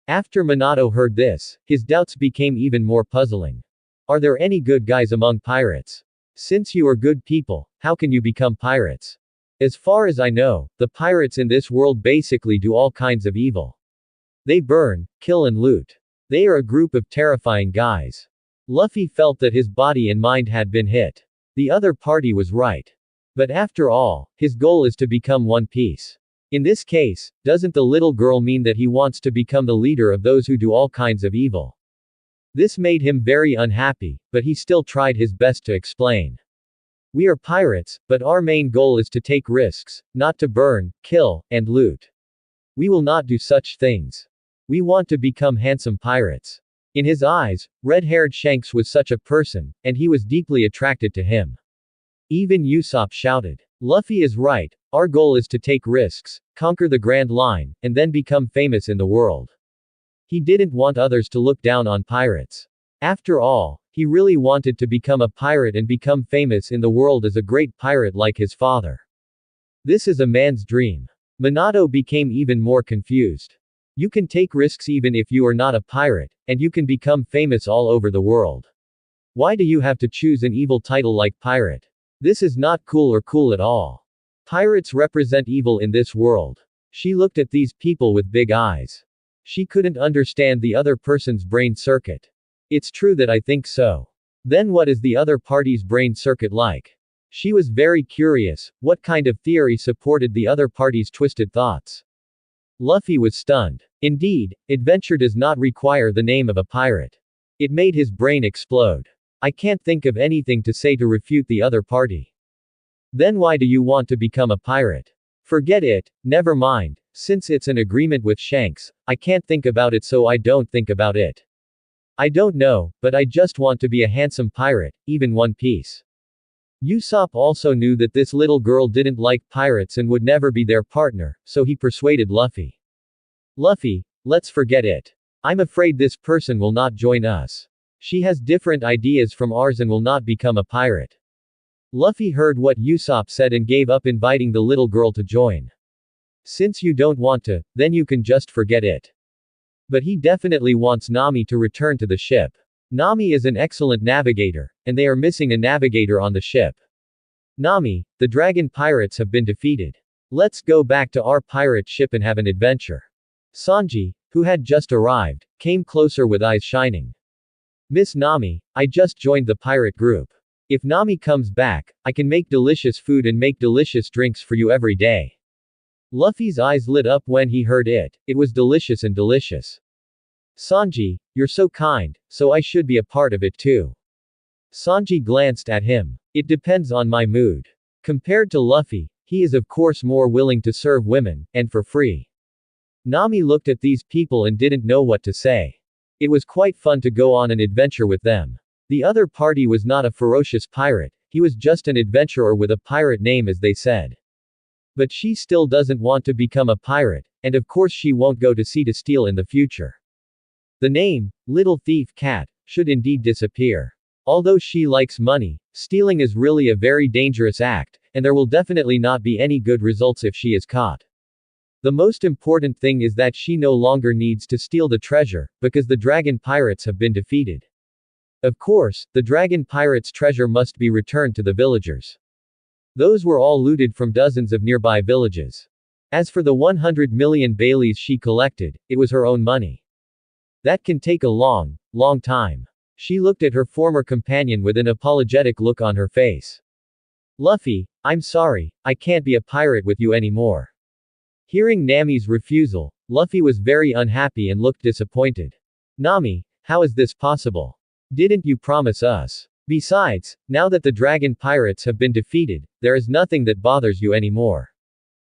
After Manato heard this, his doubts became even more puzzling. Are there any good guys among pirates? Since you are good people, how can you become pirates? As far as I know, the pirates in this world basically do all kinds of evil. They burn, kill and loot. They are a group of terrifying guys. Luffy felt that his body and mind had been hit. The other party was right. But after all, his goal is to become One Piece. In this case, doesn't the little girl mean that he wants to become the leader of those who do all kinds of evil? This made him very unhappy, but he still tried his best to explain. We are pirates, but our main goal is to take risks, not to burn, kill, and loot. We will not do such things. We want to become handsome pirates. In his eyes, red-haired Shanks was such a person, and he was deeply attracted to him. Even Usopp shouted. Luffy is right, our goal is to take risks, conquer the Grand Line, and then become famous in the world. He didn't want others to look down on pirates. After all, he really wanted to become a pirate and become famous in the world as a great pirate like his father. This is a man's dream. Manato became even more confused. You can take risks even if you are not a pirate, and you can become famous all over the world. Why do you have to choose an evil title like pirate? This is not cool or cool at all. Pirates represent evil in this world. She looked at these people with big eyes. She couldn't understand the other person's brain circuit. It's true that I think so. Then what is the other party's brain circuit like? She was very curious, what kind of theory supported the other party's twisted thoughts? Luffy was stunned. Indeed, adventure does not require the name of a pirate. It made his brain explode. I can't think of anything to say to refute the other party. Then why do you want to become a pirate? Forget it, never mind, since it's an agreement with Shanks, I can't think about it so I don't think about it. I don't know, but I just want to be a handsome pirate, even One Piece. Usopp also knew that this little girl didn't like pirates and would never be their partner, so he persuaded Luffy. Luffy, let's forget it. I'm afraid this person will not join us. She has different ideas from ours and will not become a pirate. Luffy heard what Usopp said and gave up inviting the little girl to join. Since you don't want to, then you can just forget it. But he definitely wants Nami to return to the ship. Nami is an excellent navigator, and they are missing a navigator on the ship. Nami, the dragon pirates have been defeated. Let's go back to our pirate ship and have an adventure. Sanji, who had just arrived, came closer with eyes shining. Miss Nami, I just joined the pirate group. If Nami comes back, I can make delicious food and make delicious drinks for you every day. Luffy's eyes lit up when he heard it. It was delicious and delicious. Sanji, you're so kind, so I should be a part of it too. Sanji glanced at him. It depends on my mood. Compared to Luffy, he is of course more willing to serve women, and for free. Nami looked at these people and didn't know what to say. It was quite fun to go on an adventure with them. The other party was not a ferocious pirate, he was just an adventurer with a pirate name as they said. But she still doesn't want to become a pirate, and of course she won't go to sea to steal in the future. The name, Little Thief Cat, should indeed disappear. Although she likes money, stealing is really a very dangerous act, and there will definitely not be any good results if she is caught. The most important thing is that she no longer needs to steal the treasure, because the dragon pirates have been defeated. Of course, the dragon pirates' treasure must be returned to the villagers. Those were all looted from dozens of nearby villages. As for the 100 million Baileys she collected, it was her own money. That can take a long, long time. She looked at her former companion with an apologetic look on her face. Luffy, I'm sorry, I can't be a pirate with you anymore. Hearing Nami's refusal, Luffy was very unhappy and looked disappointed. Nami, how is this possible? Didn't you promise us? Besides, now that the dragon pirates have been defeated, there is nothing that bothers you anymore.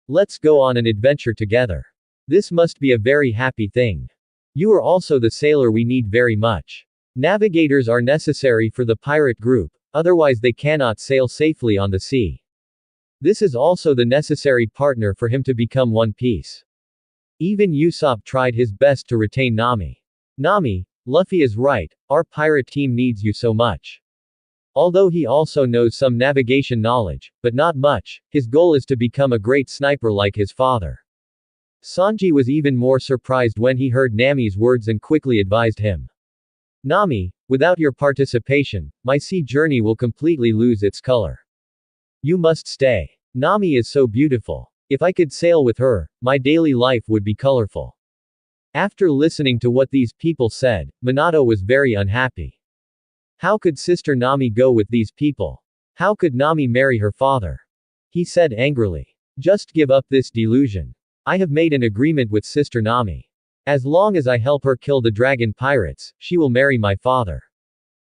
Let's go on an adventure together. This must be a very happy thing. You are also the sailor we need very much. Navigators are necessary for the pirate group, otherwise they cannot sail safely on the sea. This is also the necessary partner for him to become One Piece. Even Usopp tried his best to retain Nami. Nami, Luffy is right, our pirate team needs you so much. Although he also knows some navigation knowledge, but not much, his goal is to become a great sniper like his father. Sanji was even more surprised when he heard Nami's words and quickly advised him. Nami, without your participation, my sea journey will completely lose its color. You must stay. Nami is so beautiful. If I could sail with her, my daily life would be colorful. After listening to what these people said, Minato was very unhappy. How could Sister Nami go with these people? How could Nami marry her father? He said angrily. Just give up this delusion. I have made an agreement with Sister Nami. As long as I help her kill the dragon pirates, she will marry my father.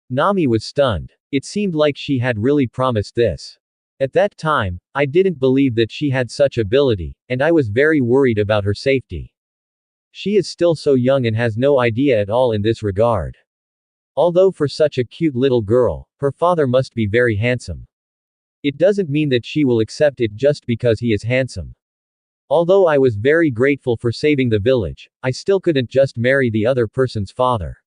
Nami was stunned. It seemed like she had really promised this. At that time, I didn't believe that she had such ability, and I was very worried about her safety. She is still so young and has no idea at all in this regard. Although for such a cute little girl, her father must be very handsome. It doesn't mean that she will accept it just because he is handsome. Although I was very grateful for saving the village, I still couldn't just marry the other person's father.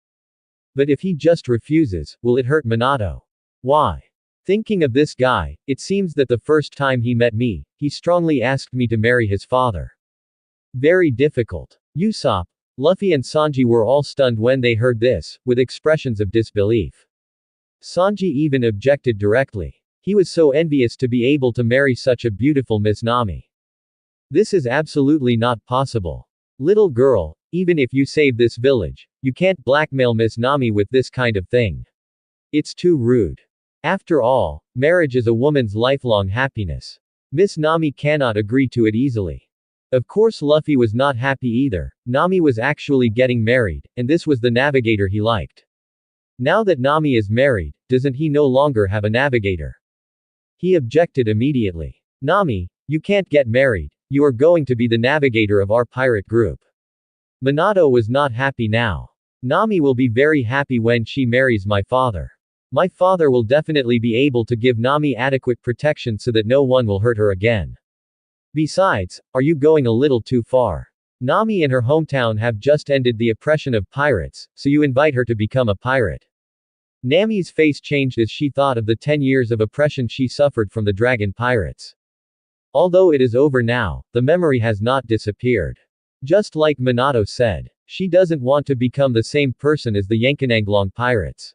But if he just refuses, will it hurt Minato? Why? Thinking of this guy, it seems that the first time he met me, he strongly asked me to marry his father. Very difficult. Usopp, Luffy and Sanji were all stunned when they heard this, with expressions of disbelief. Sanji even objected directly. He was so envious to be able to marry such a beautiful Miss Nami. This is absolutely not possible. Little girl, even if you save this village, you can't blackmail Miss Nami with this kind of thing. It's too rude. After all, marriage is a woman's lifelong happiness. Miss Nami cannot agree to it easily. Of course Luffy was not happy either. Nami was actually getting married, and this was the navigator he liked. Now that Nami is married, doesn't he no longer have a navigator? He objected immediately. Nami, you can't get married, you are going to be the navigator of our pirate group. Manato was not happy now. Nami will be very happy when she marries my father. My father will definitely be able to give Nami adequate protection so that no one will hurt her again. Besides, are you going a little too far? Nami and her hometown have just ended the oppression of pirates, so you invite her to become a pirate. Nami's face changed as she thought of the 10 years of oppression she suffered from the dragon pirates. Although it is over now, the memory has not disappeared. Just like Manato said, she doesn't want to become the same person as the Yankonanglong pirates.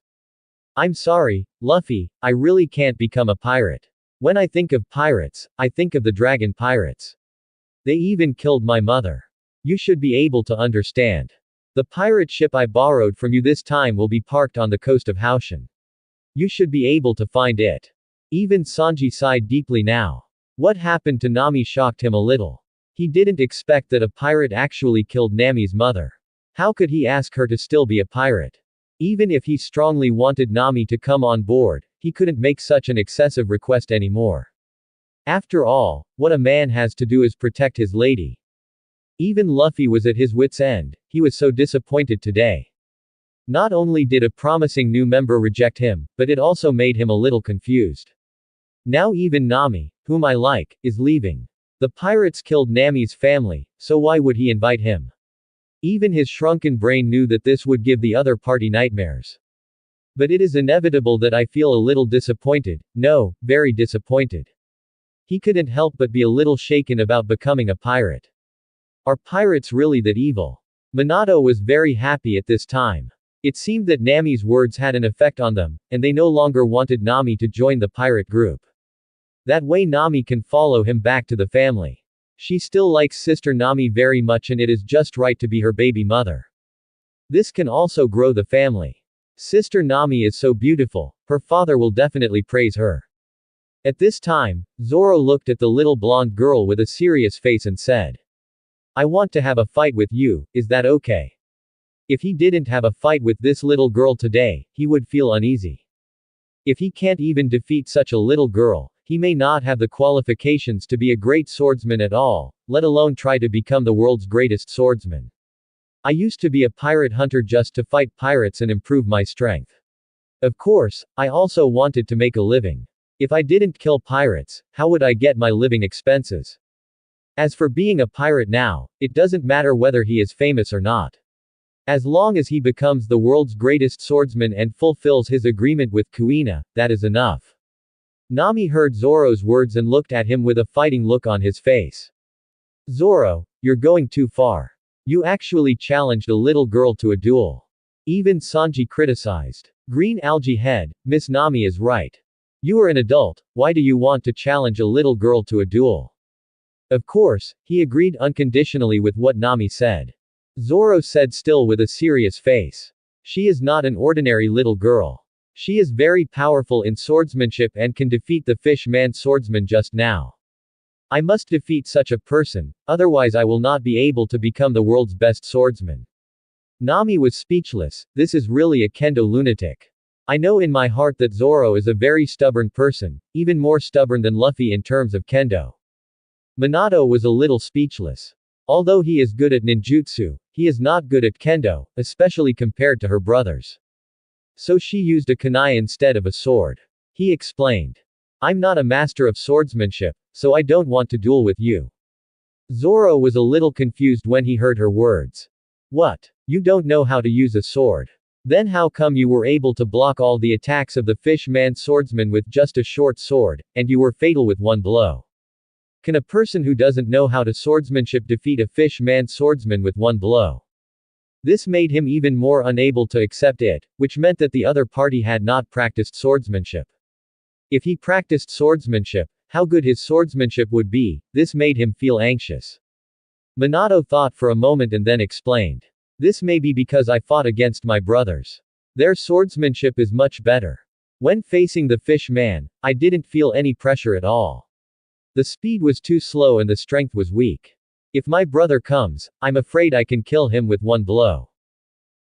I'm sorry, Luffy, I really can't become a pirate. When I think of pirates, I think of the dragon pirates. They even killed my mother. You should be able to understand. The pirate ship I borrowed from you this time will be parked on the coast of Haoshan. You should be able to find it. Even Sanji sighed deeply now. What happened to Nami shocked him a little. He didn't expect that a pirate actually killed Nami's mother. How could he ask her to still be a pirate? Even if he strongly wanted Nami to come on board, he couldn't make such an excessive request anymore. After all, what a man has to do is protect his lady. Even Luffy was at his wits' end, he was so disappointed today. Not only did a promising new member reject him, but it also made him a little confused. Now even Nami, whom I like, is leaving. The pirates killed Nami's family, so why would he invite him? Even his shrunken brain knew that this would give the other party nightmares. But it is inevitable that I feel a little disappointed, no, very disappointed. He couldn't help but be a little shaken about becoming a pirate. Are pirates really that evil? Manato was very happy at this time. It seemed that Nami's words had an effect on them, and they no longer wanted Nami to join the pirate group. That way Nami can follow him back to the family. She still likes sister Nami very much and it is just right to be her baby mother. This can also grow the family. Sister Nami is so beautiful, her father will definitely praise her. At this time, Zoro looked at the little blonde girl with a serious face and said, I want to have a fight with you, is that okay? If he didn't have a fight with this little girl today, he would feel uneasy. If he can't even defeat such a little girl, he may not have the qualifications to be a great swordsman at all, let alone try to become the world's greatest swordsman. I used to be a pirate hunter just to fight pirates and improve my strength. Of course, I also wanted to make a living. If I didn't kill pirates, how would I get my living expenses? As for being a pirate now, it doesn't matter whether he is famous or not. As long as he becomes the world's greatest swordsman and fulfills his agreement with Kuina, that is enough. Nami heard Zoro's words and looked at him with a fighting look on his face. Zoro, you're going too far. You actually challenged a little girl to a duel. Even Sanji criticized. Green Algae Head, Miss Nami is right. You are an adult, why do you want to challenge a little girl to a duel? Of course, he agreed unconditionally with what Nami said. Zoro said still with a serious face. She is not an ordinary little girl. She is very powerful in swordsmanship and can defeat the fish-man swordsman just now. I must defeat such a person, otherwise I will not be able to become the world's best swordsman. Nami was speechless, this is really a kendo lunatic. I know in my heart that Zoro is a very stubborn person, even more stubborn than Luffy in terms of kendo. Manato was a little speechless. Although he is good at ninjutsu, he is not good at kendo, especially compared to her brothers. So she used a kunai instead of a sword. He explained. I'm not a master of swordsmanship, so I don't want to duel with you. Zoro was a little confused when he heard her words. What? You don't know how to use a sword? Then how come you were able to block all the attacks of the fish-man swordsman with just a short sword, and you were fatal with one blow? Can a person who doesn't know how to swordsmanship defeat a fish-man swordsman with one blow? This made him even more unable to accept it, which meant that the other party had not practiced swordsmanship. If he practiced swordsmanship, how good his swordsmanship would be, this made him feel anxious. Manato thought for a moment and then explained. This may be because I fought against my brothers. Their swordsmanship is much better. When facing the fish man, I didn't feel any pressure at all. The speed was too slow and the strength was weak. If my brother comes, I'm afraid I can kill him with one blow.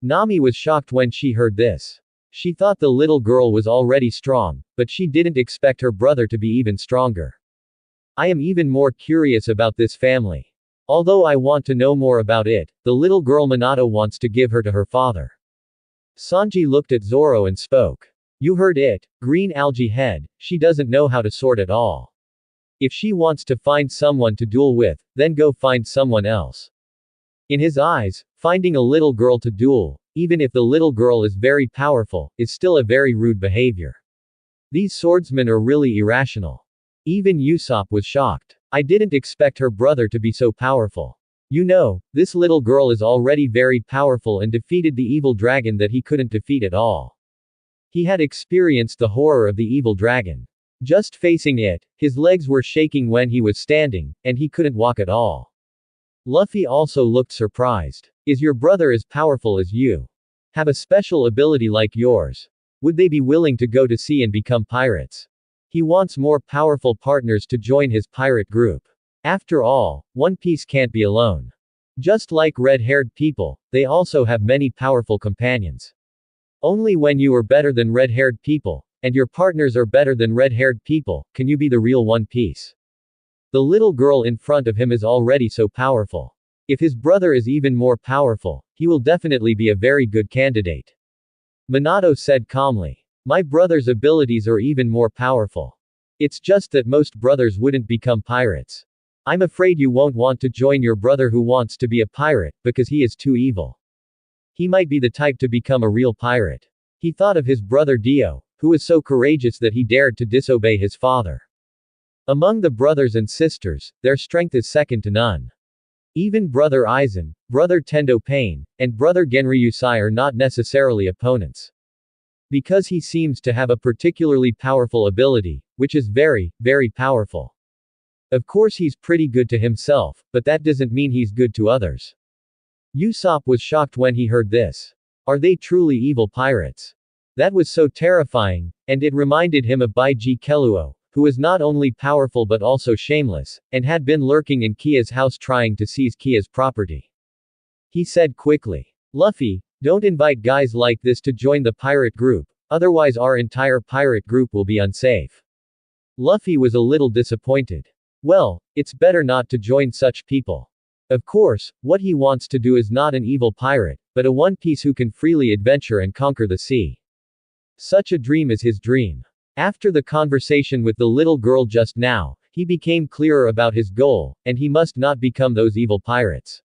Nami was shocked when she heard this. She thought the little girl was already strong, but she didn't expect her brother to be even stronger. I am even more curious about this family. Although I want to know more about it, the little girl Manato wants to give her to her father. Sanji looked at Zoro and spoke. You heard it, green algae head, she doesn't know how to sort at all. If she wants to find someone to duel with, then go find someone else. In his eyes, finding a little girl to duel, even if the little girl is very powerful, is still a very rude behavior. These swordsmen are really irrational. Even Usopp was shocked. I didn't expect her brother to be so powerful. You know, this little girl is already very powerful and defeated the evil dragon that he couldn't defeat at all. He had experienced the horror of the evil dragon. Just facing it, his legs were shaking when he was standing, and he couldn't walk at all. Luffy also looked surprised. Is your brother as powerful as you? Have a special ability like yours? Would they be willing to go to sea and become pirates? He wants more powerful partners to join his pirate group. After all, One Piece can't be alone. Just like red-haired people, they also have many powerful companions. Only when you are better than red-haired people, and your partners are better than red-haired people, can you be the real One Piece. The little girl in front of him is already so powerful. If his brother is even more powerful, he will definitely be a very good candidate. Manato said calmly. My brother's abilities are even more powerful. It's just that most brothers wouldn't become pirates. I'm afraid you won't want to join your brother who wants to be a pirate, because he is too evil. He might be the type to become a real pirate. He thought of his brother Dio, who was so courageous that he dared to disobey his father. Among the brothers and sisters, their strength is second to none. Even brother Aizen, brother Tendo Pain, and brother Genryusai are not necessarily opponents. Because he seems to have a particularly powerful ability, which is very, very powerful. Of course he's pretty good to himself, but that doesn't mean he's good to others. Usopp was shocked when he heard this. Are they truly evil pirates? That was so terrifying, and it reminded him of Baiji Keluo, who was not only powerful but also shameless, and had been lurking in Kia's house trying to seize Kia's property. He said quickly, Luffy, don't invite guys like this to join the pirate group, otherwise our entire pirate group will be unsafe. Luffy was a little disappointed. Well, it's better not to join such people. Of course, what he wants to do is not an evil pirate, but a One Piece who can freely adventure and conquer the sea. Such a dream is his dream. After the conversation with the little girl just now, he became clearer about his goal, and he must not become those evil pirates.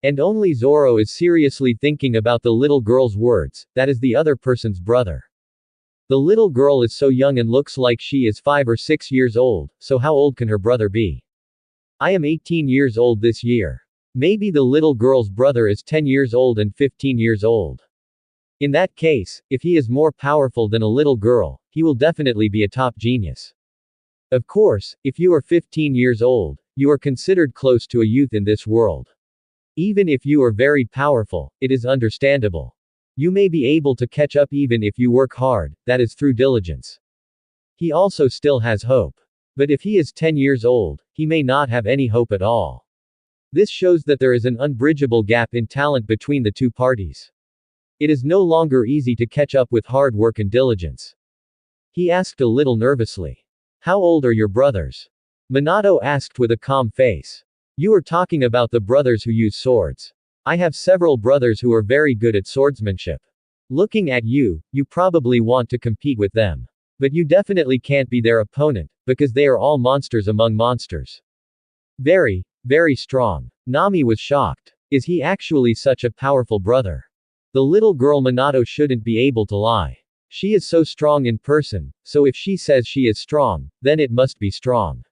And only Zoro is seriously thinking about the little girl's words, that is the other person's brother. The little girl is so young and looks like she is 5 or 6 years old, so how old can her brother be? I am 18 years old this year. Maybe the little girl's brother is 10 years old and 15 years old. In that case, if he is more powerful than a little girl, he will definitely be a top genius. Of course, if you are 15 years old, you are considered close to a youth in this world. Even if you are very powerful, it is understandable. You may be able to catch up even if you work hard, that is through diligence. He also still has hope. But if he is 10 years old, he may not have any hope at all. This shows that there is an unbridgeable gap in talent between the two parties. It is no longer easy to catch up with hard work and diligence. He asked a little nervously. How old are your brothers? Manato asked with a calm face. You are talking about the brothers who use swords. I have several brothers who are very good at swordsmanship. Looking at you, you probably want to compete with them. But you definitely can't be their opponent, because they are all monsters among monsters. Very, very strong. Nami was shocked. Is he actually such a powerful brother? The little girl Manato shouldn't be able to lie. She is so strong in person, so if she says she is strong, then it must be strong.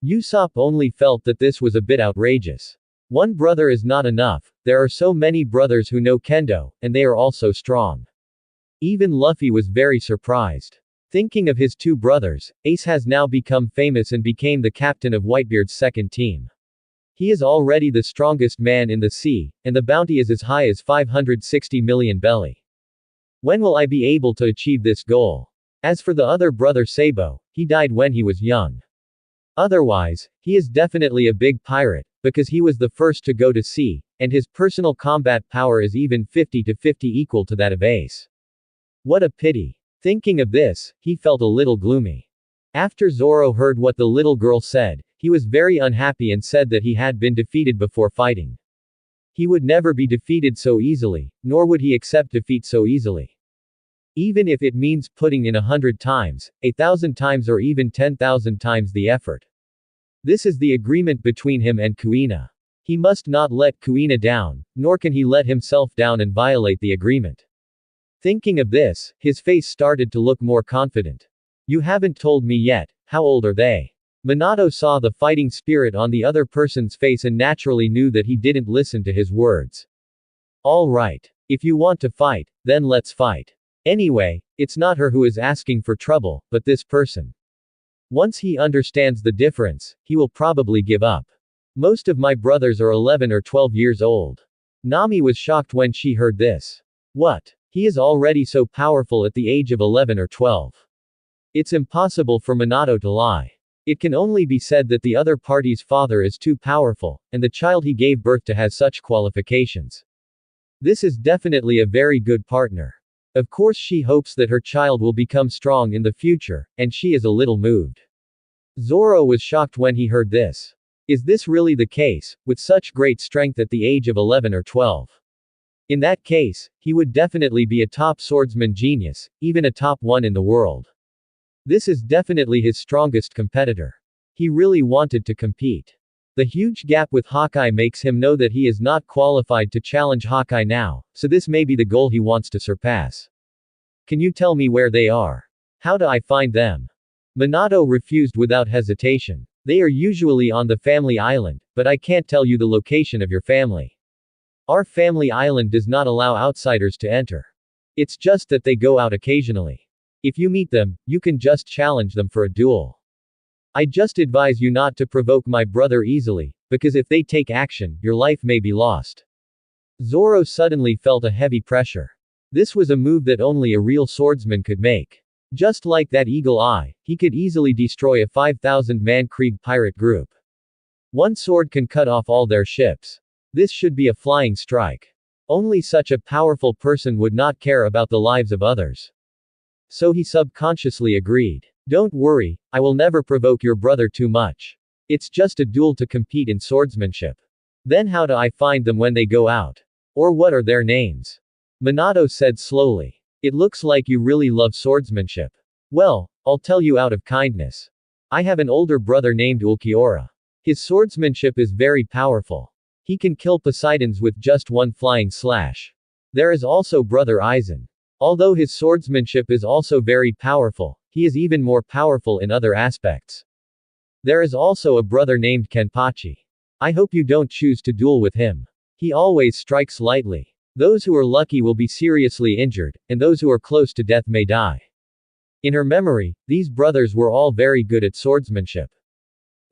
Usopp only felt that this was a bit outrageous. One brother is not enough, there are so many brothers who know kendo, and they are all so strong. Even Luffy was very surprised. Thinking of his two brothers, Ace has now become famous and became the captain of Whitebeard's second team. He is already the strongest man in the sea, and the bounty is as high as 560 million belly. When will I be able to achieve this goal? As for the other brother Sabo, he died when he was young. Otherwise, he is definitely a big pirate, because he was the first to go to sea, and his personal combat power is even 50 to 50 equal to that of Ace. What a pity. Thinking of this, he felt a little gloomy. After Zoro heard what the little girl said, he was very unhappy and said that he had been defeated before fighting. He would never be defeated so easily, nor would he accept defeat so easily. Even if it means putting in 100 times, 1,000 times or even 10,000 times the effort. This is the agreement between him and Kuina. He must not let Kuina down, nor can he let himself down and violate the agreement. Thinking of this, his face started to look more confident. You haven't told me yet, how old are they? Manato saw the fighting spirit on the other person's face and naturally knew that he didn't listen to his words. All right. If you want to fight, then let's fight. Anyway, it's not her who is asking for trouble, but this person. Once he understands the difference, he will probably give up. Most of my brothers are 11 or 12 years old. Nami was shocked when she heard this. What? He is already so powerful at the age of 11 or 12. It's impossible for Manato to lie. It can only be said that the other party's father is too powerful, and the child he gave birth to has such qualifications. This is definitely a very good partner. Of course she hopes that her child will become strong in the future, and she is a little moved. Zoro was shocked when he heard this. Is this really the case, with such great strength at the age of 11 or 12? In that case, he would definitely be a top swordsman genius, even a top one in the world. This is definitely his strongest competitor. He really wanted to compete. The huge gap with Hawkeye makes him know that he is not qualified to challenge Hawkeye now, so this may be the goal he wants to surpass. Can you tell me where they are? How do I find them? Manato refused without hesitation. They are usually on the family island, but I can't tell you the location of your family. Our family island does not allow outsiders to enter. It's just that they go out occasionally. If you meet them, you can just challenge them for a duel. I just advise you not to provoke my brother easily, because if they take action, your life may be lost. Zoro suddenly felt a heavy pressure. This was a move that only a real swordsman could make. Just like that eagle eye, he could easily destroy a 5,000-man Krieg pirate group. One sword can cut off all their ships. This should be a flying strike. Only such a powerful person would not care about the lives of others. So he subconsciously agreed. Don't worry, I will never provoke your brother too much. It's just a duel to compete in swordsmanship. Then how do I find them when they go out? Or what are their names? Manato said slowly. It looks like you really love swordsmanship. Well, I'll tell you out of kindness. I have an older brother named Ulquiorra. His swordsmanship is very powerful. He can kill Poseidons with just one flying slash. There is also brother Aizen. Although his swordsmanship is also very powerful, he is even more powerful in other aspects. There is also a brother named Kenpachi. I hope you don't choose to duel with him. He always strikes lightly. Those who are lucky will be seriously injured, and those who are close to death may die. In her memory, these brothers were all very good at swordsmanship.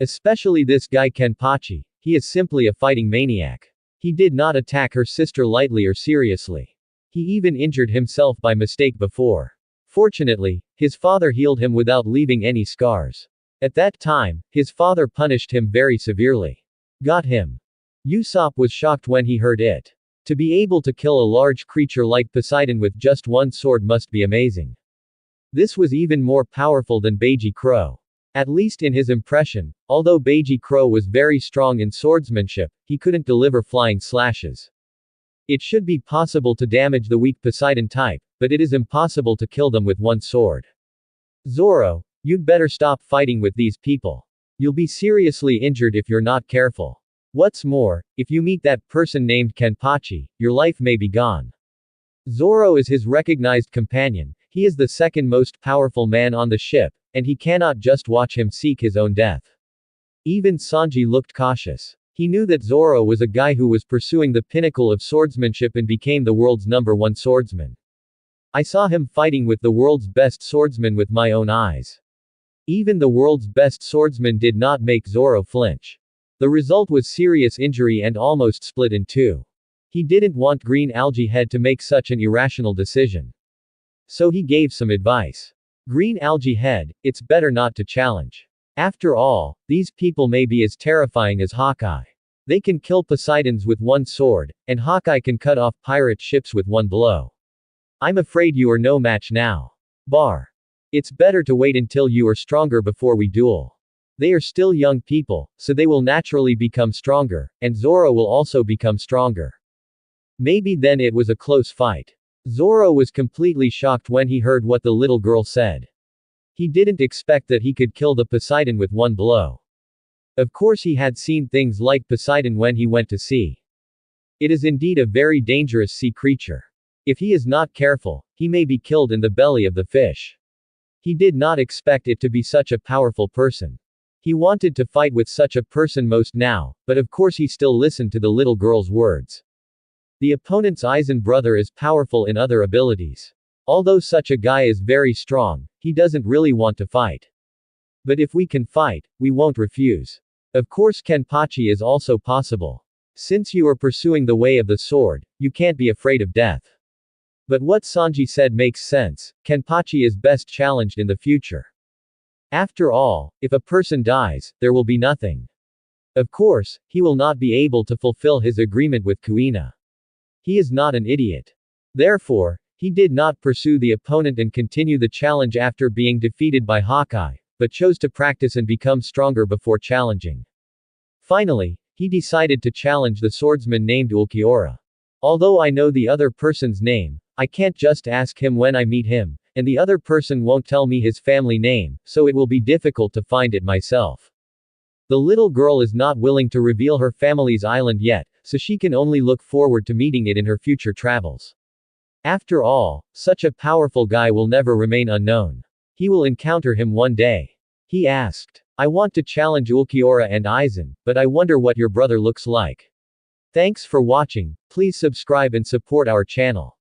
Especially this guy Kenpachi. He is simply a fighting maniac. He did not attack her sister lightly or seriously. He even injured himself by mistake before. Fortunately, his father healed him without leaving any scars. At that time, his father punished him very severely. Got him. Usopp was shocked when he heard it. To be able to kill a large creature like Poseidon with just one sword must be amazing. This was even more powerful than Baiji Crow. At least in his impression, although Baiji Crow was very strong in swordsmanship, he couldn't deliver flying slashes. It should be possible to damage the weak Poseidon type, but it is impossible to kill them with one sword. Zoro, you'd better stop fighting with these people. You'll be seriously injured if you're not careful. What's more, if you meet that person named Kenpachi, your life may be gone. Zoro is his recognized companion, he is the second most powerful man on the ship, and he cannot just watch him seek his own death. Even Sanji looked cautious. He knew that Zoro was a guy who was pursuing the pinnacle of swordsmanship and became the world's #1 swordsman. I saw him fighting with the world's best swordsman with my own eyes. Even the world's best swordsman did not make Zoro flinch. The result was serious injury and almost split in two. He didn't want Green Algae Head to make such an irrational decision. So he gave some advice. Green algae head, it's better not to challenge. After all, these people may be as terrifying as Hawkeye. They can kill Poseidons with one sword, and Hawkeye can cut off pirate ships with one blow. I'm afraid you are no match now. Bar. It's better to wait until you are stronger before we duel. They are still young people, so they will naturally become stronger, and Zoro will also become stronger. Maybe then it was a close fight. Zoro was completely shocked when he heard what the little girl said. He didn't expect that he could kill the Poseidon with one blow. Of course he had seen things like Poseidon when he went to sea. It is indeed a very dangerous sea creature. If he is not careful, he may be killed in the belly of the fish. He did not expect it to be such a powerful person. He wanted to fight with such a person most now, but of course he still listened to the little girl's words. The opponent's Aizen brother is powerful in other abilities. Although such a guy is very strong, he doesn't really want to fight. But if we can fight, we won't refuse. Of course Kenpachi is also possible. Since you are pursuing the way of the sword, you can't be afraid of death. But what Sanji said makes sense, Kenpachi is best challenged in the future. After all, if a person dies, there will be nothing. Of course, he will not be able to fulfill his agreement with Kuina. He is not an idiot. Therefore, he did not pursue the opponent and continue the challenge after being defeated by Hawkeye, but chose to practice and become stronger before challenging. Finally, he decided to challenge the swordsman named Ulquiorra. Although I know the other person's name, I can't just ask him when I meet him, and the other person won't tell me his family name, so it will be difficult to find it myself. The little girl is not willing to reveal her family's island yet, so she can only look forward to meeting it in her future travels. After all, such a powerful guy will never remain unknown. He will encounter him one day. He asked, I want to challenge Ulquiorra and Aizen, but I wonder what your brother looks like. Thanks for watching, please subscribe and support our channel.